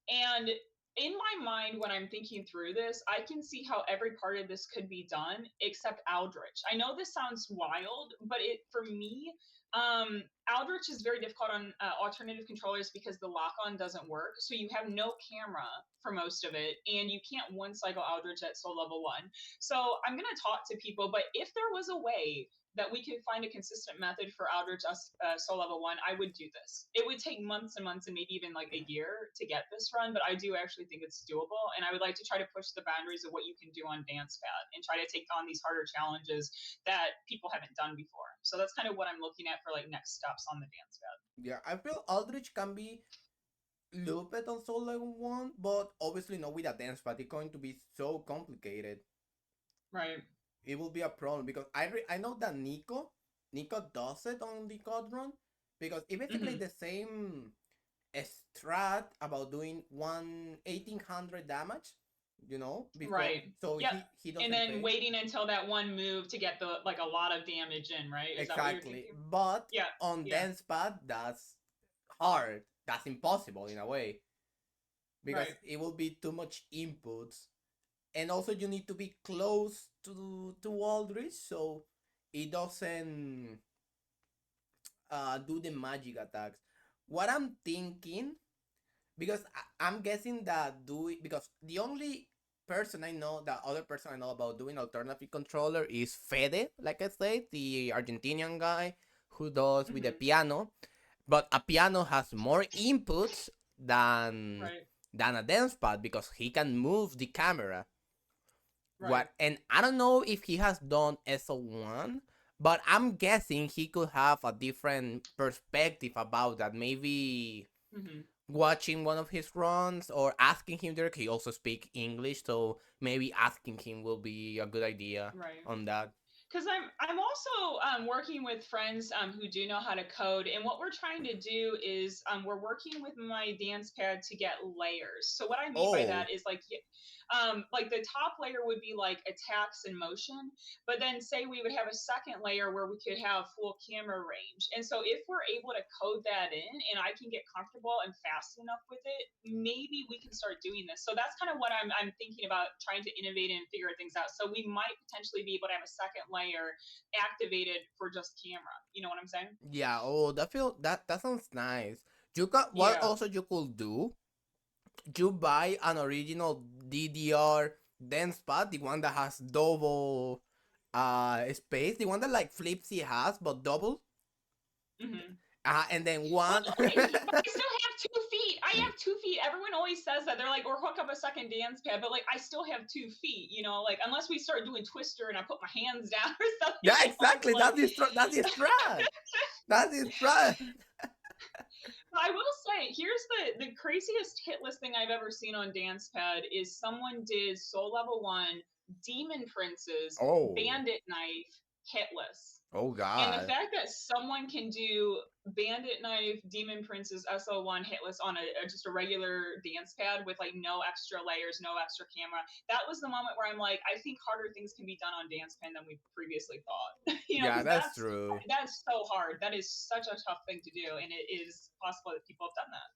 S2: And in my mind, when I'm thinking through this, I can see how every part of this could be done except Aldrich. I know this sounds wild, but it for me, Aldrich is very difficult on alternative controllers because the lock on doesn't work. So you have no camera for most of it, and you can't one cycle Aldrich at Soul Level 1. So I'm going to talk to people, but if there was a way that we could find a consistent method for Aldrich Soul Level 1, I would do this. It would take months and months and maybe even like a year to get this run, but I do actually think it's doable. And I would like to try to push the boundaries of what you can do on Dance Pad and try to take on these harder challenges that people haven't done before. So that's kind of what I'm looking at for like next steps on the Dance Pad.
S1: Yeah, I feel Aldrich can be looped on Soul Level 1, but obviously not with a dance pad. It's going to be so complicated.
S2: Right.
S1: It will be a problem because I know that Nico does it on the code run because it's basically
S2: Mm-hmm.
S1: the same strat about doing 1800 damage, before,
S2: Right.
S1: so
S2: Yep.
S1: he
S2: And
S1: doesn't
S2: then
S1: fail.
S2: waiting until that one move to get the like a lot of damage in, right? Is that what you're
S1: Exactly,
S2: thinking?
S1: but
S2: Yeah.
S1: on
S2: Yeah.
S1: dance pad that's hard, that's impossible in a way because
S2: Right.
S1: it will be too much inputs, and also you need to be close to Aldrich so it doesn't do the magic attacks. What I'm thinking, because I'm guessing that because the only person I know, the other person I know about doing alternative controller is Fede, like I said, the Argentinian guy who does with the
S2: Mm-hmm.
S1: piano. But a piano has more inputs than
S2: Right.
S1: than a dance pad because he can move the camera.
S2: Right.
S1: What, and I don't know if he has done SO1, but I'm guessing he could have a different perspective about that. Maybe
S2: Mm-hmm.
S1: watching one of his runs or asking him there. He also speak English, so maybe asking him will be a good idea
S2: Right.
S1: on that.
S2: Because I'm also working with friends who do know how to code, and what we're trying to do is we're working with my dance pad to get layers. So what I mean by
S1: Oh,
S2: that is like the top layer would be like attacks and motion, but then say we would have a second layer where we could have full camera range. And so if we're able to code that in, and I can get comfortable and fast enough with it, maybe we can start doing this. So that's kind of what I'm thinking about trying to innovate and figure things out. So we might potentially be able to have a second layer activated for just camera. You know what I'm saying?
S1: yeah. Oh, that sounds nice. You got what
S2: Yeah.
S1: also you could do. You buy an original DDR dance pad, the one that has double space, the one that like Flipsy has but double,
S2: Mm-hmm.
S1: And then
S2: Well,
S1: one.
S2: okay, but I still have 2 feet. I have 2 feet. Everyone always says that. They're like, or hook up a second dance pad, but like, I still have 2 feet. Like unless we start doing Twister and I put my hands down or something
S1: Yeah,
S2: else,
S1: exactly.
S2: like.
S1: That's his strat. That's his strat.
S2: But I will say, here's the craziest hitless thing I've ever seen on dance pad is someone did Soul Level One, Demon Princes,
S1: Oh,
S2: Bandit Knife, hitless.
S1: oh
S2: And the
S1: God.
S2: fact that someone can do Bandit Knife, Demon Princess, SO1 hitless on just a regular dance pad with like no extra layers, no extra camera, that was the moment where I'm like, I think harder things can be done on dance pad than we previously thought.
S1: Yeah,
S2: Because
S1: that's
S2: that's
S1: true.
S2: that's so hard. That is such a tough thing to do, and it is possible that people have done that.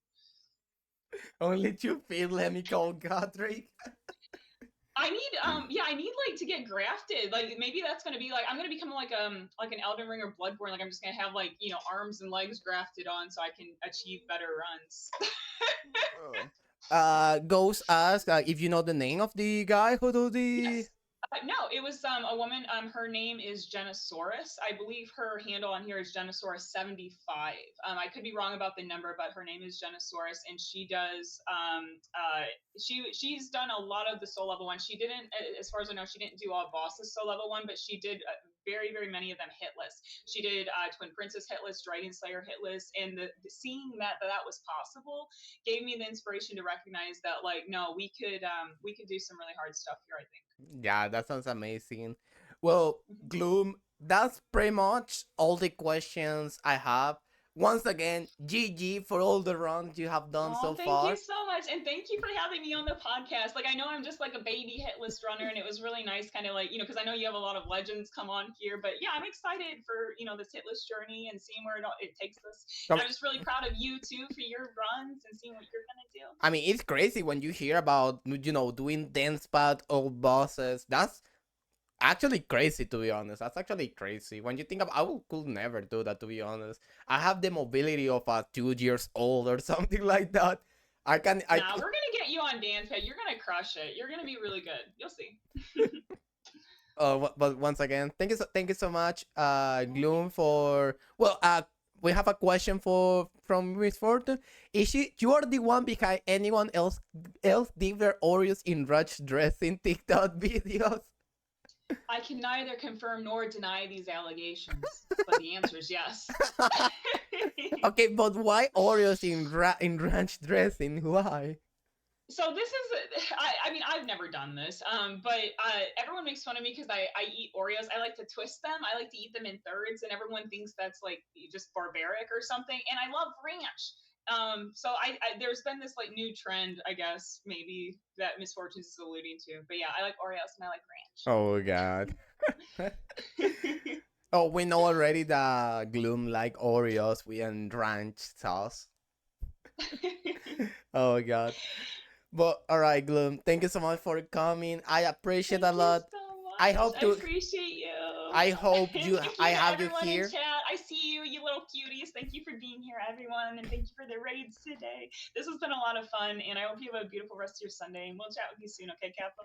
S1: Only 2 feet. Let me call Godric.
S2: I need yeah, I need like to get grafted. Like maybe that's gonna be like I'm gonna become like an Elden Ring or Bloodborne. Like I'm just gonna have like arms and legs grafted on so I can achieve better runs.
S1: Oh. Ghost asked if you know the name of the guy who do the.
S2: Yes. No, it was a woman. Her name is Genosaurus. I believe her handle on here is Genosaurus 75. I could be wrong about the number, but her name is Genosaurus, and she does. She's done a lot of the Soul Level One. She didn't, as far as I know, she didn't do all bosses Soul Level One, but she did very very many of them hitless. She did Twin Princess hitless, Dragon Slayer hitless, and seeing that was possible gave me the inspiration to recognize that like no, we could do some really hard stuff here. I think.
S1: Yeah, that sounds amazing. Well,
S2: Mhm.
S1: Gloom, that's pretty much all the questions I have. Once again, GG for all the runs you have done
S2: Oh,
S1: so
S2: thank you
S1: far.
S2: so much. And thank you for having me on the podcast. Like, I know I'm just like a baby hitless runner, and it was really nice, kind of like, because I know you have a lot of legends come on here. But yeah, I'm excited for, this hitless journey and seeing where it takes us. And
S1: Come-
S2: I'm just really proud of you, too, for your runs and seeing what you're going to do.
S1: I mean, it's crazy when you hear about, doing dance pad old bosses. That's actually crazy, to be honest. That's actually crazy. When you think of, could never do that, to be honest. I have the mobility of a 2 years old or something like that. I can, I,
S2: Nah, we're going to get you on dance pad. You're going to crush it. You're going to be really good. You'll see.
S1: but once again, thank you so much,
S2: Oh, thank
S1: Gloom,
S2: you.
S1: for we have a question from Miss Fortune. Is she you are the one behind anyone else did their Oreos in Rush dressing TikTok videos?
S2: I can neither confirm nor deny these allegations, but the answer is yes.
S1: Okay, but why Oreos in ranch dressing? Why?
S2: So this is I mean I've never done this but everyone makes fun of me because I eat Oreos. I like to twist them. I like to eat them in thirds, and everyone thinks that's like just barbaric or something, and I love ranch. So I there's been this like new trend, I guess, maybe that Miss Fortunes is alluding to, but yeah, I like Oreos and I like
S1: Oh God.
S2: ranch.
S1: Oh, we know already that Gloom like Oreos with and ranch sauce. Oh God. But all right, Gloom. Thank you so much for coming. I appreciate a
S2: Thank you
S1: lot.
S2: so
S1: I
S2: much.
S1: hope
S2: I
S1: to.
S2: appreciate you.
S1: I hope
S2: And
S1: you.
S2: thank
S1: I
S2: you to
S1: have you
S2: everyone in
S1: here.
S2: chat. I see you, you little cuties. Thank you for being here, everyone. And thank you for the raids today. This has been a lot of fun. And I hope you have a beautiful rest of your Sunday. And we'll chat with you soon, okay, Kappa?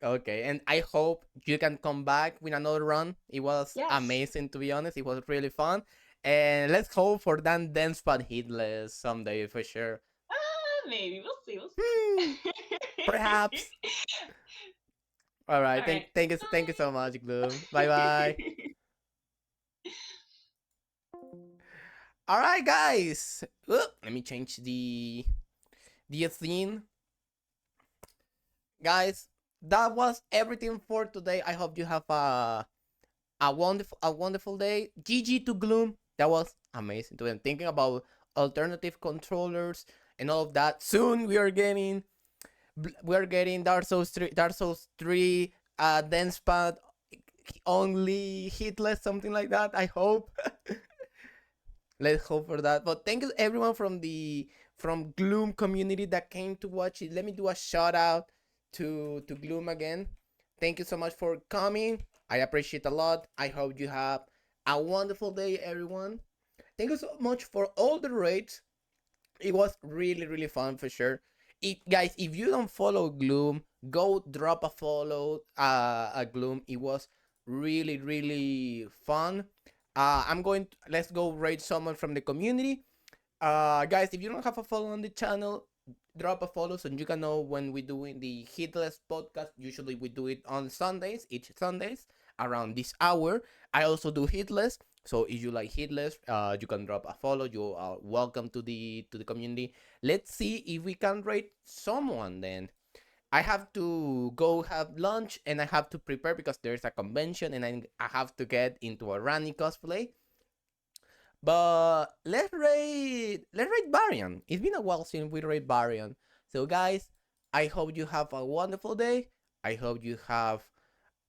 S1: Okay, and I hope you can come back with another run. It was
S2: Yes.
S1: amazing, to be honest. It was really fun, and let's hope for that dance spot hitless someday for sure.
S2: Maybe. We'll see. We'll
S1: Hmm,
S2: see.
S1: perhaps. All right.
S2: All right.
S1: Thank you so much, Gloom. Bye bye.
S2: Bye.
S1: All right, guys. Let me change the scene, guys. That was everything for today. I hope you have a wonderful day. GG to Gloom. That was amazing. To them thinking about alternative controllers and all of that. Soon we are getting Dark Souls 3 dance pad only hitless, something like that. I hope. Let's hope for that. But thank you everyone from Gloom community that came to watch it. Let me do a shout out to Gloom again. Thank you so much for coming. I appreciate a lot. I hope you have a wonderful day, everyone. Thank you so much for all the raids. It was really really fun for sure. Guys, if you don't follow Gloom, go drop a follow. A Gloom. It was really really fun. Let's go rate someone from the community. Guys, if you don't have a follow on the channel, drop a follow so you can know when we're doing the Hitless podcast. Usually we do it on Sundays, each Sundays around this hour. I also do Hitless, so if you like Hitless, you can drop a follow. You are welcome to the community. Let's see if we can rate someone. Then I have to go have lunch and I have to prepare because there's a convention and I have to get into a Rani cosplay. But let's rate Varian. It's been a while since we rate Varian. So guys, I hope you have a wonderful day. I hope you have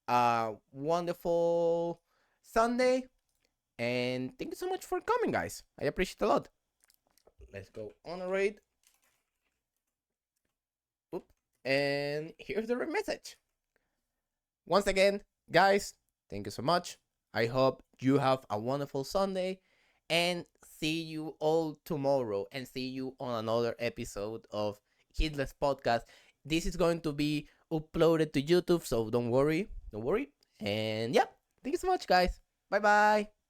S1: a wonderful Sunday. And thank you so much for coming, guys. I appreciate it a lot. Let's go on a rate. Oop. And here's the message. Once again, guys, thank you so much. I hope you have a wonderful Sunday and see you all tomorrow and see you on another episode of Hitless Podcast. This is going to be uploaded to YouTube, so don't worry. Don't worry. And yeah, thank you so much, guys. Bye bye.